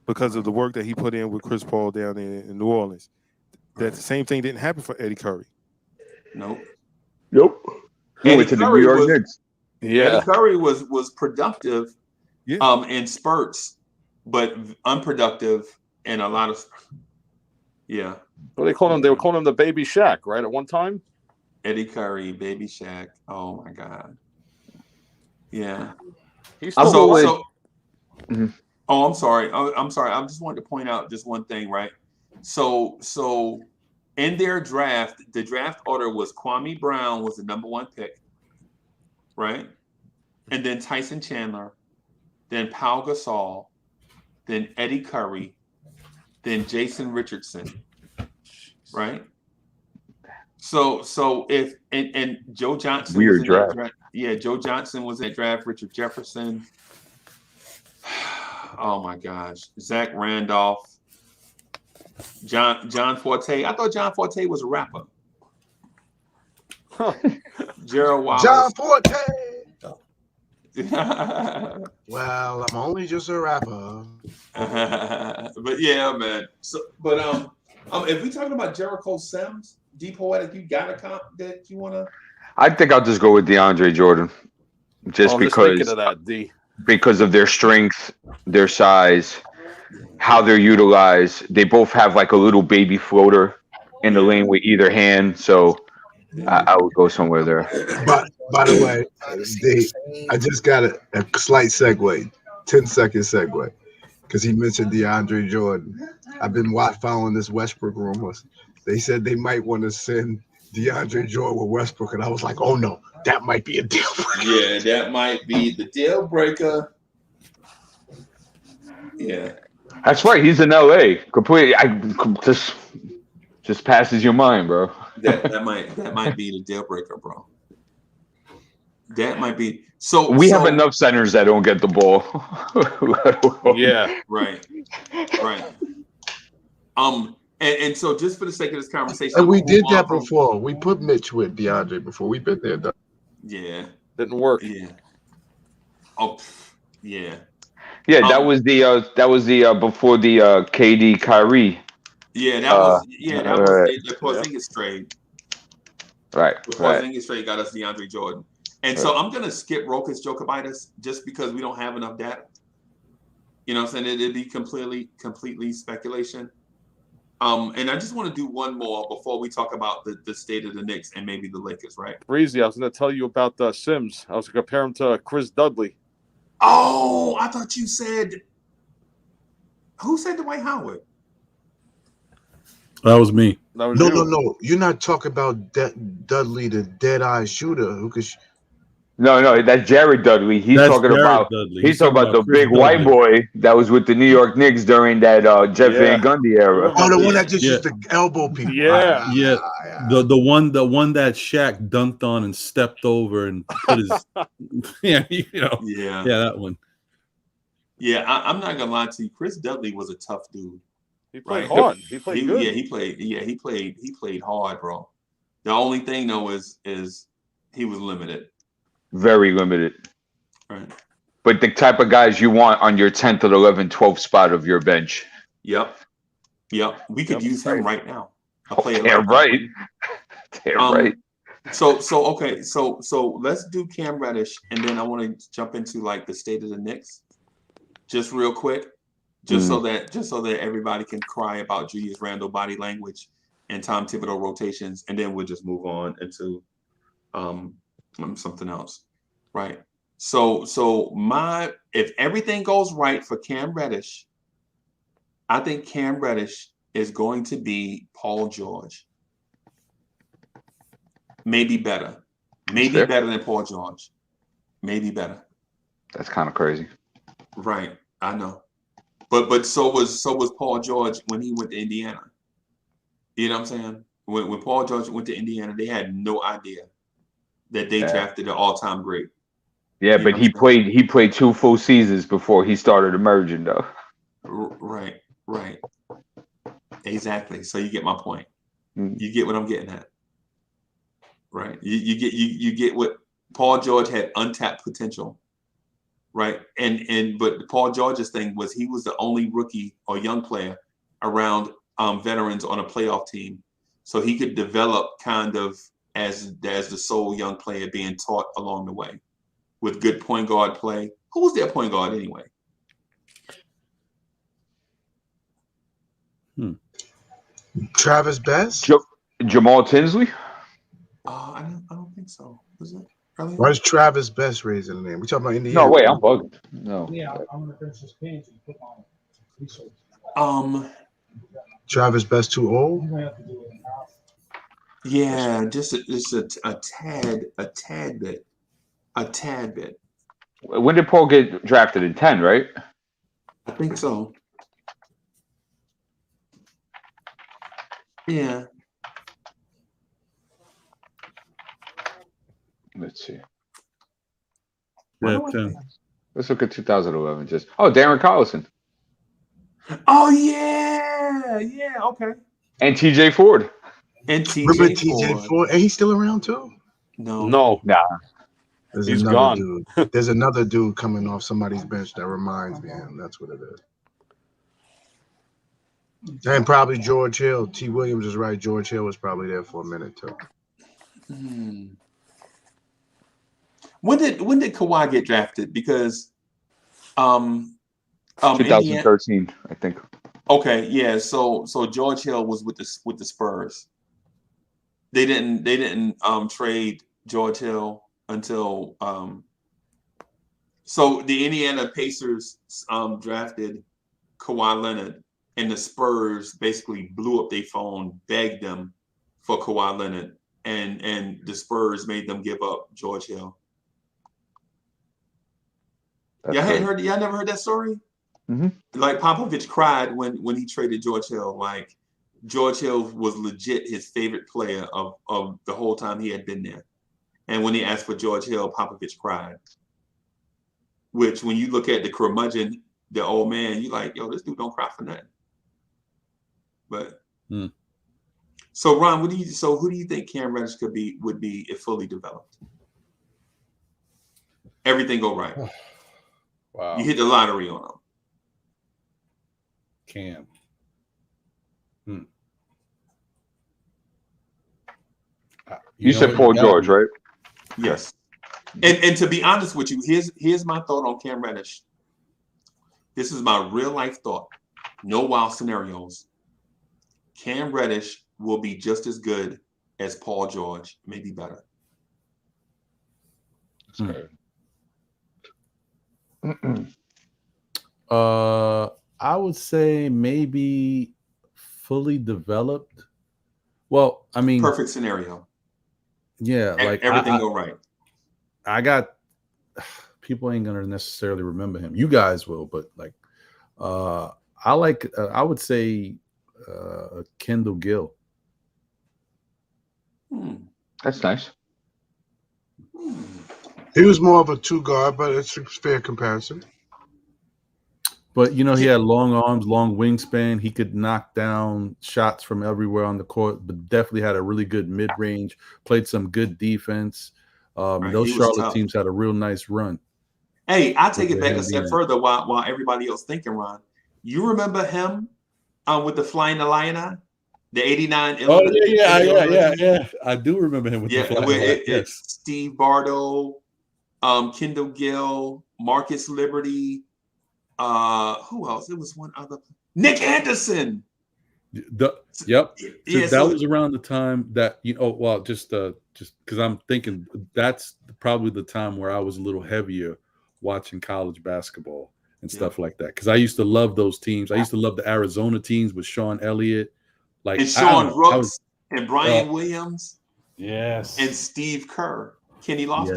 because of the work that he put in with Chris Paul down in New Orleans. That the same thing didn't happen for Eddie Curry. Nope. He went to the New York Knicks. Eddie Curry was productive in spurts, but unproductive in a lot of Well, they were calling him the Baby Shaq, right? At one time. Eddie Curry, Baby Shaq. Oh my God. Yeah. He's still Oh, I'm sorry. I'm sorry. I just wanted to point out just one thing, right? So in their draft, the draft order was Kwame Brown was the number 1 pick, right? And then Tyson Chandler, then Pau Gasol, then Eddie Curry, then Jason Richardson, right? So if and Joe Johnson Weird was in draft. that draft. Yeah, Joe Johnson was in that draft. Richard Jefferson. Oh my gosh, Zach Randolph, John Forte. I thought John Forte was a rapper. Gerald Wallace. John Forte. Well, I'm only just a rapper. But yeah, man. So, but if we talking about Jericho Sims, Poetic, you got a comp that you wanna? I think I'll just go with DeAndre Jordan, just because of their strength, their size, how they're utilized. They both have like a little baby floater in the lane with either hand, so I would go somewhere there. But by the way, I just got a slight segue, 10-second segue, because he mentioned DeAndre Jordan. I've been following this Westbrook rumors. They said they might want to send DeAndre Jordan with Westbrook, and I was like, oh no, that might be a deal breaker. Yeah, that might be the deal breaker. Yeah, that's right. He's in LA. Completely. Just passes your mind, bro. that might be the deal breaker, bro. That might be. So we have enough centers that don't get the ball. Yeah. Right. And so just for the sake of this conversation, and we did that before. We put Mitch with DeAndre before. We've been there. Yeah. Didn't work. Yeah. Oh, yeah. Yeah, that was the before the KD Kyrie. Yeah, that was the Porzingis trade. Right. The Porzingis trade got us DeAndre Jordan. And so I'm gonna skip Rokas Jokibitis just because we don't have enough data. You know what I'm saying? It'd be completely speculation. And I just want to do one more before we talk about the state of the Knicks and maybe the Lakers, right? Breezy, I was going to tell you about Sims. I was going to compare him to Chris Dudley. Oh, I thought you said. Who said Dwight Howard? That was me. No. You're not talking about Dudley, the dead-eye shooter who could. No, that's Jared Dudley. He's talking about the big white boy that was with the New York Knicks during that Jeff Van Gundy era. Oh, the one that just used to elbow people. The one that Shaq dunked on and stepped over and put his that one. Yeah, I'm not gonna lie to you. Chris Dudley was a tough dude. He played hard. He played good. Yeah, he played hard, bro. The only thing though is he was limited. Very limited. Right. But the type of guys you want on your 10th or 11th, 12th spot of your bench. Yep. We could use him right now. Right. So let's do Cam Reddish, and then I want to jump into like the state of the Knicks, just real quick, so that everybody can cry about Julius Randle body language and Tom Thibodeau rotations, and then we'll just move on into something else, right? So if everything goes right for Cam Reddish, I think Cam Reddish is going to be Paul George. Maybe better. Maybe better than Paul George. Maybe better. That's kind of crazy. Right. I know. But so was Paul George when he went to Indiana. You know what I'm saying? When Paul George went to Indiana, they had no idea that they drafted an all-time great. Yeah, but he played 2 full seasons before he started emerging, though. Right. Exactly. So you get my point. Mm. You get what I'm getting at. right? You get what Paul George had untapped potential, right? But Paul George's thing was he was the only rookie or young player around veterans on a playoff team, so he could develop kind of as the sole young player being taught along the way with good point guard play. Who was their point guard anyway? Travis Best? Jamal Tinsley? I don't think so. Was it? Really? Why is Travis Best raising the name? We talking about Indiana? No, wait, I'm bugging. No. Yeah, I'm gonna finish this page and put on research. Travis Best too old? You have to do it in-house. Yeah, just a tad bit. When did Paul get drafted? In 10, right? I think so. Yeah. Let's see. Yeah, What do I 10. think? Let's look at 2011. Darren Collison Oh yeah, okay. and TJ Ford. And Remember TJ TJ Ford? And he's still around too? No. No, Nah. There's He's another gone. dude. There's another dude coming off somebody's bench that reminds me of him. That's what it is. And probably George Hill. T. Williams is right. George Hill was probably there for a minute too. When did Kawhi get drafted? Because 2013, I think. Okay, yeah. So George Hill was with the Spurs. They didn't trade George Hill until so the Indiana Pacers drafted Kawhi Leonard, and the Spurs basically blew up their phone, begged them for Kawhi Leonard, and the Spurs made them give up George Hill. Y'all never heard that story? Mm-hmm. Like Popovich cried when he traded George Hill. Like George Hill was legit his favorite player of the whole time he had been there. And when he asked for George Hill, Popovich cried. Which, when you look at the curmudgeon, the old man, you like, yo, this dude don't cry for nothing. But so Ron, who do you think Cam Reddish would be if fully developed? Everything go right. Wow. You hit the lottery on him. Cam. You said Paul George, right? Yes. And to be honest with you, here's my thought on Cam Reddish. This is my real life thought. No wild scenarios. Cam Reddish will be just as good as Paul George, maybe better. I would say maybe fully developed. Well, I mean, Perfect scenario. Yeah, like everything go right. I got people ain't gonna necessarily remember him. You guys will, but like, I would say Kendall Gill. That's nice. He was more of a two guard, but it's a fair comparison. But he had long arms, long wingspan. He could knock down shots from everywhere on the court, but definitely had a really good mid range. Played some good defense. Those Charlotte teams had a real nice run. Hey, I take it back a step further while everybody else thinking, Ron. You remember him with the Flying Illini? The 89. Oh, yeah. I do remember him with the Flying Illini. Yes. Steve Bardo, Kendall Gill, Marcus Liberty. Who else? It was one other. Nick Anderson. Yep. So that was around the time that just because I'm thinking that's probably the time where I was a little heavier watching college basketball and stuff like that. Because I used to love those teams. I used to love the Arizona teams with Sean Elliott, and Sean Brooks and Brian Williams. Yes. And Steve Kerr, Kenny Lofton.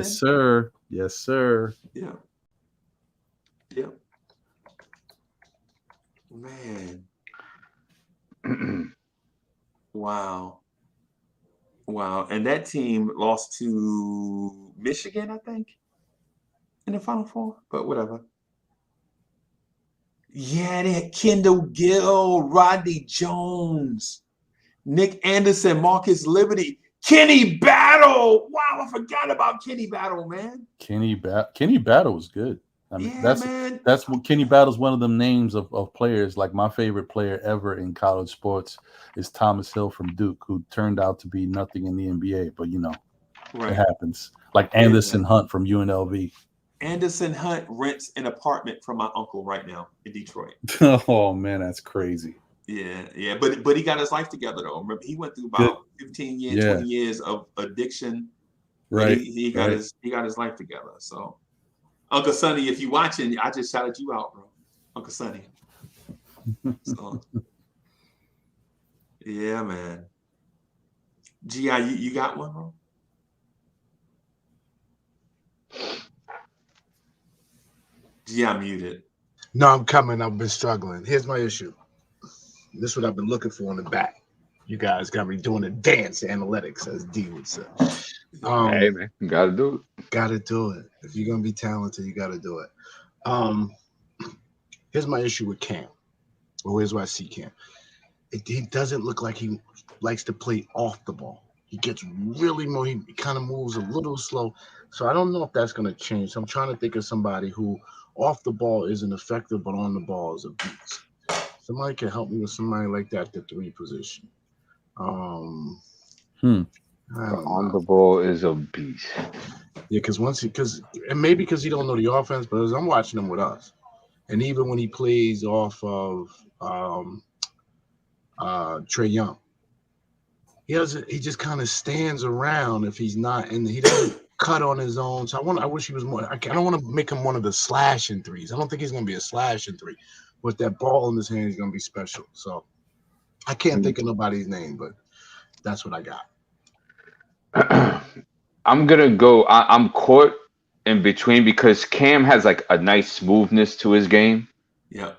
Yes, sir. Yeah. Man. Wow. And that team lost to Michigan, I think, in the Final Four, but whatever. Yeah, they had Kendall Gill, Rodney Jones, Nick Anderson, Marcus Liberty, Kenny Battle. Battle. Wow, I forgot about Kenny Battle, man. Kenny Battle was good. I mean, Yeah, man. that's what Kenny Battle's one of them names of players. Like my favorite player ever in college sports is Thomas Hill from Duke, who turned out to be nothing in the NBA, but you know, it happens. Like Anderson Hunt from UNLV. Anderson Hunt rents an apartment from my uncle right now in Detroit. Oh man, that's crazy. Yeah, but he got his life together though. Remember, he went through about 15 years, 20 years of addiction. Right. He got his life together. So, Uncle Sonny, if you watching, I just shouted you out, bro. Uncle Sonny. So, yeah, man. G.I., you got one, bro? G.I. muted. No, I'm coming. I've been struggling. Here's my issue. This is what I've been looking for in the back. You guys got me doing a dance analytics, as D would say. Hey, man, you got to do it. Got to do it. If you're going to be talented, you got to do it. Here's my issue with Cam. Well, here's why I see Cam. He doesn't look like he likes to play off the ball. He gets really more. He kind of moves a little slow. So I don't know if that's going to change. So I'm trying to think of somebody who off the ball isn't effective, but on the ball is a beast. Somebody can help me with somebody like that, the 3 position. On the ball is a beast. Yeah, because maybe because he don't know the offense, but as I'm watching him with us, and even when he plays off of Trae Young, he just kind of stands around if he's not, and he doesn't cut on his own. So I wish he was more. I don't want to make him one of the slashing threes. I don't think he's going to be a slashing 3. With that ball in his hand, he's going to be special. So I can't think of nobody's name, but that's what I got. I'm going to go. I'm caught in between because Cam has like a nice smoothness to his game. Yeah.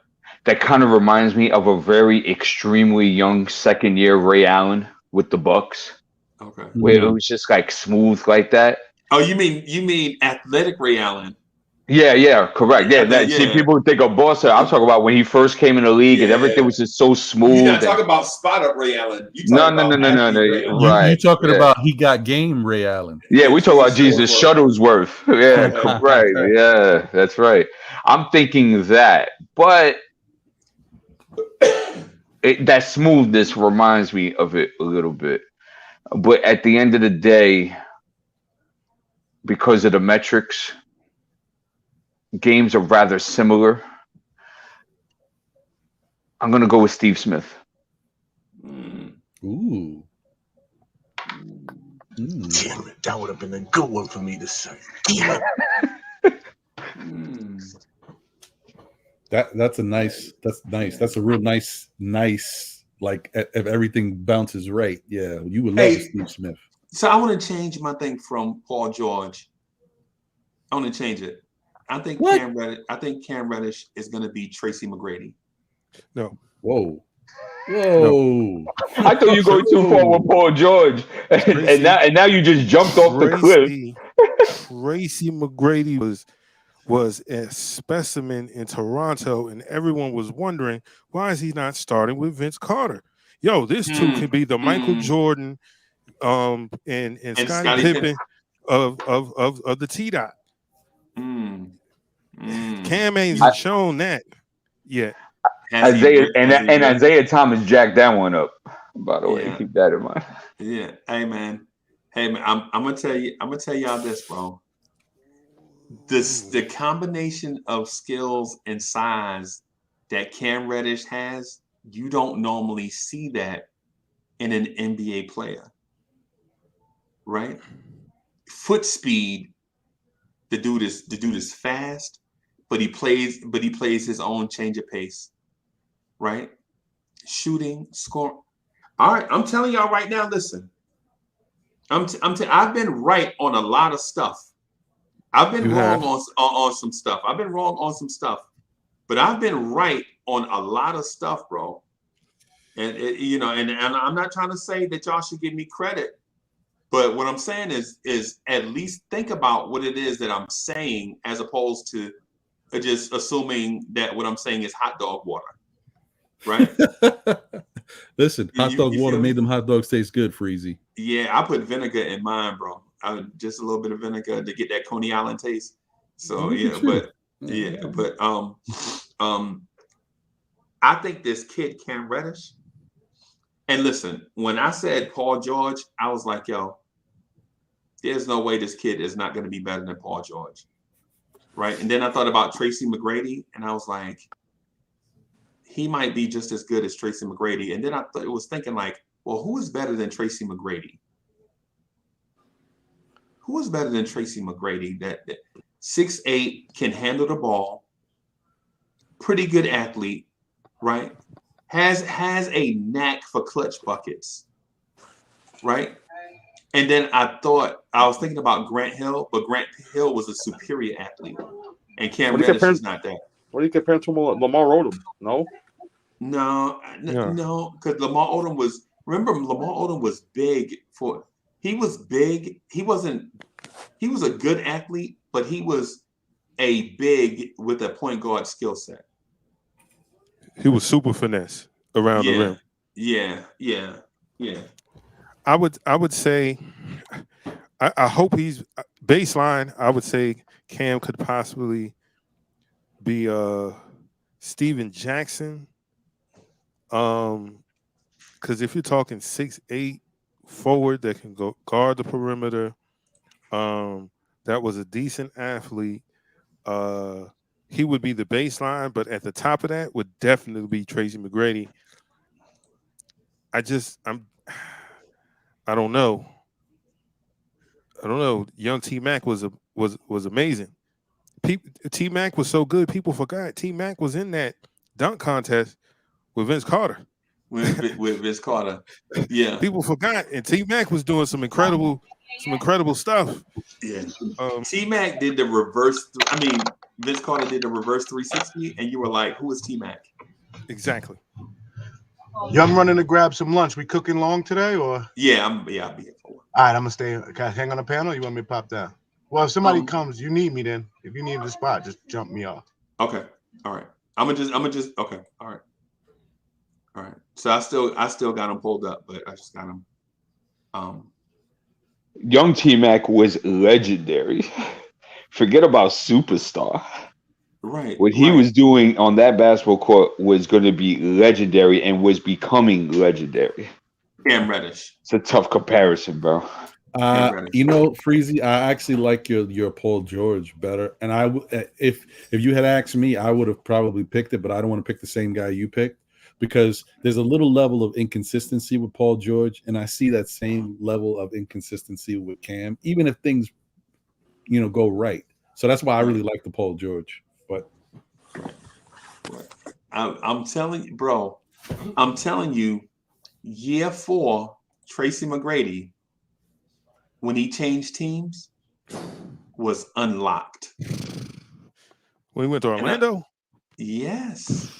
That kind of reminds me of a very extremely young second-year Ray Allen with the Bucks. Okay. Where it was just like smooth like that. Oh, you mean athletic Ray Allen? Yeah, correct. See, people think of Boston. I'm talking about when he first came in the league and everything was just so smooth. You're not talking about spot up Ray Allen. No. Right. You talking about he got game Ray Allen? Yeah, we talk about Jesus Shuttlesworth. Yeah, right. Yeah, that's right. I'm thinking that, but that smoothness reminds me of it a little bit. But at the end of the day, because of the metrics, games are rather similar. I'm going to go with Steve Smith. Ooh. Damn it. That would have been a good one for me to say. Damn it. That's nice. That's a real nice, like if everything bounces right. Yeah, you would love Steve Smith. So I want to change my thing from Paul George. I want to change it. I think Cam Reddish is going to be Tracy McGrady. No. Whoa. I thought you were going too far with Paul George, and now you just jumped off the cliff. Tracy McGrady was a specimen in Toronto, and everyone was wondering why is he not starting with Vince Carter? Yo, this too could be the Michael Jordan, and Scottie Pippen of the T-Dot. Cam ain't shown that yet. Isaiah Thomas jacked that one up. By the way, keep that in mind. Yeah. Hey man. I'm gonna tell y'all this, bro. The combination of skills and size that Cam Reddish has, you don't normally see that in an NBA player, right? Foot speed. The dude is fast, but he plays his own change of pace, right? Shooting, score. All right, I'm telling y'all right now. Listen, I've been right on a lot of stuff. I've been wrong on some stuff. I've been wrong on some stuff, but I've been right on a lot of stuff, bro. And and I'm not trying to say that y'all should give me credit. But what I'm saying is at least think about what it is that I'm saying, as opposed to just assuming that what I'm saying is hot dog water, right? Listen, hot dog you water feel me? made them hot dogs taste good, Freezy. Yeah, I put vinegar in mine, bro. Just a little bit of vinegar to get that Coney Island taste. So Look yeah, at you. but I think this kid Cam Reddish. And listen, when I said Paul George, I was like, yo, there's no way this kid is not going to be better than Paul George, right? And then I thought about Tracy McGrady, and I was like, he might be just as good as Tracy McGrady. And then I was thinking like, well, who is better than Tracy McGrady? Who is better than Tracy McGrady? That 6'8", can handle the ball, pretty good athlete, right? Has a knack for clutch buckets, right? And then I was thinking about Grant Hill, but Grant Hill was a superior athlete, and Cam Reddish is not that. What do you compare to Lamar Odom? No, because Lamar Odom was. Remember, Lamar Odom was big for. He was big. He was a good athlete, but he was a big with a point guard skill set. He was super finesse around the rim. Yeah. I would say, I hope he's baseline. I would say Cam could possibly be Steven Jackson. Because if you're talking 6'8" forward that can go guard the perimeter, that was a decent athlete. He would be the baseline, but at the top of that would definitely be Tracy McGrady. I don't know. Young T Mac was amazing. T Mac was so good, people forgot T Mac was in that dunk contest with Vince Carter. With Vince Carter, yeah. People forgot, and T Mac was doing some incredible stuff. Yeah. T Mac did the reverse. Vince Carter did the reverse 360, and you were like, "Who is T Mac?" Exactly. Yeah, I'm running to grab some lunch. We cooking long today, or? Yeah, I'll be here for it. All right, I'm gonna stay. Can I hang on the panel? Or you want me to pop down? Well, if somebody comes, you need me. Then, if you need the spot, just jump me off. Okay. All right. I'm gonna just. Okay. All right. So I still got him pulled up, but I just got him. Young T Mac was legendary. Forget about superstar. Right. What he was doing on that basketball court was going to be legendary and was becoming legendary. Cam Reddish. It's a tough comparison, bro. Freezy, I actually like your Paul George better. And if you had asked me, I would have probably picked it, but I don't want to pick the same guy you picked because there's a little level of inconsistency with Paul George, and I see that same level of inconsistency with Cam, even if things, go right. So that's why I really like the Paul George. But I'm telling you, bro. I'm telling you, year 4, Tracy McGrady, when he changed teams, was unlocked. When he went to Orlando? Yes.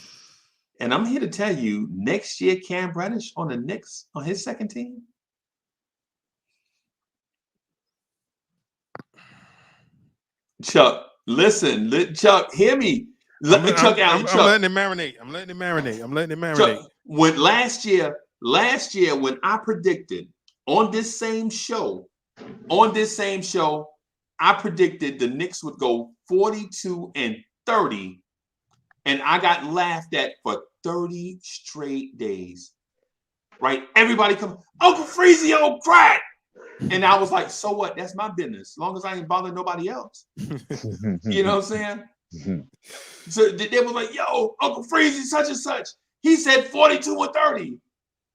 And I'm here to tell you, next year, Cam Reddish on the Knicks, on his second team. Chuck, listen, Chuck, hear me. Chuck, I'm letting it marinate. Chuck, when last year, when I predicted on this same show, I predicted the Knicks would go 42-30, and I got laughed at for 30 straight days. Right? Everybody come, Uncle Freezy on crack. And I was like, so what? That's my business. As long as I ain't bothering nobody else. You know what I'm saying? So they were like, yo, Uncle Freezy, such and such. He said 42-30.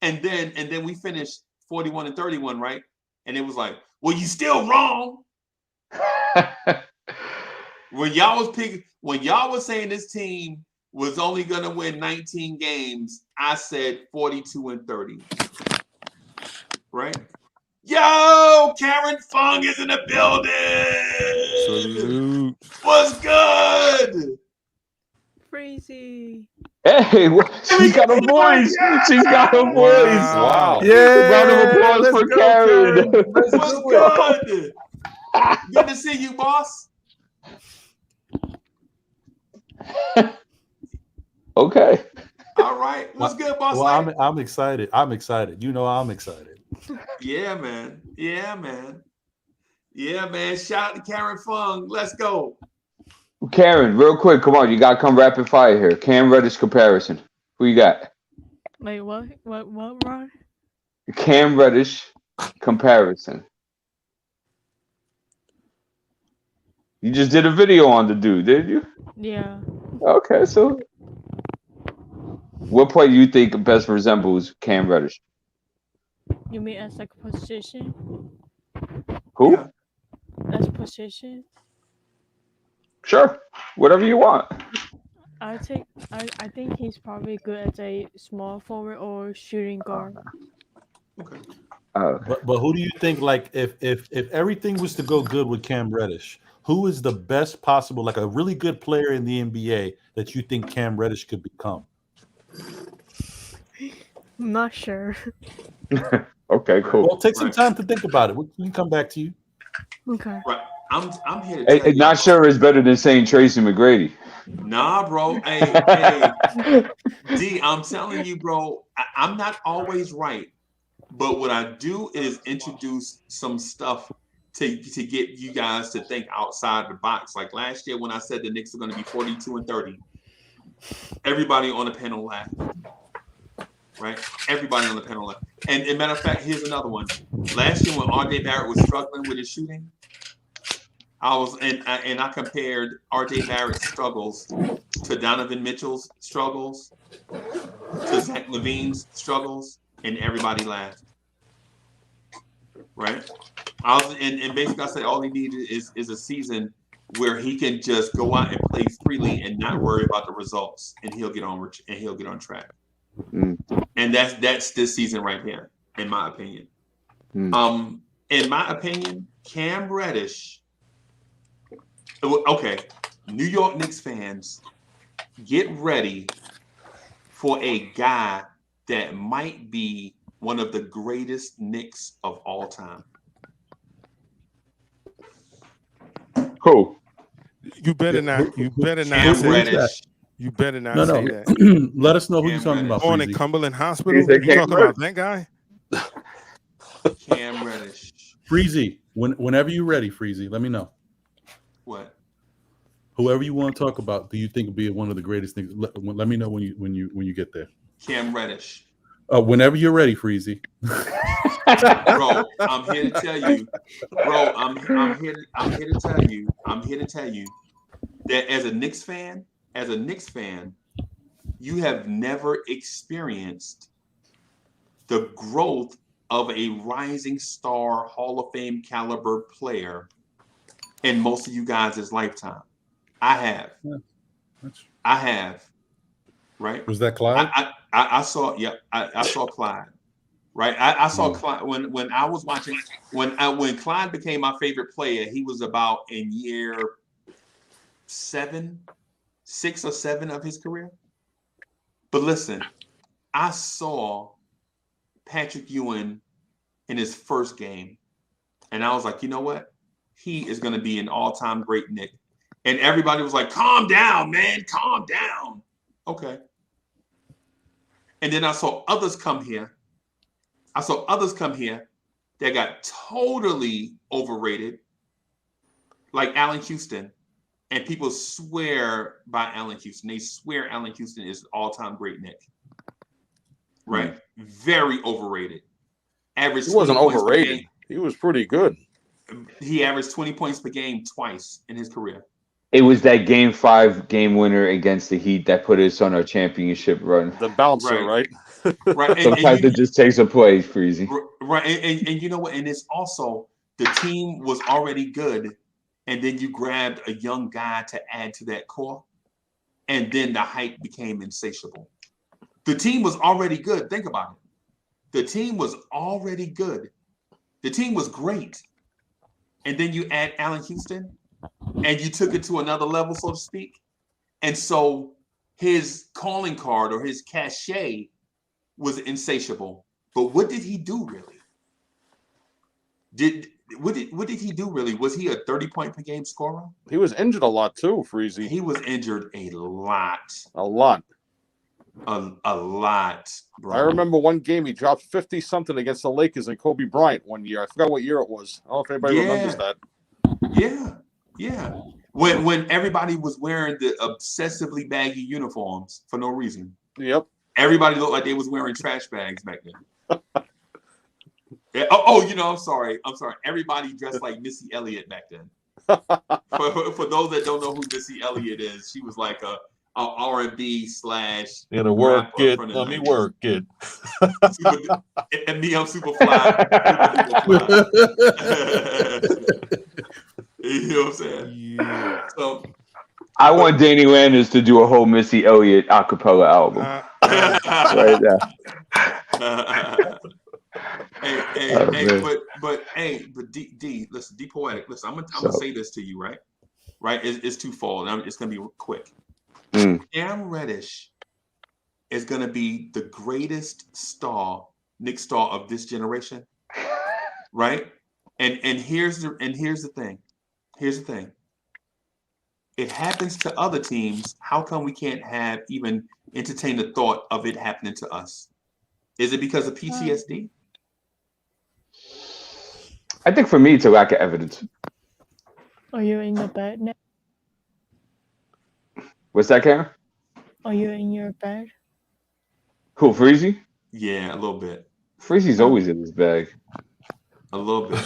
And then we finished 41-31, right? And it was like, well, you still wrong. When y'all was saying this team was only gonna win 19 games, I said 42-30. Right? Yo, Karen Fung is in the building. Salute. What's good? Crazy. Hey, she's got a voice. She's got a voice. Wow. Yeah. Round of applause for Karen. What's good? Good to see you, boss. Okay. All right. What's good, boss? Well, I'm excited. I'm excited. You know, I'm excited. Yeah, man. Yeah, man. Yeah, man. Shout out to Karen Fung. Let's go. Karen, real quick, come on, you gotta come rapid fire here. Cam Reddish comparison. Who you got? Wait, what, Ron? Cam Reddish comparison. You just did a video on the dude, did you? Yeah. Okay, so what play do you think best resembles Cam Reddish? You mean as like a position? Who? Yeah. As position? Sure, whatever you want. I think he's probably good as a small forward or shooting guard. Okay. But who do you think, like, if everything was to go good with Cam Reddish, who is the best possible, like a really good player in the NBA that you think Cam Reddish could become? I'm not sure. Okay, cool. Well, take some time to think about it. We can come back to you. Okay. Right. I'm here to tell you. Not sure is better than saying Tracy McGrady. Nah, bro. Hey, D, I'm telling you, bro, I'm not always right. But what I do is introduce some stuff to get you guys to think outside the box. Like last year when I said the Knicks are going to be 42-30, everybody on the panel laughed. Right? Everybody on the panel laughed. And as a matter of fact, here's another one. Last year when RJ Barrett was struggling with his shooting, I compared RJ Barrett's struggles to Donovan Mitchell's struggles, to Zach LaVine's struggles, and everybody laughed. Right? And basically I said all he needed is a season where he can just go out and play freely and not worry about the results, and he'll get on track. And that's this season right here, in my opinion. In my opinion, Cam Reddish. Okay, New York Knicks fans, get ready for a guy that might be one of the greatest Knicks of all time. Who? You better not. You better not Cam say Reddish. that. You better not No. say that. Let us know who Cam you're talking about. On in Freezy. Cumberland Hospital. He said You Cam talking about that guy? Cam Reddish. Freezy, whenever you're ready, Freezy, let me know. What? Whoever you want to talk about, do you think will be one of the greatest things? Let me know when you get there. Cam Reddish. Whenever you're ready, Freezy. Bro, I'm here to tell you. Bro, I'm here to tell you that as a Knicks fan, you have never experienced the growth of a rising star Hall of Fame caliber player in most of you guys' lifetime. I have. Yeah, I have. Right? Was that Clyde? I saw. Yeah, I saw Clyde. Right? I saw Clyde when I was watching. When Clyde became my favorite player, he was about in year 6 or 7 of his career. But listen, I saw Patrick Ewing in his first game, and I was like, you know what? He is going to be an all-time great Knick. And everybody was like, calm down, man, calm down. Okay. And then I saw others come here. That got totally overrated, like Allen Houston. And people swear by Allen Houston. They swear Allen Houston is all-time great Knick. Right? Very overrated. Average. He wasn't overrated. He was pretty good. He averaged 20 points per game twice in his career. It was that Game 5 game winner against the Heat that put us on our championship run. The bouncer, right? Right. Sometimes it just takes a play, Freezy. Right. And you know what? And it's also the team was already good. And then you grabbed a young guy to add to that core. And then the hype became insatiable. The team was already good. Think about it. The team was already good. The team was great. And then you add Allen Houston and you took it to another level, so to speak. And so his calling card or his cachet was insatiable. But what did he do really? What did he do really? Was he a 30-point per game scorer? He was injured a lot too, Freezy. He was injured a lot. A lot. A lot, bro. I remember one game he dropped 50 something against the Lakers and Kobe Bryant one year. I forgot what year it was. I don't know if anybody remembers that. Yeah. When everybody was wearing the obsessively baggy uniforms for no reason. Yep. Everybody looked like they was wearing trash bags back then. Yeah. I'm sorry. Everybody dressed like Missy Elliott back then. For those that don't know who Missy Elliott is, she was like a R&B / Gotta work it. Let me work it. And me, I'm super fly. You know what I'm saying? Yeah. So I want Danny Landers to do a whole Missy Elliott acapella album. Right now. But D, listen, D Poetic. Listen, I'm gonna say this to you, right? Right? It's twofold. It's gonna be quick. Cam Reddish is gonna be the greatest Knicks star of this generation, right? And here's the thing. Here's the thing. It happens to other teams. How come we can't even entertain the thought of it happening to us? Is it because of PTSD? I think for me, it's a lack of evidence. Are you in your bed now? What's that, Karen? Are you in your bed? Who, Freezy? Yeah, a little bit. Freezy's always in his bag. A little bit.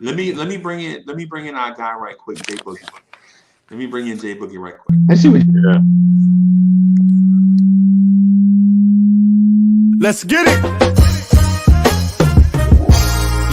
Let me bring in our guy right quick, Jay Boogie. Let me bring in Jay Boogie right quick. I see what you're Let's get it.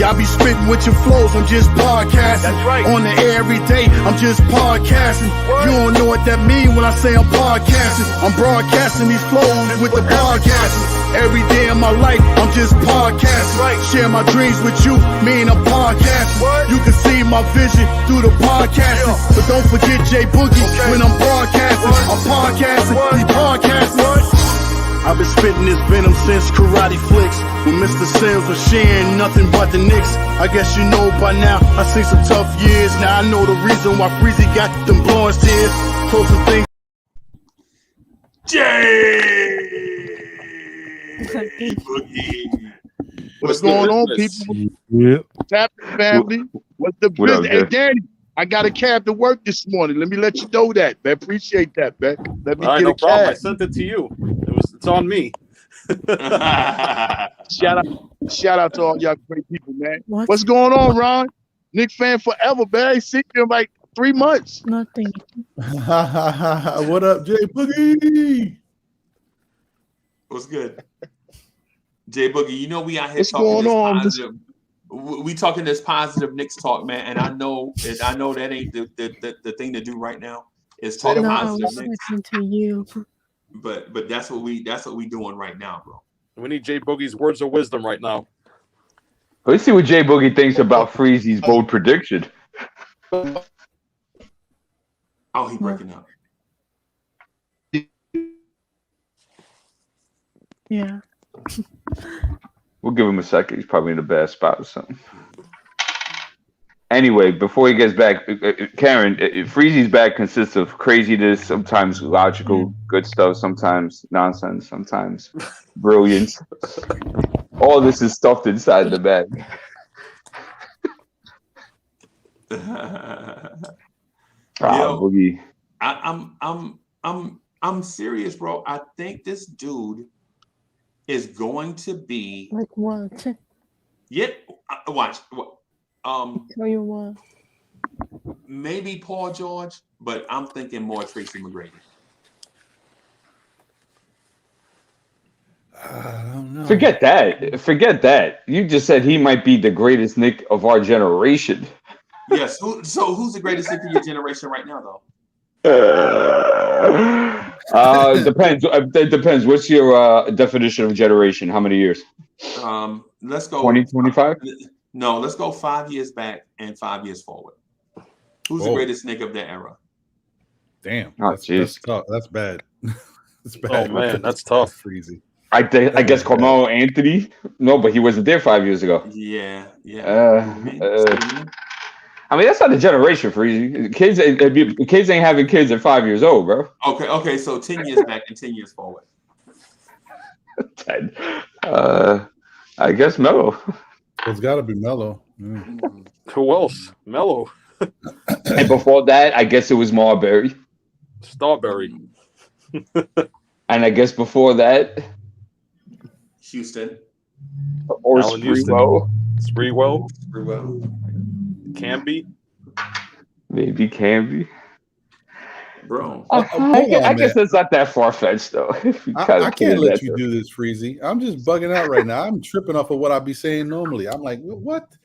Y'all be spitting with your flows, I'm just podcasting. That's right. On the air every day, I'm just podcasting. What? You don't know what that mean when I say I'm podcasting. I'm broadcasting these flows with the podcasting. Every day of my life, I'm just podcasting. Right. Share my dreams with you, me and I'm podcasting. What? You can see my vision through the podcasting. Yeah. But don't forget Jay Boogie when I'm broadcasting. What? I'm podcasting, he's podcasting. What? I've been spitting this venom since Karate Flicks. When Mr. Sims was sharing nothing but the Knicks. I guess you know by now, I seen some tough years. Now I know the reason why Freezy got them Blorange Tears. Closing things. Jay Boogie. What's going on, people? Yep. What's happening, family? What's the business? Hey, Danny, I got a cab to work this morning. Let me let you know that, man. Appreciate that, man. Let me get a cab. I sent it to you. It's on me. Shout out to all y'all great people, man. What's going on, Ron? Knicks fan forever, man. I ain't seen you in like 3 months. Nothing. What up, Jay Boogie? What's good? Jay Boogie, you know we out here What's talking going this on? positive. We talking this positive Knicks talk, man, and I know that ain't the thing to do right now. Is talk No, I positive was Knicks. listening to you. But that's what we doing right now, bro. We need Jay Boogie's words of wisdom right now. Let's see what Jay Boogie thinks about Freezy's bold prediction. Oh, he breaking up. Yeah. We'll give him a second. He's probably in a bad spot or something. Anyway, before he gets back, Karen, Freezy's bag consists of craziness, sometimes logical, good stuff, sometimes nonsense, sometimes brilliance. All this is stuffed inside the bag. Boogie. I'm serious, bro. I think this dude is going to be like what? Yeah, watch. Tell you what. Maybe Paul George, but I'm thinking more Tracy McGrady. I don't know. Forget that. You just said he might be the greatest Knick of our generation. Yes. Who's the greatest Knick of your generation right now, though? Depends. It depends. What's your definition of generation? How many years? Let's go 20, 25? No, let's go 5 years back and 5 years forward. Who's the greatest Knick of that era? Damn. That's tough. That's bad. That's bad. Oh man, that's tough. Freezy. I guess Carmelo Anthony. No, but he wasn't there 5 years ago. Yeah. I mean, that's not the generation for you. Kids ain't having kids at 5 years old, bro. Okay. So 10 years back and 10 years forward. I guess Melo. It's got to be Melo. Who else? Melo. And before that, I guess it was Marbury. Starberry. And I guess before that, Houston. Or Allen Houston. Sprewell. Canby. Maybe Canby. Bro. I guess that's not that far-fetched, though. I can't let you do this, Freezy. I'm just bugging out right now. I'm tripping off of what I'd be saying normally. I'm like, what?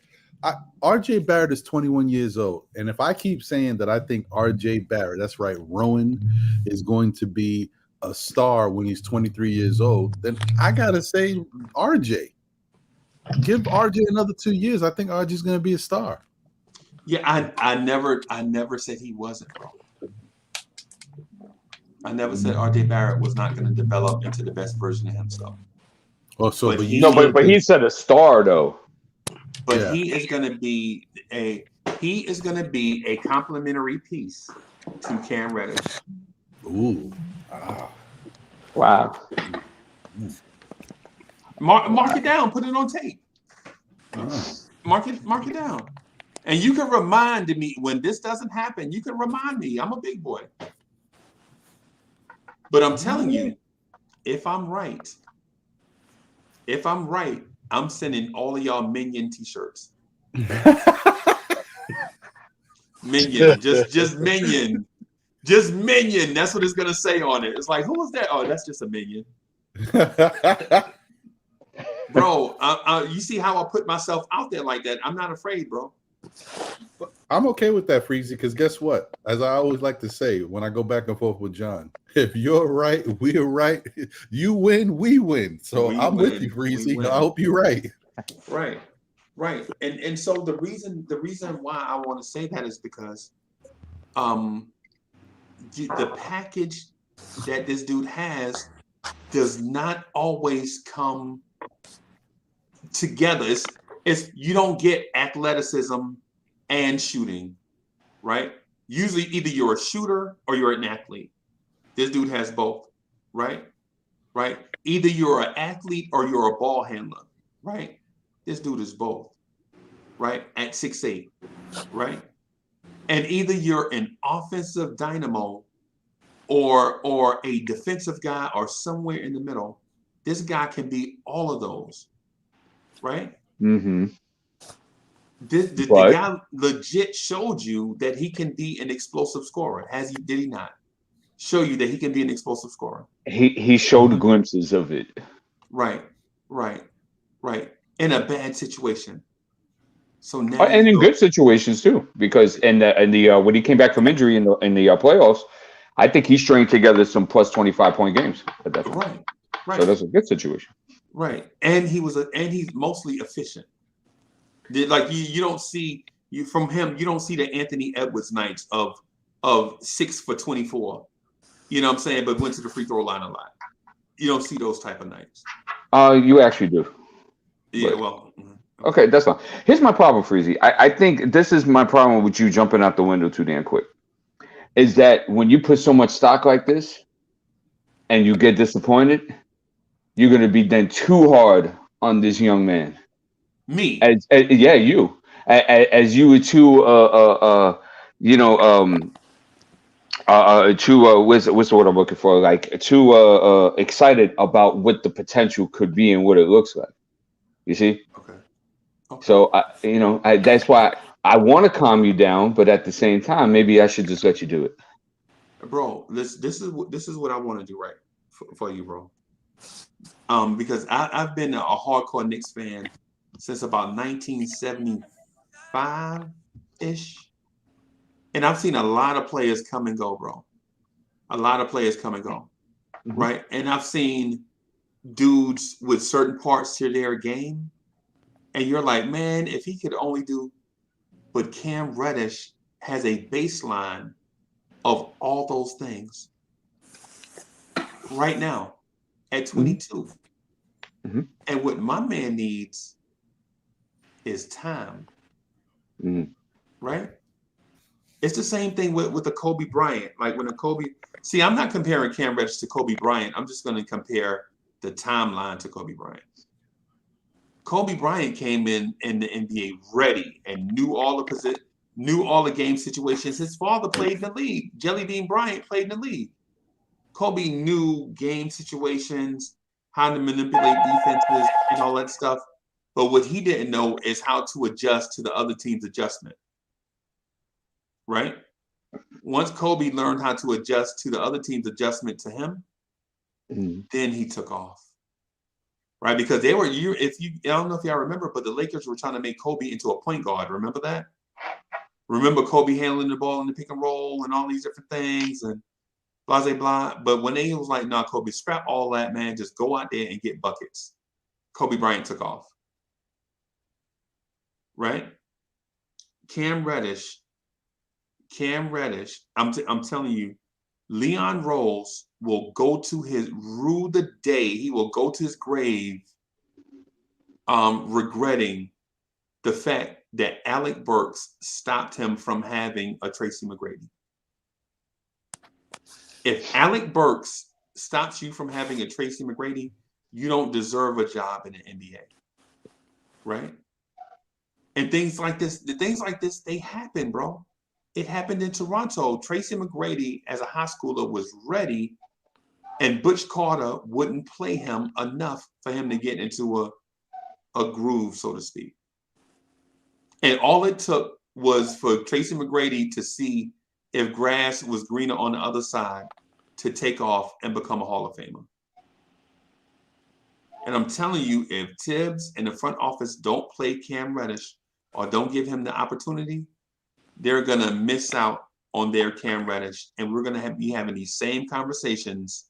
RJ Barrett is 21 years old. And if I keep saying that I think RJ Barrett, that's right, Rowan is going to be a star when he's 23 years old, then I got to say RJ. Give RJ another 2 years. I think RJ's going to be a star. Yeah, I never said he wasn't, bro. I never said RJ Barrett was not going to develop into the best version of himself. Oh, so but he said a star though. But yeah. he is going to be a complimentary piece to Cam Reddish. Ooh. Wow. Mark it down. Put it on tape. Mark it down. And you can remind me when this doesn't happen. You can remind me. I'm a big boy. But I'm telling you, if I'm right, I'm sending all of y'all Minion t-shirts. Minion, just Minion. Just Minion. That's what it's gonna say on it. It's like, who was that? Oh, that's just a Minion. Bro, you see how I put myself out there like that? I'm not afraid, bro. I'm okay with that, Freezy, because guess what? As I always like to say when I go back and forth with John, if you're right, we're right. You win, we win. So I'm with you, Freezy. I hope you're right. Right. And so the reason why I want to say that is because the package that this dude has does not always come together. It's you don't get athleticism and shooting, right? Usually either you're a shooter or you're an athlete. This dude has both, right? Either you're an athlete or you're a ball handler, right? This dude is both, right? At 6'8", right? And either you're an offensive dynamo or a defensive guy or somewhere in the middle. This guy can be all of those, right? Mm-hmm. The guy legit showed you that he can be an explosive scorer. Did he not show you that he can be an explosive scorer? He showed glimpses of it. Right. In a bad situation. So now and in good situations too, because in the when he came back from injury in the playoffs, I think he stringed together some plus 25-point games at that point. Right. So that's a good situation. Right. And he's mostly efficient. Like you don't see from him, you don't see the Anthony Edwards nights of 6 for 24. You know what I'm saying? But went to the free throw line a lot. You don't see those type of nights. You actually do. Yeah, but, well. Okay, that's fine. Here's my problem, Freezy. I think this is my problem with you jumping out the window too damn quick. Is that when you put so much stock like this and you get disappointed, you're going to be then too hard on this young man. Me? Yeah, you. As you were too, what's the word I'm looking for? Like too excited about what the potential could be and what it looks like. You see? Okay. So that's why I want to calm you down, but at the same time, maybe I should just let you do it. Bro, this is what I want to do right for you, bro. Because I've been a hardcore Knicks fan since about 1975-ish. And I've seen a lot of players come and go, bro. A lot of players come and go, right? And I've seen dudes with certain parts to their game. And you're like, man, if he could only do, but Cam Reddish has a baseline of all those things right now at 22. Mm-hmm. And what my man needs is time. Mm-hmm. right? It's the same thing with the Kobe Bryant. Like when a Kobe, see, I'm not comparing Cam Reddish to Kobe Bryant. I'm just going to compare the timeline to Kobe Bryant. Kobe Bryant came in the NBA ready and knew all the game situations. His father played in the league. Jelly Bean Bryant played in the league. Kobe knew game situations, how to manipulate defenses and all that stuff. But what he didn't know is how to adjust to the other team's adjustment. Right? Once Kobe learned how to adjust to the other team's adjustment to him, then he took off. Right? Because I don't know if y'all remember, but the Lakers were trying to make Kobe into a point guard. Remember that? Remember Kobe handling the ball in the pick and roll and all these different things and blah, blah, blah. But when they was like, nah, Kobe, scrap all that, man. Just go out there and get buckets. Kobe Bryant took off. Right? Cam Reddish, I'm telling you, Leon Rose will go to rue the day, he will go to his grave regretting the fact that Alec Burks stopped him from having a Tracy McGrady. If Alec Burks stops you from having a Tracy McGrady, you don't deserve a job in the NBA. Right? And things like this, they happen, bro. It happened in Toronto. Tracy McGrady, as a high schooler, was ready, and Butch Carter wouldn't play him enough for him to get into a groove, so to speak. And all it took was for Tracy McGrady to see if grass was greener on the other side to take off and become a Hall of Famer. And I'm telling you, if Tibbs and the front office don't play Cam Reddish or don't give him the opportunity, they're going to miss out on their Cam Reddish. And we're going to be having these same conversations.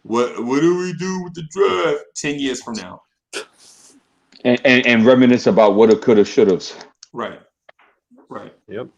What do we do with the draft 10 years from now? And reminisce about woulda, coulda, shouldas. Right. Yep.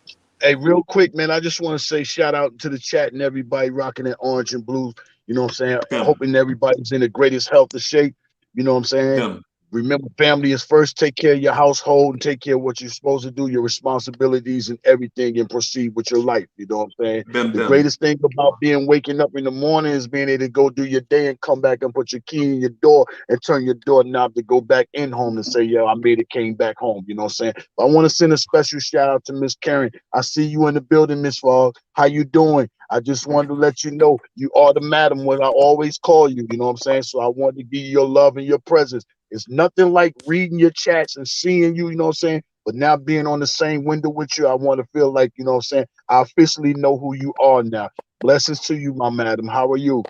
Hey, real quick, man, I just want to say shout out to the chat and everybody rocking that orange and blue. You know what I'm saying? Hoping everybody's in the greatest health of shape. You know what I'm saying? Remember, family is first. Take care of your household and take care of what you're supposed to do, your responsibilities and everything, and proceed with your life. You know what I'm saying? The greatest thing about waking up in the morning is being able to go do your day and come back and put your key in your door and turn your doorknob to go back in home and say, yeah, I made it, came back home. You know what I'm saying? I want to send a special shout out to Miss Karen. I see you in the building, Miss Fogg. How you doing? I just wanted to let you know you are the madam when I always call you. You know what I'm saying? So I wanted to give you your love and your presence. It's nothing like reading your chats and seeing you, you know what I'm saying? But now being on the same window with you, I want to feel like, you know what I'm saying, I officially know who you are now. Blessings to you, my madam. How are you?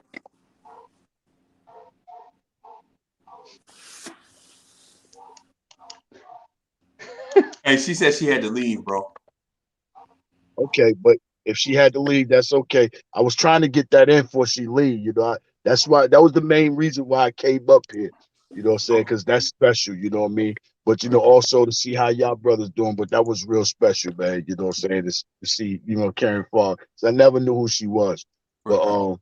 And she said she had to leave, bro. Okay, but if she had to leave, that's okay. I was trying to get that in before she leave, you know. That's why, that was the main reason why I came up here. You know what I'm saying? Because that's special, you know what I mean? But, you know, also to see how y'all brothers doing, but that was real special, man. You know what I'm saying? To see, you know, Karen Fogg. I never knew who she was. But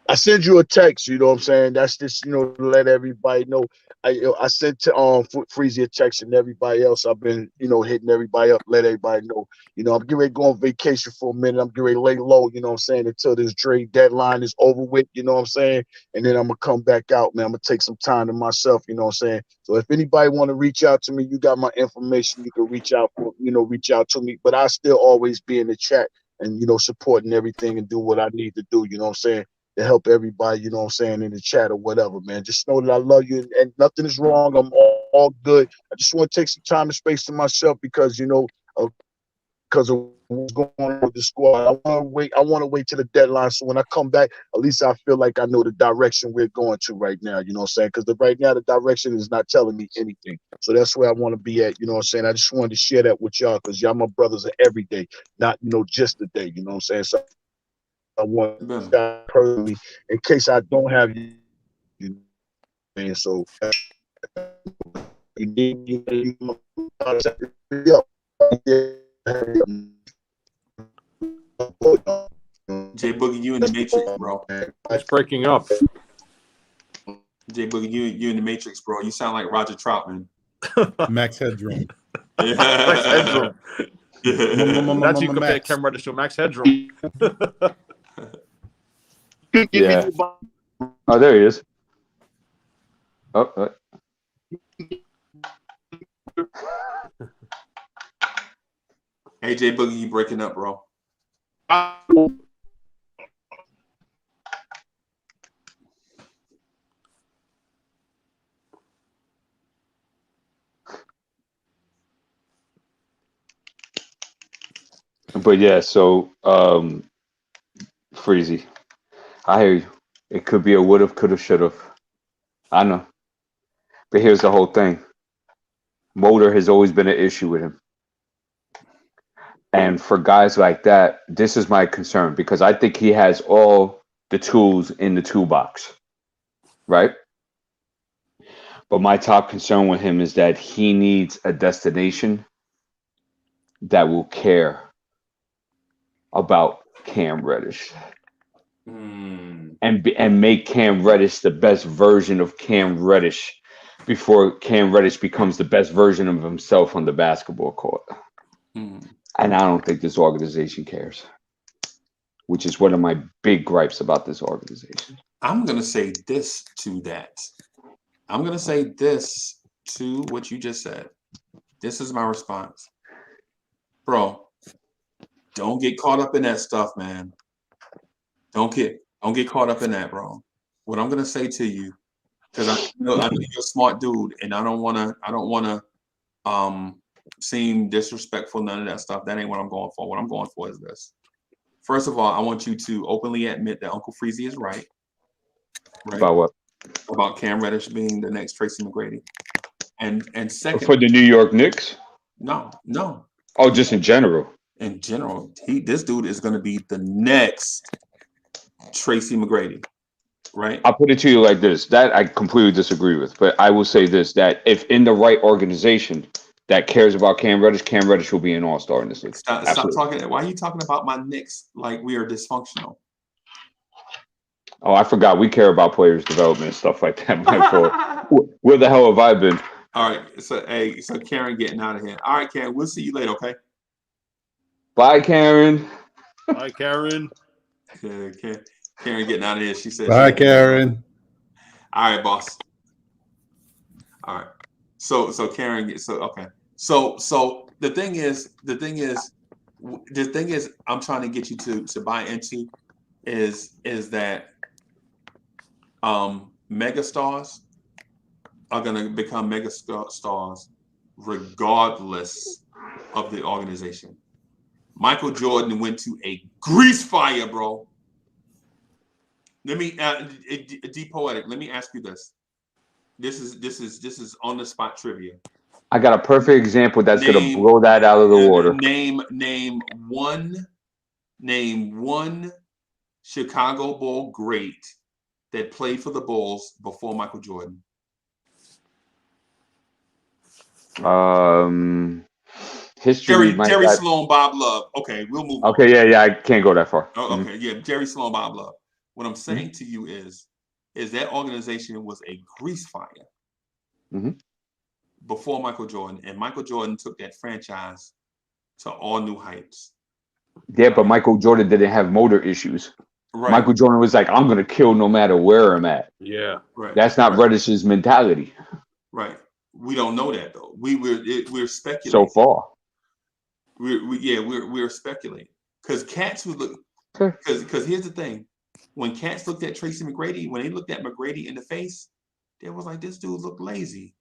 I send you a text, you know what I'm saying? That's just, you know, to let everybody know. I sent to Freezy a text and everybody else. I've been, you know, hitting everybody up, let everybody know. You know, I'm getting ready to go on vacation for a minute. I'm getting ready to lay low, you know what I'm saying, until this trade deadline is over with, you know what I'm saying? And then I'm gonna come back out, man. I'm gonna take some time to myself, you know what I'm saying? So if anybody want to reach out to me, you got my information. You can reach out to me. But I still always be in the chat and, you know, supporting everything and do what I need to do, you know what I'm saying, to help everybody, you know what I'm saying, in the chat or whatever, man. Just know that I love you and nothing is wrong. I'm all good. I just want to take some time and space to myself because, you know, because of what's going on with the squad. I want to wait till the deadline. So when I come back, at least I feel like I know the direction we're going to right now, you know what I'm saying? Because right now the direction is not telling me anything. So that's where I want to be at, you know what I'm saying? I just wanted to share that with y'all because y'all my brothers are every day, not, you know, just a day, you know what I'm saying? So I want to personally, in case I don't have you, and so you need J Boogie, you in the Matrix, bro. It's breaking up. J Boogie, you in the Matrix, bro. You sound like Roger Troutman. Max Headroom. Yeah. That's you compare Cam Reddish to Max Headroom. Yeah. Oh, there he is. Oh. AJ Boogie, you breaking up, bro. But yeah, so Freezy, I hear you. It could be a would've, could've, should've. I know. But here's the whole thing. Motor has always been an issue with him. And for guys like that, this is my concern because I think he has all the tools in the toolbox, right? But my top concern with him is that he needs a destination that will care about Cam Reddish and make Cam Reddish the best version of Cam Reddish before Cam Reddish becomes the best version of himself on the basketball court. And I don't think this organization cares, which is one of my big gripes about this organization. I'm going to say this to that. I'm going to say this to what you just said. This is my response. Bro, don't get caught up in that stuff, man. Don't get caught up in that, bro. What I'm going to say to you, because I know you're a smart dude, and I don't want to seem disrespectful, none of that stuff. That ain't what I'm going for. What I'm going for is this. First of all, I want you to openly admit that Uncle Freezy is right. About what? About Cam Reddish being the next Tracy McGrady. And second, for the New York Knicks? No. Oh, just in general. In general, this dude is going to be the next Tracy McGrady, right? I'll put it to you like this. That I completely disagree with, but I will say this: that if in the right organization that cares about Cam Reddish will be an all-star in this league. Stop talking. Why are you talking about my Knicks like we are dysfunctional? Oh, I forgot. We care about players' development and stuff like that. My fault. Where the hell have I been? All right. So Karen getting out of here. All right, Karen. We'll see you later, okay? Bye, Karen. Bye, Karen. Yeah, Karen getting out of here. She said, bye, Karen. All right, boss. All right. So Karen gets okay. So the thing is, I'm trying to get you to buy into is that megastars are gonna become megastars regardless of the organization. Michael Jordan went to a grease fire, bro. Let me Poetic. Let me ask you this. This is on the spot trivia. I got a perfect example that's gonna blow that out of the water. Name one Chicago Bull great that played for the Bulls before Michael Jordan. History. Jerry Sloan, Bob Love. Okay, we'll move on. Okay, yeah, I can't go that far. Oh, okay, yeah, Jerry Sloan, Bob Love. What I'm saying to you is that organization was a grease fire before Michael Jordan, and Michael Jordan took that franchise to all new heights. Yeah, but Michael Jordan didn't have motor issues. Right. Michael Jordan was like, I'm going to kill no matter where I'm at. Yeah. Right. That's not Reddish's mentality. Right. We don't know that, though. We're speculating. So far. We're speculating. Because cats who look, because here's the thing. When cats looked at Tracy McGrady, when they looked at McGrady in the face, they was like, this dude looked lazy.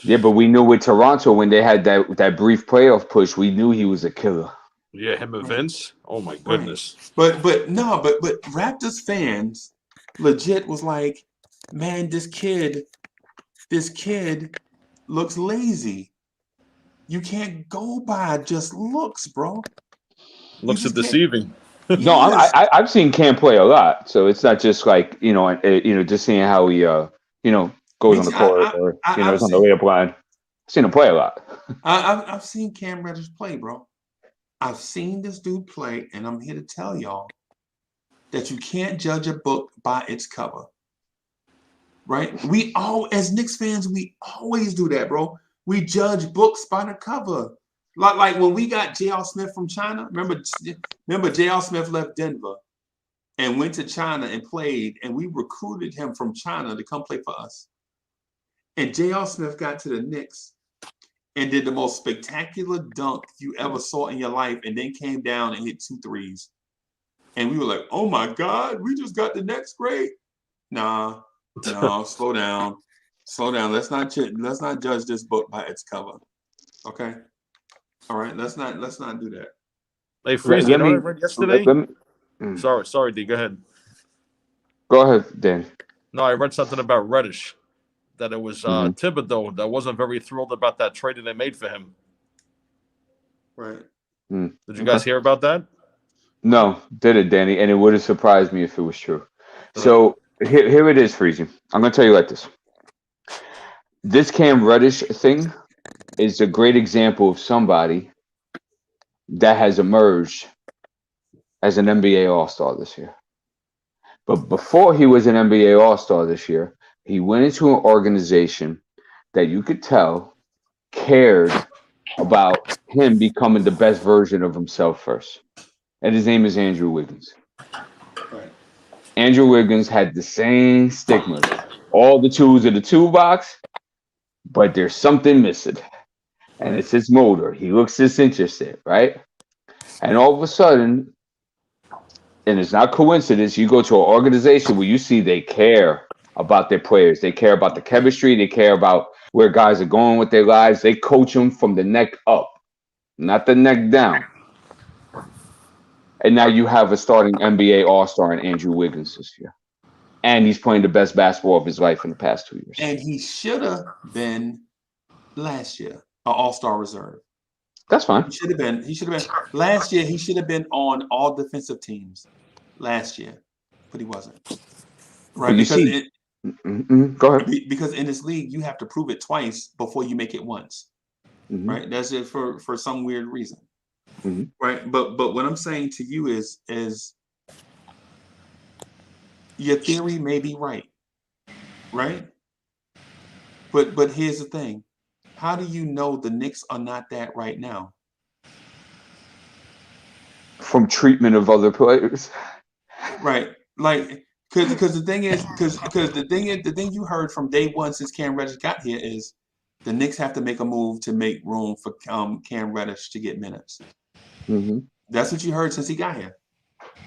Yeah, but we knew with Toronto when they had that brief playoff push, we knew he was a killer. Yeah, him and Vince. Oh my goodness. Right. But Raptors fans legit was like, man, this kid looks lazy. You can't go by just looks, bro. Looks are deceiving. No, I've seen Cam play a lot, so it's not just like just seeing how he goes on the court or is on the layup line. I've seen him play a lot. I've seen Cam Reddish play, bro. I've seen this dude play, and I'm here to tell y'all that you can't judge a book by its cover. Right? As Knicks fans, we always do that, bro. We judge books by the cover. Like when we got J.R. Smith from China. Remember J.R. Smith left Denver and went to China and played, and we recruited him from China to come play for us. And J.R. Smith got to the Knicks and did the most spectacular dunk you ever saw in your life, and then came down and hit 2 threes. And we were like, oh my God, we just got the next grade. No, slow down. Slow down. Let's not judge this book by its cover. Okay? All right, let's not do that. Hey, Freeze, you know what I read yesterday? Sorry, D, go ahead. Go ahead, Dan. No, I read something about Reddish, that it was Thibodeau that wasn't very thrilled about that trade that they made for him. Right. Did you guys hear about that? No, did it, Danny? And it would have surprised me if it was true. So here it is, Freezy. I'm going to tell you like this. This Cam Reddish thing is a great example of somebody that has emerged as an NBA All-Star this year. But before he was an NBA All-Star this year, he went into an organization that you could tell cared about him becoming the best version of himself first. And his name is Andrew Wiggins. Right. Andrew Wiggins had the same stigmas. All the tools in the toolbox, but there's something missing. And it's his motor. He looks disinterested, right? And all of a sudden, and it's not coincidence, you go to an organization where you see they care about their players. They care about the chemistry. They care about where guys are going with their lives. They coach them from the neck up, not the neck down. And now you have a starting NBA All-Star in Andrew Wiggins this year. And he's playing the best basketball of his life in the past 2 years. And he should have been last year, an All-Star reserve. That's fine. He should have been last year. He should have been on all defensive teams last year, but he wasn't. Right? Go ahead. Because in this league, you have to prove it twice before you make it once. Right? That's it for some weird reason. Right? But what I'm saying to you is your theory may be right. Right? But here's the thing. How do you know the Knicks are not that right now? From treatment of other players. Right. Like, because the thing is, the thing you heard from day one since Cam Reddish got here is the Knicks have to make a move to make room for Cam Reddish to get minutes. That's what you heard since he got here.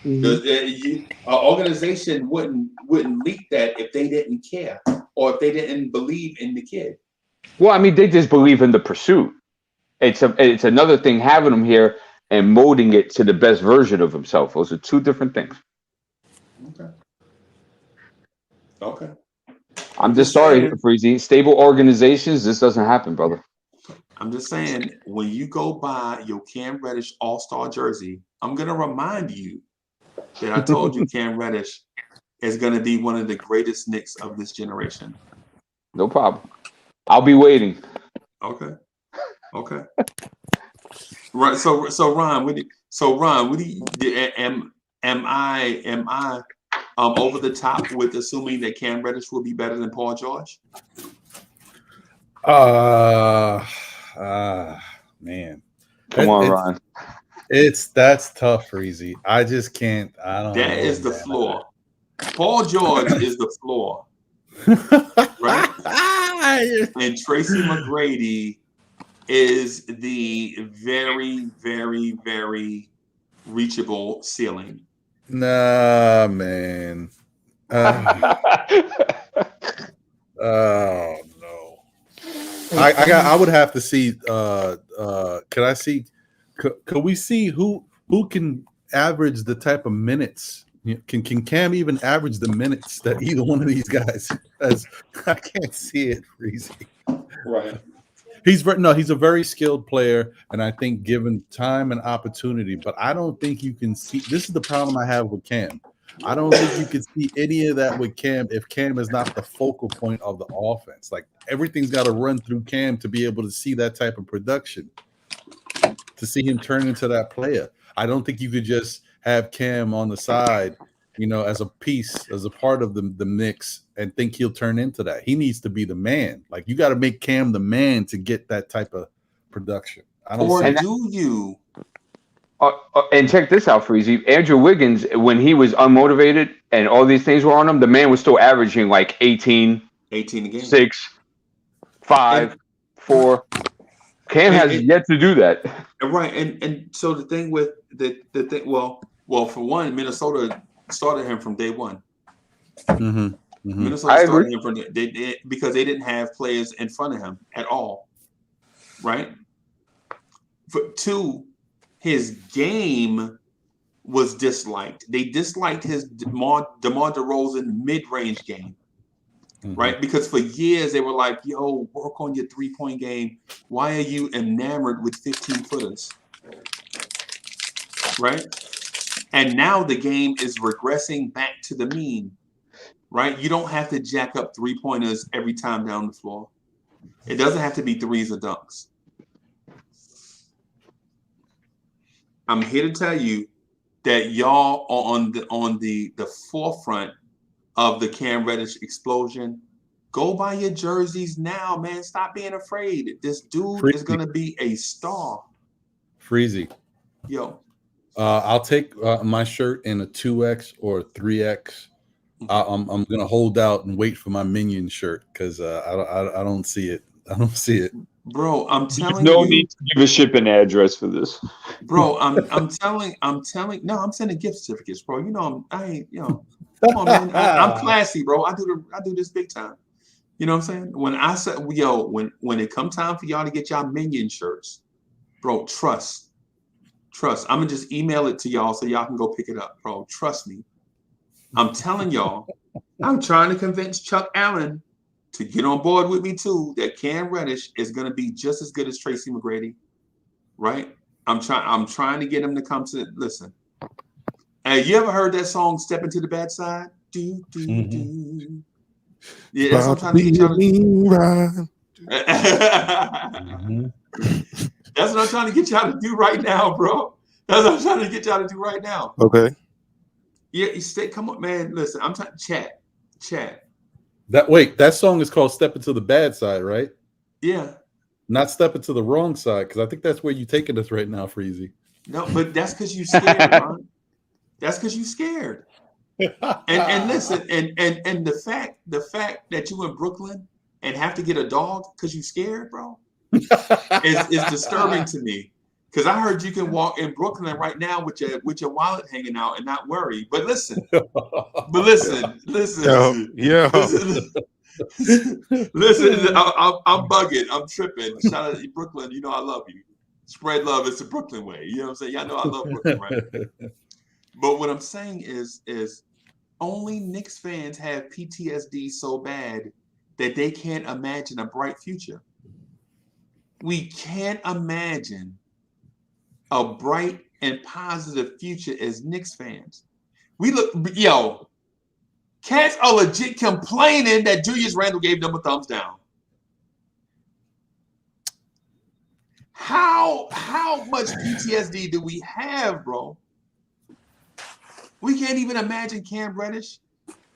An organization wouldn't leak that if they didn't care or if they didn't believe in the kid. Well, I mean, they just believe in the pursuit. It's another thing having him here and molding it to the best version of himself. Those are two different things. Okay. I'm just sorry, Freezy. Stable organizations, this doesn't happen, brother. I'm just saying, when you go buy your Cam Reddish All-Star jersey, I'm going to remind you that I told you Cam Reddish is going to be one of the greatest Knicks of this generation. No problem. I'll be waiting. Okay. Right. So Ron, what do you, am I over the top with assuming that Cam Reddish will be better than Paul George? Man. Come on, Ron. That's tough, Freezy. I just can't. I don't know. That is the floor. Paul George is the floor. Right? And Tracy McGrady is the very, very, very reachable ceiling. Nah, man. Oh no. I would have to see. Could I see? Could we see who can average the type of minutes? Can Cam even average the minutes that either one of these guys has? I can't see it, Freezy. Right. He's a very skilled player, and I think given time and opportunity, but I don't think you can see. This is the problem I have with Cam. I don't think you can see any of that with Cam if Cam is not the focal point of the offense. Like, everything's got to run through Cam to be able to see that type of production, to see him turn into that player. I don't think you could just have Cam on the side as a piece, as a part of the Knicks, and think he'll turn into that. He needs to be the man. Like, you got to make Cam the man to get that type of production. I don't see. Do you? And check this out, Freezy. Andrew Wiggins, when he was unmotivated and all these things were on him, the man was still averaging like 18 a game, 6, 5, 4. Cam has yet to do that. Right, and so the thing with the thing, well, for one, Minnesota started him from day one. Minnesota started him from because they didn't have players in front of him at all, right? For two, his game was disliked. They disliked his DeMar DeRozan mid-range game, right? Because for years they were like, "Yo, work on your 3-point game. Why are you enamored with 15-footers?" Right? And now the game is regressing back to the mean, right? You don't have to jack up 3-pointers every time down the floor. It doesn't have to be threes or dunks. I'm here to tell you that y'all are on the forefront of the Cam Reddish explosion. Go buy your jerseys now, man. Stop being afraid. This dude is gonna be a star. Freezy. Yo. I'll take my shirt in a 2X or a 3X. I'm gonna hold out and wait for my Minion shirt because I don't see it. I don't see it. Bro, I'm telling There's no you. need to give a shipping address for this. Bro, I'm telling. No, I'm sending gift certificates, bro. You know, I ain't. Come on, man. I'm classy, bro. I do this big time. You know what I'm saying? When I said, when it come time for y'all to get y'all Minion shirts, bro, trust. I'm gonna just email it to y'all so y'all can go pick it up, bro. Trust me. I'm telling y'all. I'm trying to convince Chuck Allen to get on board with me too, that Cam Reddish is going to be just as good as Tracy McGrady, right? I'm trying to get him to come to listen. Hey, you ever heard that song "Step Into the Bad Side"? Do. Yeah, that's what I'm trying to get y'all to. That's what I'm trying to get y'all to do right now, bro. That's what I'm trying to get y'all to do right now. Okay. Yeah, come on, man. Listen, I'm trying chat. That song is called "Step Into the Bad Side," right? Yeah. Not "Step Into the Wrong Side," because I think that's where you're taking us right now, Freezy. No, but that's because you're scared, bro. That's because you're scared. And listen, and the fact that you in Brooklyn and have to get a dog because you're scared, bro, is disturbing to me. Because I heard you can walk in Brooklyn right now with your wallet hanging out and not worry. But listen. Yeah. Listen, I'm bugging. I'm tripping. Shout out to Brooklyn. You know I love you. Spread love. It's the Brooklyn way. You know what I'm saying? Y'all know I love Brooklyn, right? But what I'm saying is only Knicks fans have PTSD so bad that they can't imagine a bright future. We can't imagine a bright and positive future as Knicks fans. Cats are legit complaining that Julius Randle gave them a thumbs down. How much PTSD do we have, bro? We can't even imagine Cam Reddish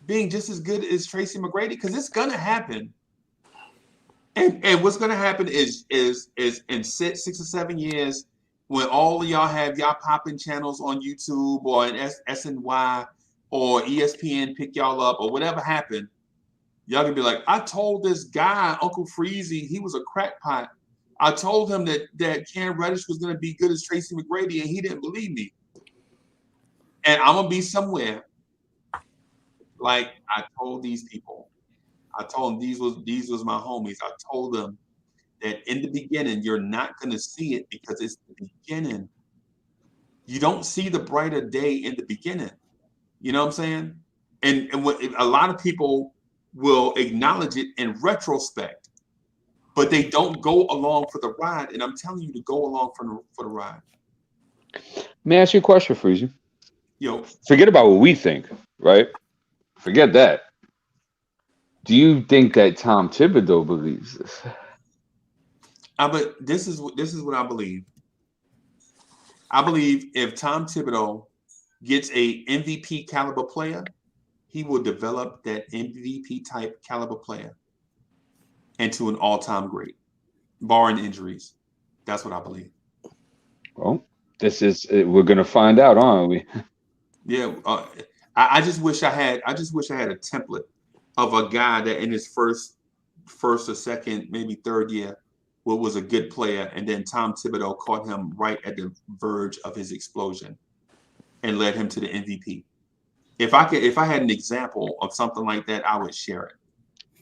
being just as good as Tracy McGrady because it's gonna happen. And what's gonna happen is in 6 or 7 years, when all of y'all have y'all popping channels on YouTube or in SNY or ESPN pick y'all up or whatever happened, y'all can be like, I told this guy, Uncle Freezy, he was a crackpot. I told him that Cam Reddish was going to be good as Tracy McGrady, and he didn't believe me. And I'm going to be somewhere like I told these people. I told them these was my homies. I told them that in the beginning, you're not going to see it because it's the beginning. You don't see the brighter day in the beginning. You know what I'm saying? And what a lot of people will acknowledge it in retrospect, but they don't go along for the ride. And I'm telling you to go along for the ride. May I ask you a question, Freezy? Yo. Forget about what we think, right? Forget that. Do you think that Tom Thibodeau believes this? But this is what I believe. I believe if Tom Thibodeau gets a MVP caliber player, he will develop that MVP type caliber player into an all-time great, barring injuries. That's what I believe. Well, we're gonna find out, aren't we? Yeah, I just wish I had a template of a guy that in his first or second, maybe third year, was a good player, and then Tom Thibodeau caught him right at the verge of his explosion and led him to the MVP. If I had an example of something like that, I would share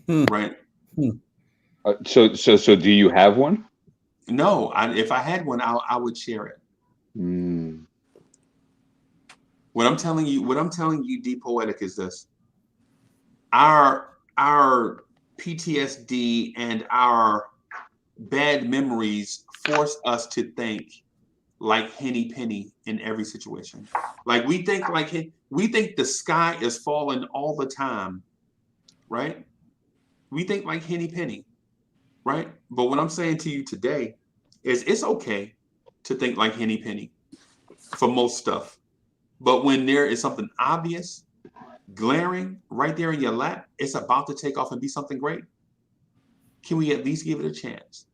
it. Right? So do you have one? No, if I had one, I would share it. What I'm telling you, D Poetic, is this: our PTSD and our bad memories force us to think like Henny Penny in every situation. Like we think the sky is falling all the time, right? We think like Henny Penny, right? But what I'm saying to you today is it's okay to think like Henny Penny for most stuff. But when there is something obvious, glaring right there in your lap, it's about to take off and be something great. Can we at least give it a chance?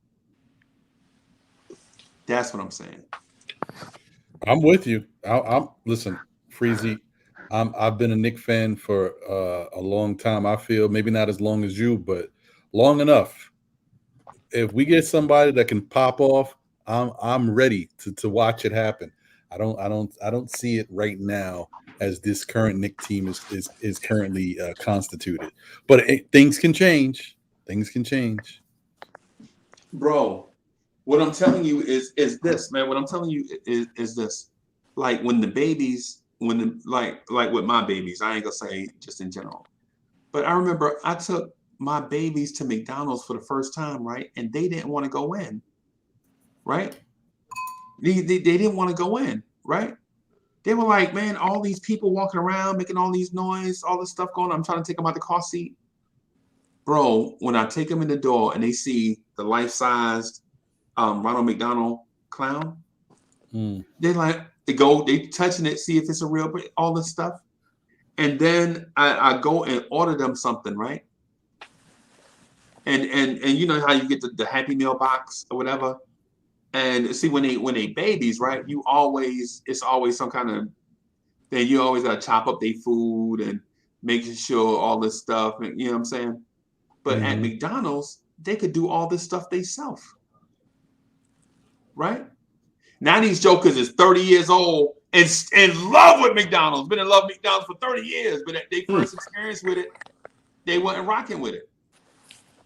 That's what I'm saying. I'm with you. I'm listen, Freezy. I've been a Knicks fan for a long time. I feel maybe not as long as you, but long enough. If we get somebody that can pop off, I'm ready to watch it happen. I don't see it right now as this current Knicks team is currently constituted. But things can change. Things can change. Bro, what I'm telling you is this, man. What I'm telling you is this. Like when the babies, like with my babies, I ain't gonna say just in general. But I remember I took my babies to McDonald's for the first time, right? And they didn't want to go in, right? They didn't want to go in, right? They were like, man, all these people walking around, making all these noise, all this stuff going on. I'm trying to take them out the car seat. Bro, when I take them in the door and they see the life-sized Ronald McDonald clown, they touching it, see if it's a real, all this stuff. And then I go and order them something, right? And you know how you get the Happy Meal box or whatever. And see when they babies, right? It's always some kind of thing. You always gotta chop up their food and making sure all this stuff, you know what I'm saying? But at McDonald's, they could do all this stuff themselves. Right? Now these jokers is 30 years old and in love with McDonald's, been in love with McDonald's for 30 years, but at their first experience with it, they wasn't rocking with it.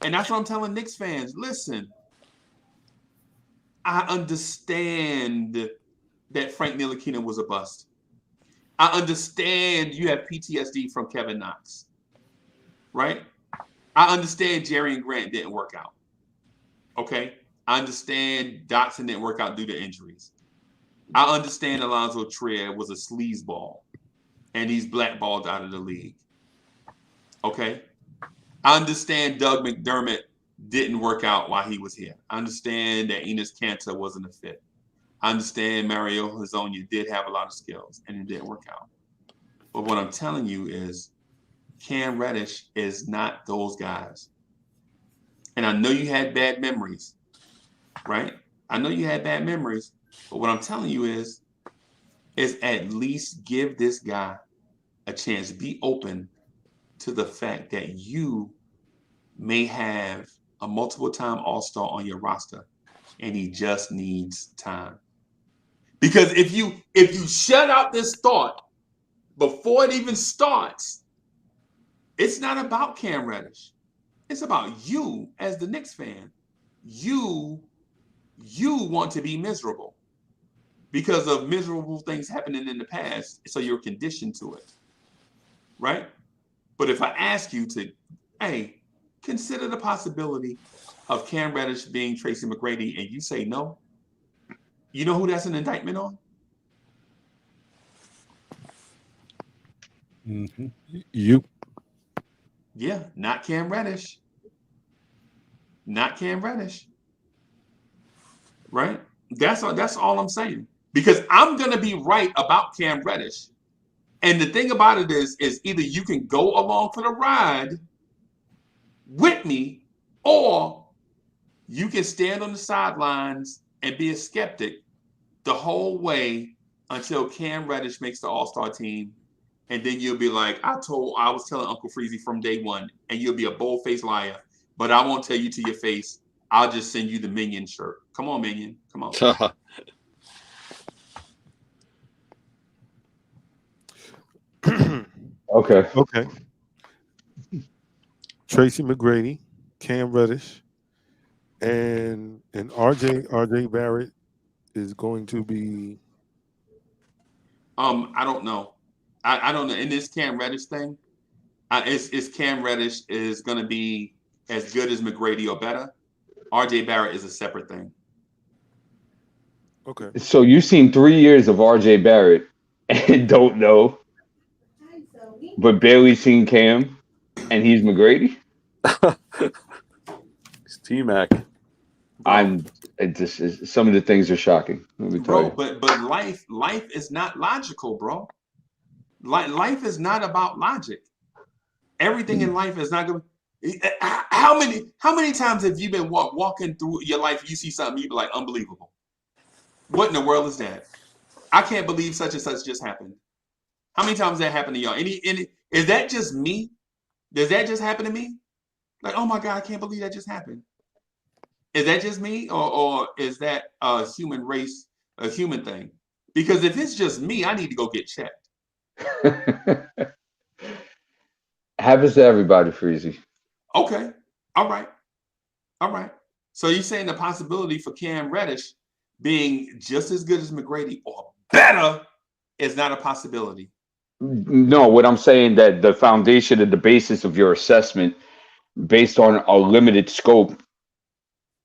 And that's what I'm telling Knicks fans. Listen, I understand that Frank Ntilikina was a bust. I understand you have PTSD from Kevin Knox, right? I understand Jerry and Grant didn't work out, okay? I understand Dotson didn't work out due to injuries. I understand Alonzo Trier was a sleazeball and he's blackballed out of the league, okay? I understand Doug McDermott didn't work out while he was here. I understand that Enes Kanter wasn't a fit. I understand Mario Hezonja did have a lot of skills and it didn't work out. But what I'm telling you is Cam Reddish is not those guys. And I know you had bad memories, right? I know you had bad memories, but what I'm telling you is at least give this guy a chance. Be open to the fact that you may have a multiple-time All-Star on your roster, and he just needs time. Because if you shut out this thought before it even starts, it's not about Cam Reddish. It's about you as the Knicks fan. You want to be miserable because of miserable things happening in the past, so you're conditioned to it, right? But if I ask you to, hey, consider the possibility of Cam Reddish being Tracy McGrady, and you say no, you know who that's an indictment on? You. Yeah, not Cam Reddish. Not Cam Reddish. Right? That's all I'm saying. Because I'm gonna be right about Cam Reddish And the thing about it is either you can go along for the ride with me, or you can stand on the sidelines and be a skeptic the whole way until Cam Reddish makes the All-Star team. And then you'll be like, I was telling Uncle Freezy from day one, and you'll be a bold-faced liar. But I won't tell you to your face. I'll just send you the Minion shirt. Come on, Minion. Come on. Okay. Okay. Tracy McGrady, Cam Reddish, and RJ Barrett is going to be. I don't know. I don't know. In this Cam Reddish thing, it's Cam Reddish is going to be as good as McGrady or better. RJ Barrett is a separate thing. Okay. So you've seen 3 years of RJ Barrett and don't know, but barely seen Cam, and he's McGrady. It's T-Mac. Some of the things are shocking. Let me tell you. But life is not logical, bro. Life is not about logic. Everything in life is not going. How many times have you been walking through your life? You see something, you be like, unbelievable. What in the world is that? I can't believe such and such just happened. How many times that happened to y'all? Is that just me? Does that just happen to me? Like, oh my God, I can't believe that just happened. Is that just me, or is that a human race, a human thing? Because if it's just me, I need to go get checked. Happens to everybody, Freezy. Okay. All right. So you're saying the possibility for Cam Reddish being just as good as McGrady or better is not a possibility? No, what I'm saying that the foundation and the basis of your assessment, based on a limited scope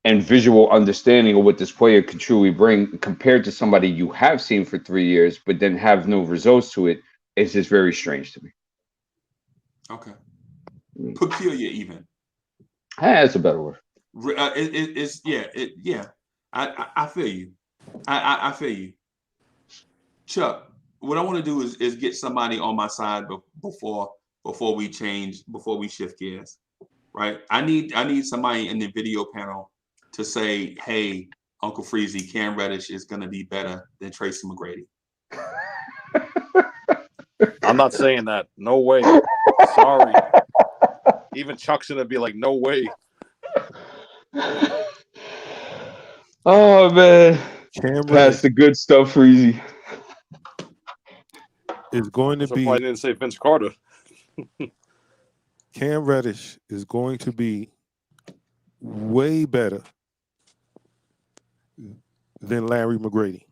and visual understanding of what this player could truly bring, compared to somebody you have seen for 3 years, but then have no results to it, is just very strange to me. Okay. Peculiar, even. That's a better word. I feel you. I feel you. Chuck, what I want to do is get somebody on my side before we shift gears, right? I need somebody in the video panel to say, hey, Uncle Freezy, Cam Reddish is going to be better than Tracy McGrady. I'm not saying that. No way. Sorry. Even Chuck's gonna be like, no way. Oh man, pass the good stuff, Freezy. Is going to be. I didn't say Vince Carter. Cam Reddish is going to be way better than Larry McGrady.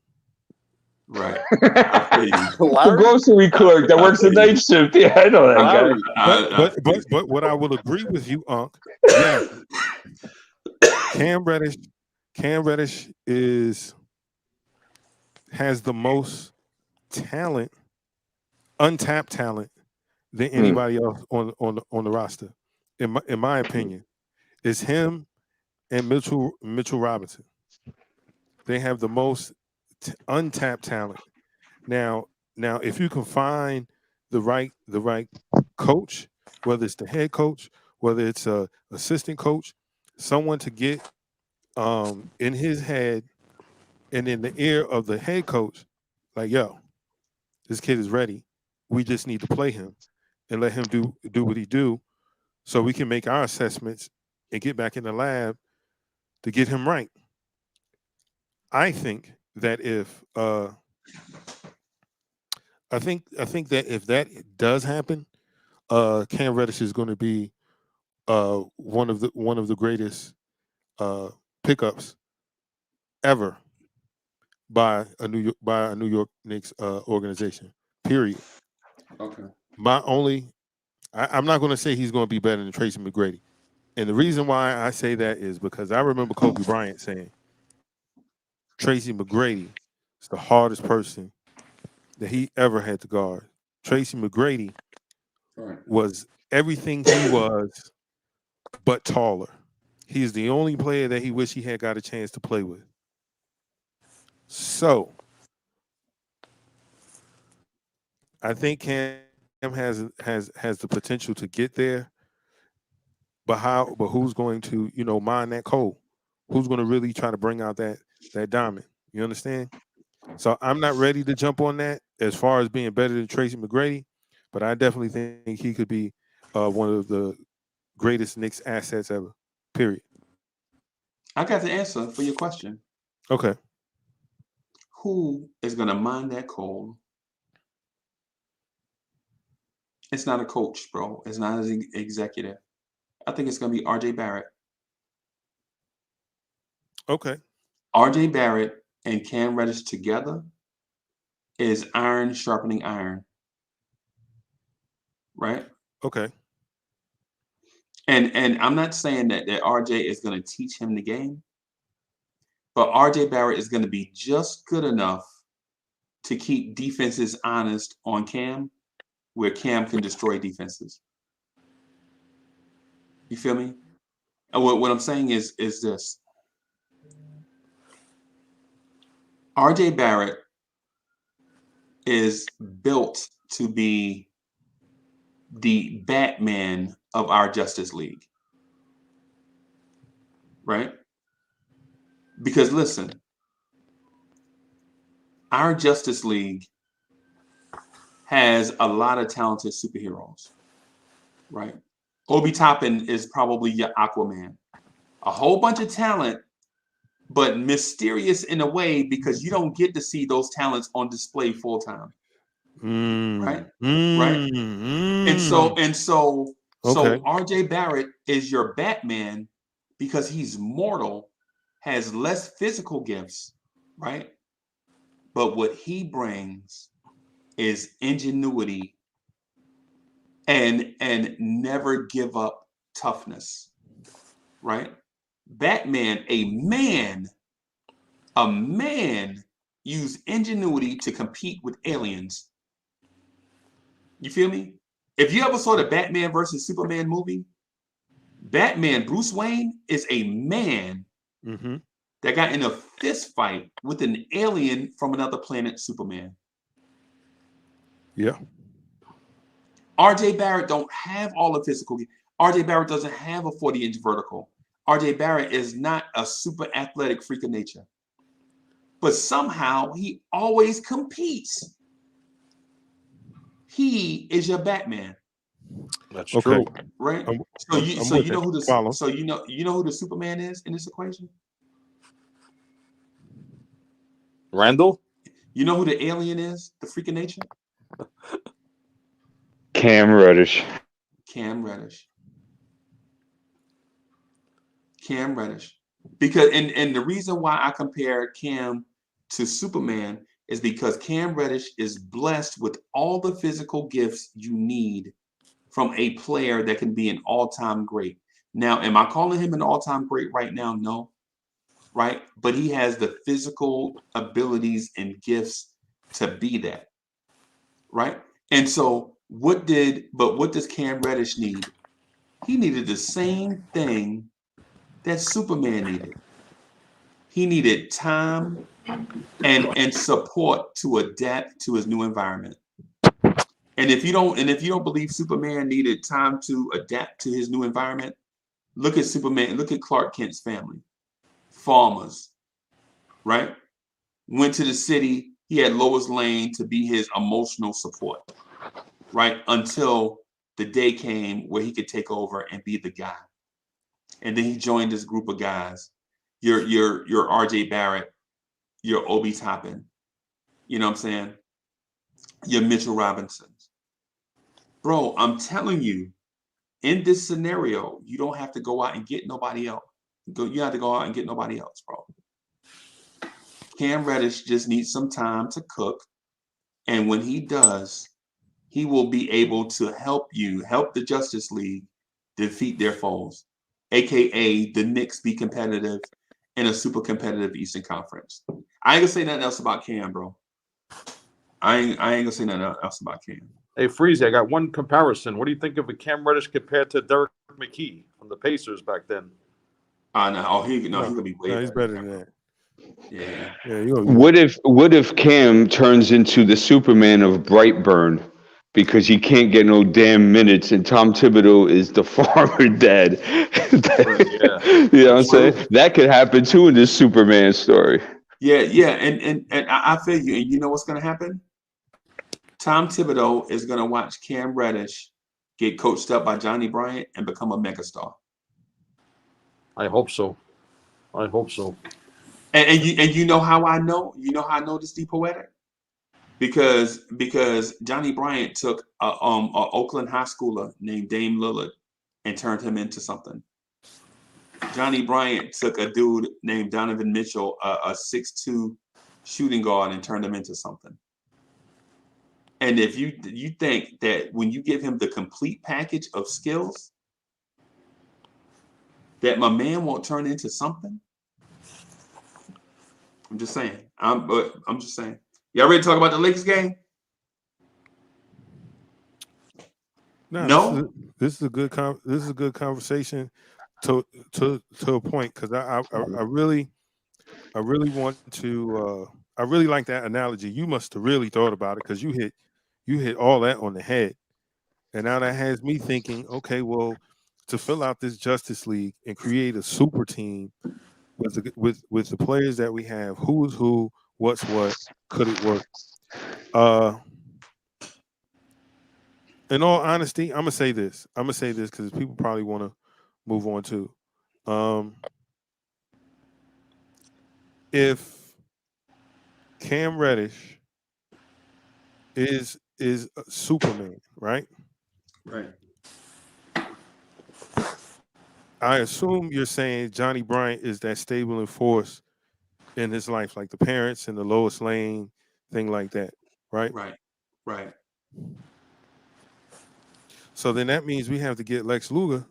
Right. The grocery clerk that works the night shift. Yeah, I know that guy. But what I will agree with you, Unc, yeah. Cam Reddish has the most talent, untapped talent, than anybody else on the roster. In my opinion, it's him and Mitchell Robinson. They have the most untapped talent. Now, if you can find the right coach, whether it's the head coach, whether it's a assistant coach, someone to get in his head and in the ear of the head coach, like, yo, this kid is ready. We just need to play him and let him do what he do, so we can make our assessments and get back in the lab to get him right. I think that if that if that does happen, Cam Reddish is going to be one of the greatest pickups ever by a New York Knicks organization. Period. Okay. I'm not going to say he's going to be better than Tracy McGrady, and the reason why I say that is because I remember Kobe Bryant saying Tracy McGrady is the hardest person that he ever had to guard. Tracy McGrady was everything he was, but taller. He's the only player that he wished he had got a chance to play with. So, I think Cam has the potential to get there, but how? But who's going to mine that coal? Who's going to really try to bring out that diamond? You understand? So I'm not ready to jump on that as far as being better than Tracy McGrady, but I definitely think he could be one of the greatest Knicks assets ever. Period. I got the answer for your question. Okay. Who is going to mine that coal? It's not a coach, bro. It's not an executive. I think it's going to be RJ Barrett. Okay. RJ Barrett and Cam Reddish together is iron sharpening iron. Right? Okay. And I'm not saying that RJ is going to teach him the game, but RJ Barrett is going to be just good enough to keep defenses honest on Cam, where Cam can destroy defenses. You feel me? And what I'm saying is this. RJ Barrett is built to be the Batman of our Justice League. Right? Because listen, our Justice League has a lot of talented superheroes. Right? Obi Toppin is probably your Aquaman. A whole bunch of talent, but mysterious in a way because you don't get to see those talents on display full time. Right? Right? And so Okay. RJ Barrett is your Batman because he's mortal, has less physical gifts, right? But what he brings is ingenuity and never give up toughness, right? Batman, a man used ingenuity to compete with aliens. You feel me? If you ever saw the Batman versus Superman movie, Batman, Bruce Wayne, is a man that got in a fist fight with an alien from another planet, Superman. Yeah. RJ Barrett don't have all the physical. RJ Barrett doesn't have a 40-inch vertical. RJ Barrett is not a super athletic freak of nature. But somehow he always competes. He is your Batman. That's true. Right? So you know who the Superman is in this equation? Randall? You know who the alien is? The freak of nature? Cam Reddish. Cam Reddish. Cam Reddish. Because and the reason why I compare Cam to Superman is because Cam Reddish is blessed with all the physical gifts you need from a player that can be an all-time great. Now, am I calling him an all-time great right now? No. Right? But he has the physical abilities and gifts to be that. Right? And so what does Cam Reddish need? He needed the same thing that Superman needed. He needed time and support to adapt to his new environment. And if you don't believe Superman needed time to adapt to his new environment, look at Superman, look at Clark Kent's family. Farmers, right? Went to the city, he had Lois Lane to be his emotional support, right? Until the day came where he could take over and be the guy. And then he joined this group of guys. Your RJ Barrett, your Obi Toppin, you know what I'm saying? Your Mitchell Robinsons. Bro, I'm telling you, in this scenario, you don't have to go out and get nobody else. You have to go out and get nobody else, bro. Cam Reddish just needs some time to cook. And when he does, he will be able to help the Justice League defeat their foes, AKA the Knicks be competitive in a super competitive Eastern Conference. I ain't gonna say nothing else about Cam, bro. I ain't gonna say nothing else about Cam. Hey, Freezy, I got one comparison. What do you think of a Cam Reddish compared to Derek McKee from the Pacers back then? He's gonna be way better. He's better than that. Yeah. Yeah. What if Cam turns into the Superman of Brightburn because he can't get no damn minutes, and Tom Thibodeau is the farmer dad. You know what I'm saying? That could happen too in this Superman story. Yeah, and I feel you. And you know what's going to happen? Tom Thibodeau is going to watch Cam Reddish get coached up by Johnny Bryant and become a megastar. I hope so. I hope so. And you know how I know? You know how I know this is Poetic? Because Johnny Bryant took a Oakland high schooler named Dame Lillard and turned him into something. Johnny Bryant took a dude named Donovan Mitchell, a 6'2" shooting guard, and turned him into something. And if you think that when you give him the complete package of skills, that my man won't turn into something, I'm just saying. I'm just saying. Y'all ready to talk about the Lakers game? No. This is a good conversation to a point, because I really want to. I really like that analogy. You must have really thought about it, because you hit all that on the head, and now that has me thinking. Okay, well, to fill out this Justice League and create a super team with the players that we have, who is who, what's what, could it work? In all honesty, I'm gonna say this because people probably want to move on too. If Cam Reddish is Superman, right? Right. I assume you're saying Johnny Bryant is that stable force in his life, like the parents and the Lois Lane thing like that, right? Right. So then that means we have to get Lex Luger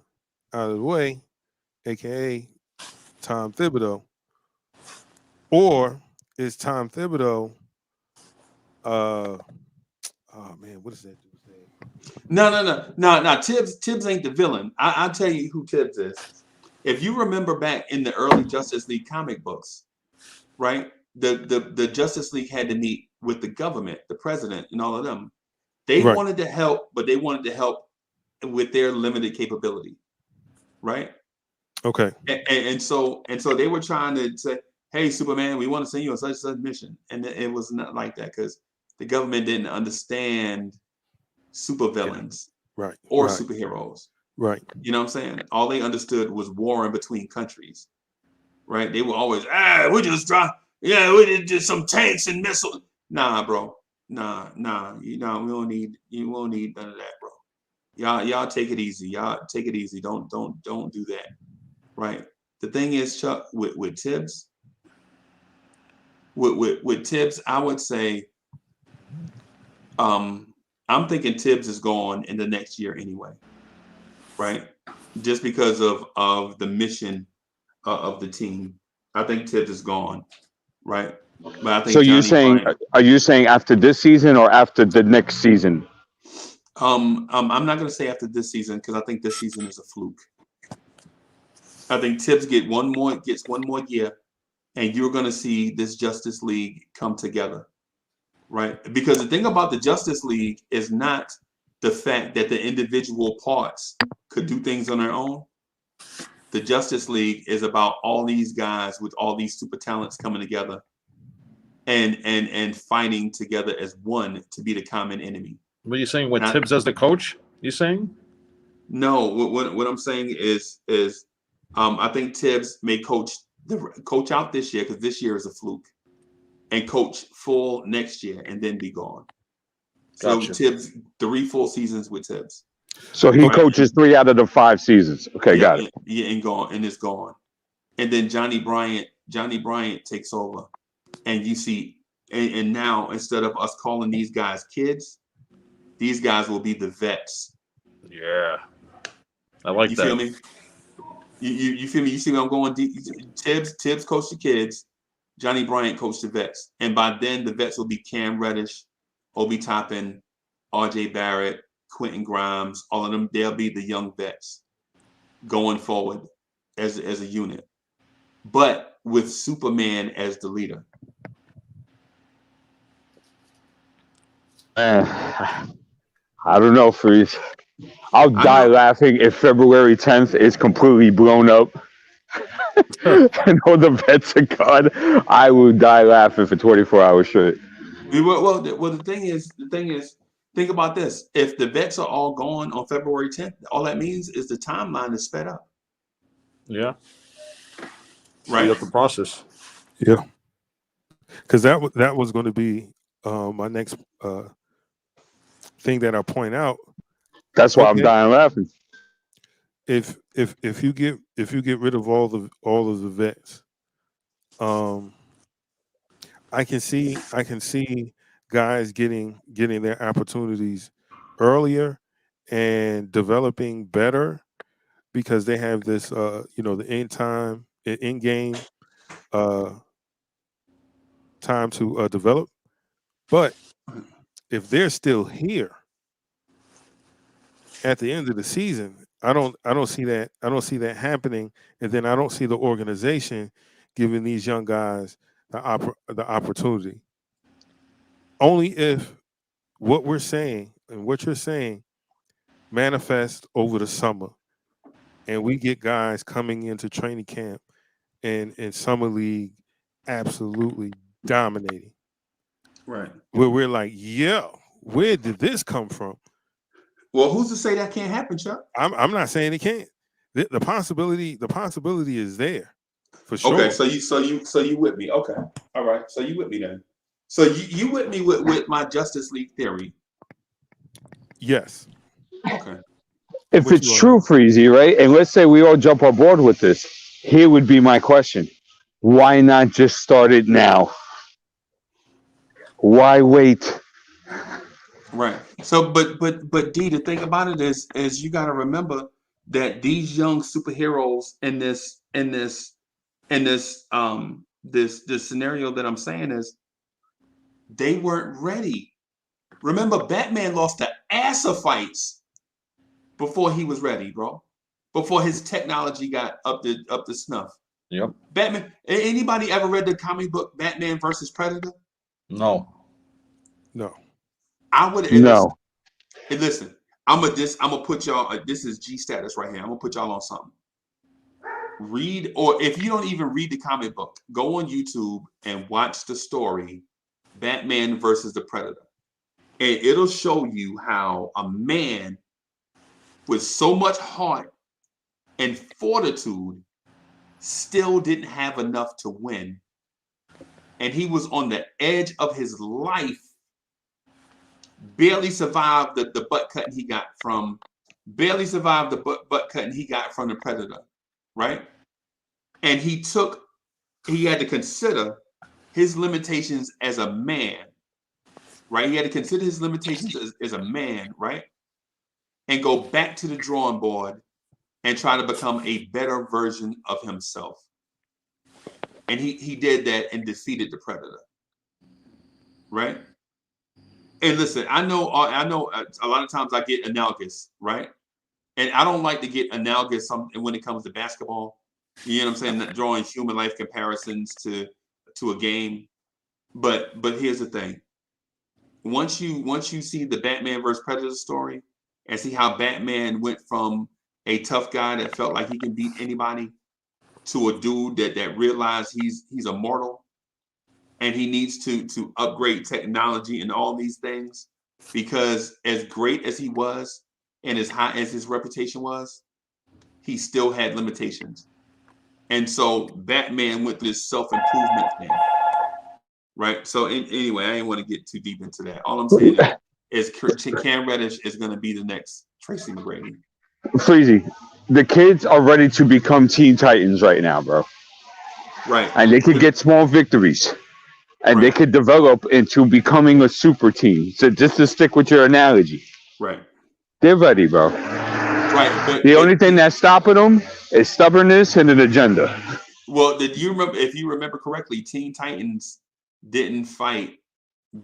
out of the way, aka Tom Thibodeau. Or is Tom Thibodeau oh man, what is that dude saying? No. Tibbs ain't the villain. I'll tell you who Tibbs is. If you remember back in the early Justice League comic books, right? The Justice League had to meet with the government, the president, and all of them. They wanted to help, but they wanted to help with their limited capability, right? Okay. And so they were trying to say, "Hey, Superman, we want to send you on such and such mission," and it was not like that because the government didn't understand supervillains, or superheroes, right? You know what I'm saying? All they understood was warring between countries, right? They were always, we just we did some tanks and missiles. Nah, bro, nah. We don't need none of that, bro. Y'all take it easy. Y'all take it easy. Don't do that. Right. The thing is, Chuck, with Tibbs, with Tibbs, I would say, I'm thinking Tibbs is gone in the next year anyway. Right. Just because of the mission of the team, I think Tibbs is gone. Right. But I think. So are you saying after this season or after the next season? I'm not going to say after this season because I think this season is a fluke. I think Tibbs gets one more year, and you're going to see this Justice League come together, right? Because the thing about the Justice League is not the fact that the individual parts could do things on their own. The Justice League is about all these guys with all these super talents coming together and fighting together as one to be the common enemy. What are you saying? With Tibbs as the coach? You saying? No. What I'm saying is I think Tibbs may coach out this year because this year is a fluke, and coach full next year and then be gone. Gotcha. So Tibbs 3 full seasons with Tibbs. So he coaches 3 out of the 5 seasons. Okay, got it. Yeah, and it's gone. And then Johnny Bryant takes over, and you see, and now instead of us calling these guys kids, these guys will be the vets. Yeah, I like that. You feel me? You feel me? You see where I'm going? Tibbs coached the kids. Johnny Bryant coached the vets. And by then, the vets will be Cam Reddish, Obi Toppin, R.J. Barrett, Quentin Grimes. All of them, they'll be the young vets going forward as a unit. But with Superman as the leader. I don't know, Freeze. I'll die laughing if February 10th is completely blown up and all the vets are gone. I will die laughing for 24 hours straight. Well, the thing is, think about this. If the vets are all gone on February 10th, all that means is the timeline is sped up. Yeah. Right. Speed up the process. Yeah. Because that was going to be my next thing that I point out. That's why I'm dying laughing. If you get rid of all of the vets, I can see guys getting their opportunities earlier and developing better because they have this the in game time to develop. But if they're still here at the end of the season, I don't see that happening, and then I don't see the organization giving these young guys the opportunity. Only if what we're saying and what you're saying manifest over the summer, and we get guys coming into training camp and in summer league absolutely dominating. Right. Where we're like, yeah, where did this come from? Well, who's to say that can't happen, Chuck? I'm not saying it can't. The possibility is there for sure. Okay, so you with me? Okay, all right. So you with me then? So you with me with my Justice League theory? Yes. Okay. If it's true, Freezy, right? And let's say we all jump on board with this. Here would be my question: why not just start it now? Why wait? Right. So, but D, the thing about it is you got to remember that these young superheroes in this scenario that I'm saying is they weren't ready. Remember, Batman lost the ass of fights before he was ready, bro. Before his technology got up to snuff. Yep. Batman. Anybody ever read the comic book Batman versus Predator? No. I would. No. Listen, I'm gonna put y'all. This is G status right here. I'm gonna put y'all on something. Read, or if you don't even read the comic book, go on YouTube and watch the story Batman versus the Predator. And it'll show you how a man with so much heart and fortitude still didn't have enough to win. And he was on the edge of his life, barely survived the butt cutting he got from the Predator, right? And he had to consider his limitations as a man, right? He had to consider his limitations as a man, right? And go back to the drawing board and try to become a better version of himself. And he did that and defeated the Predator, right? And listen, I know a lot of times I get analogous, right? And I don't like to get analogous when it comes to basketball. You know what I'm saying? Not drawing human life comparisons to a game. But here's the thing. Once you see the Batman versus Predator story and see how Batman went from a tough guy that felt like he can beat anybody to a dude that realized he's immortal and he needs to upgrade technology and all these things, because as great as he was and as high as his reputation was, he still had limitations. And so Batman went through this self-improvement thing, right? So anyway, I didn't want to get too deep into that. All I'm saying is Cam Reddish is going to be the next Tracy McGrady. Freezy, the kids are ready to become Teen Titans right now, bro. Right. And they could get small victories. And they could develop into becoming a super team. So just to stick with your analogy. Right. They're ready, bro. Right. But the only thing that's stopping them is stubbornness and an agenda. Well, if you remember correctly, Teen Titans didn't fight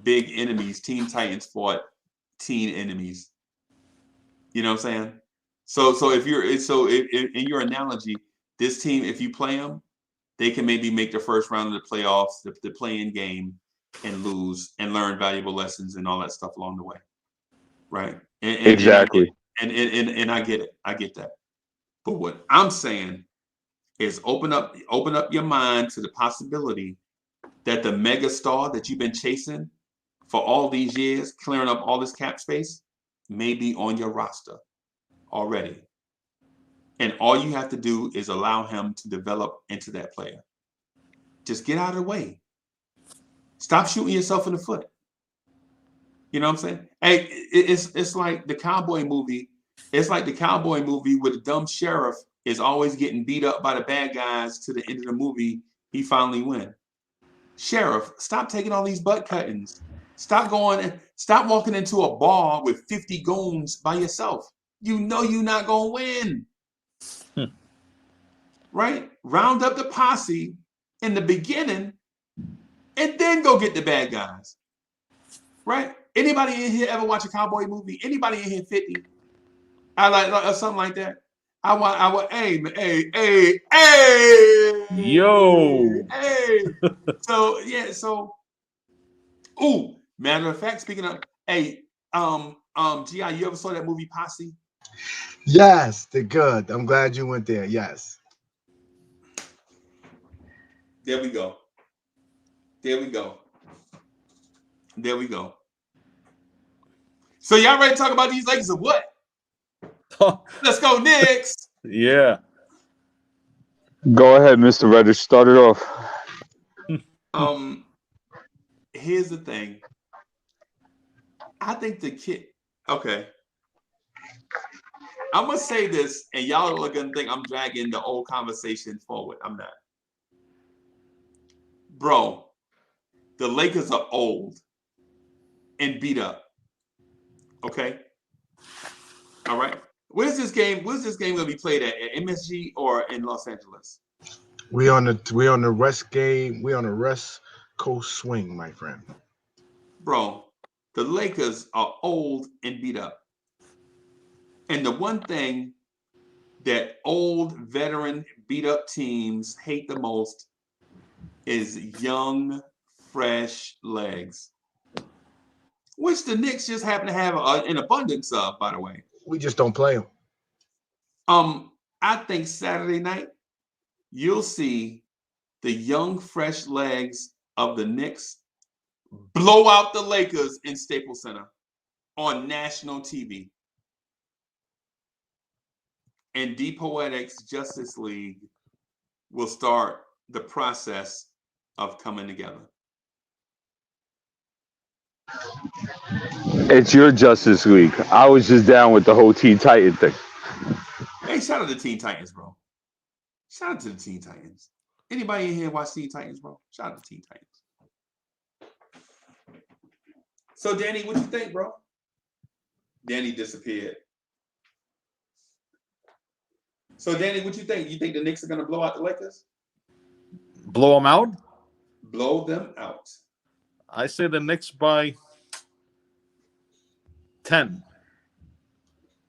big enemies. Teen Titans fought teen enemies. You know what I'm saying? So if in your analogy, this team, if you play them, they can maybe make the first round of the playoffs, the play-in game, and lose and learn valuable lessons and all that stuff along the way. right? And Exactly. and I get it. I get that. But what I'm saying is open up your mind to the possibility that the mega star that you've been chasing for all these years, clearing up all this cap space, may be on your roster already. And all you have to do is allow him to develop into that player. Just get out of the way. Stop shooting yourself in the foot. You know what I'm saying? Hey, it's like the cowboy movie. It's like the cowboy movie where the dumb sheriff is always getting beat up by the bad guys to the end of the movie. He finally wins. Sheriff, stop taking all these butt cuttings. Stop walking into a bar with 50 goons by yourself. You know you're not gonna win. Right? Round up the posse in the beginning and then go get the bad guys. Right? Anybody in here ever watch a cowboy movie? Anybody in here 50? I like something like that. I want, hey. Yo. Hey. So, ooh, matter of fact, speaking of, hey, G.I., you ever saw that movie Posse? Yes, they're good. I'm glad you went there. Yes. There we go. So y'all ready to talk about these Lakers or what? Let's go, Knicks. Yeah. Go ahead, Mr. Reddish. Start it off. Here's the thing. I think the kid. Okay. I'm gonna say this, and y'all are gonna think I'm dragging the old conversation forward. I'm not. Bro, the Lakers are old and beat up. Okay. All right. Where's this game gonna be played at MSG or in Los Angeles? We on the West game. We on the West Coast swing, my friend. Bro, the Lakers are old and beat up. And the one thing that old veteran beat up teams hate the most is young, fresh legs, which the Knicks just happen to have an abundance of, by the way. We just don't play them. I think Saturday night you'll see the young, fresh legs of the Knicks blow out the Lakers in Staples Center on national TV. And Poetic's Justice League will start the process of coming together. It's your Justice League. I was just down with the whole Teen Titan thing. Hey, shout out to Teen Titans, bro. Shout out to the Teen Titans. Anybody in here watch Teen Titans, bro? Shout out to Teen Titans. So, Danny, what you think, bro? Danny disappeared. So, Danny, what you think? You think the Knicks are going to blow out the Lakers? Blow them out? Blow them out. I say the Knicks by 10.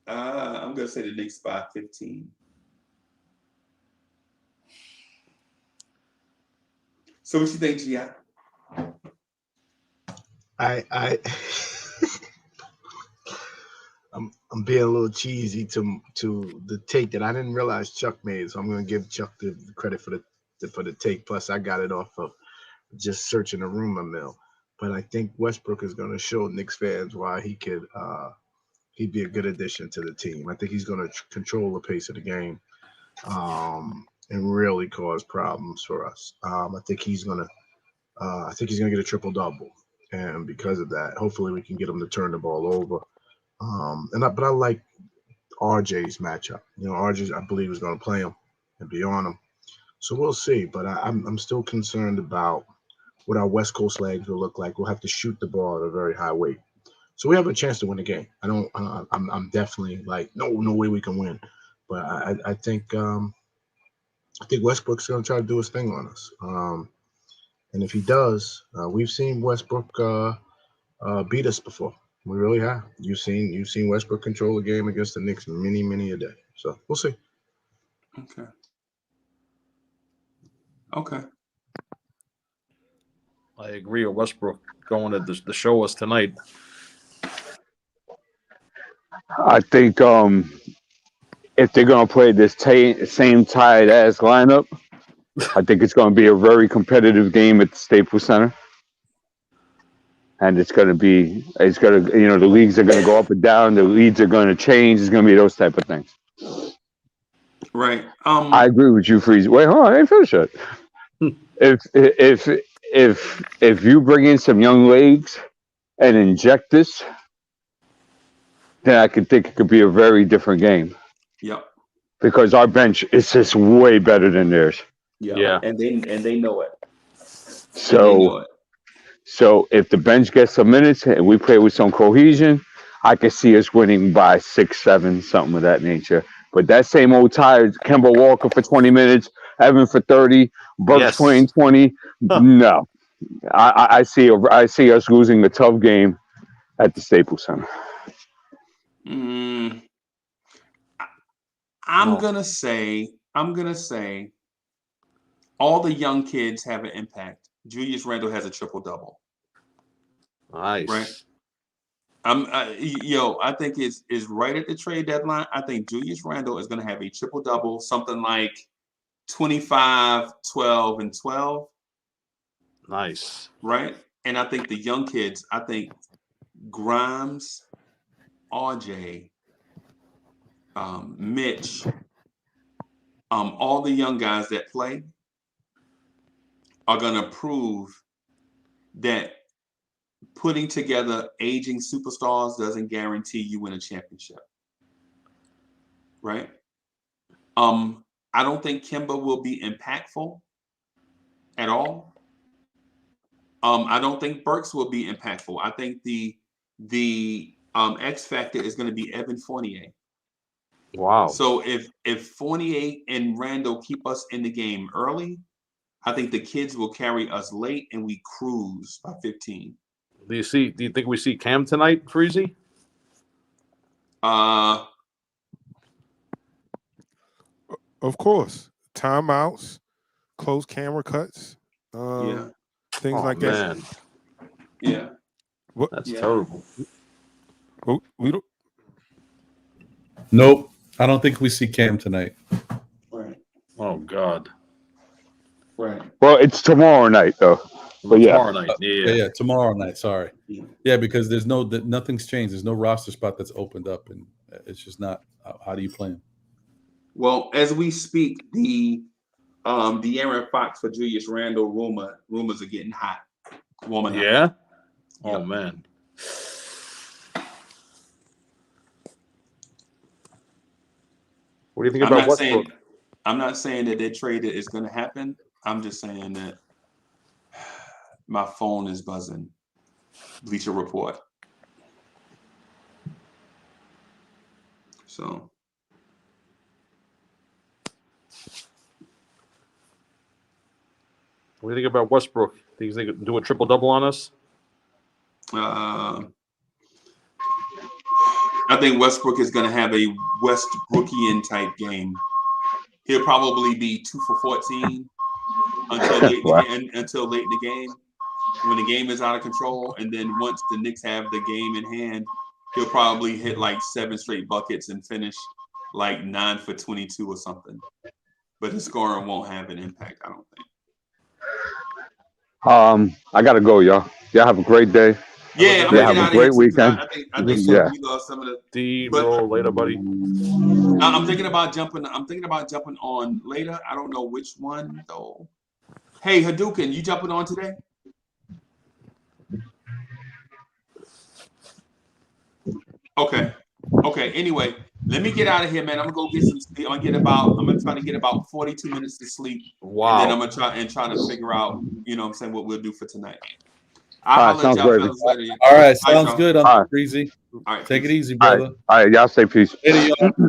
I'm going to say the Knicks by 15. So what you think, G.I.? I'm being a little cheesy to the take that I didn't realize Chuck made, so I'm going to give Chuck the credit for the take. Plus, I got it off of just searching the rumor mill. But I think Westbrook is going to show Knicks fans why he'd be a good addition to the team. I think he's going to control the pace of the game and really cause problems for us. I think he's going to get a triple double, and because of that, hopefully we can get him to turn the ball over. But I like RJ's matchup. RJ, I believe, is going to play him and be on him. So we'll see. But I'm still concerned about what our West Coast legs will look like. We'll have to shoot the ball at a very high weight. So we have a chance to win the game. I'm definitely like, no way we can win. But I think Westbrook's going to try to do his thing on us. And if he does, we've seen Westbrook beat us before. We really have. You've seen Westbrook control the game against the Knicks many a day. So we'll see. Okay. I agree with Westbrook going to the show us tonight. I think if they're gonna play this same tired ass lineup, I think it's gonna be a very competitive game at the Staples Center. And the leagues are gonna go up and down, the leads are gonna change, it's gonna be those type of things. Right. I agree with you, Freeze. Wait, hold on, I ain't finished yet. If you bring in some young legs and inject this, then I could think it could be a very different game. Yep. Because our bench is just way better than theirs. Yeah. And they know it. So if the bench gets some minutes and we play with some cohesion, I can see us winning by 6, 7, something of that nature. But that same old tired Kemba Walker for 20 minutes, Evan for 30, Bucks playing 20. No. I see us losing a tough game at the Staples Center. I'm gonna say all the young kids have an impact. Julius Randle has a triple-double. Nice. Right. I think it's right at the trade deadline. I think Julius Randle is going to have a triple-double, something like 25, 12, and 12. Nice. Right. And I think the young kids, I think Grimes, RJ, Mitch, all the young guys that play are going to prove that putting together aging superstars doesn't guarantee you win a championship. Right? I don't think Kemba will be impactful at all. I don't think Burks will be impactful. I think the X factor is going to be Evan Fournier. Wow. So if Fournier and Randle keep us in the game early, I think the kids will carry us late and we cruise by 15. Do you think we see Cam tonight, Freezy? Of course. Timeouts, closed camera cuts, things like that. Yeah. That's terrible. We don't. Nope. I don't think we see Cam tonight. Right. Oh God. Right. Well, it's tomorrow night though. But tomorrow night. Yeah, tomorrow night. Sorry. Yeah, because there's nothing's changed. There's no roster spot that's opened up, and it's just not. How do you play him? Well, as we speak, the De'Aaron Fox for Julius Randle rumors are getting hot. Warming up. Yeah. Oh man. What do you think about Westbrook? I'm not saying that their trade is going to happen. I'm just saying that my phone is buzzing. Bleacher Report. So. What do you think about Westbrook? Think they could do a triple-double on us? I think Westbrook is going to have a Westbrookian type game. He'll probably be 2 for 14 until late in the game, when the game is out of control. And then once the Knicks have the game in hand, he'll probably hit like 7 straight buckets and finish like 9 for 22 or something. But his scoring won't have an impact, I don't think. I gotta go, y'all. Y'all have a great day. Yeah, I'm gonna have get out a great weekend. I think Yeah. we lost some of the. Later, buddy. I'm thinking about jumping on later. I don't know which one though. Hey, Hadouken, you jumping on today? Okay. Anyway, let me get out of here, man. I'm gonna go get some sleep. I'm gonna try to get about 42 minutes to sleep. Wow. And then I'm gonna try to figure out, what we'll do for tonight. All right, sounds great. All right, sounds good. I'm Breezy. All right, take it easy, brother. All right, y'all say peace. Later, y'all.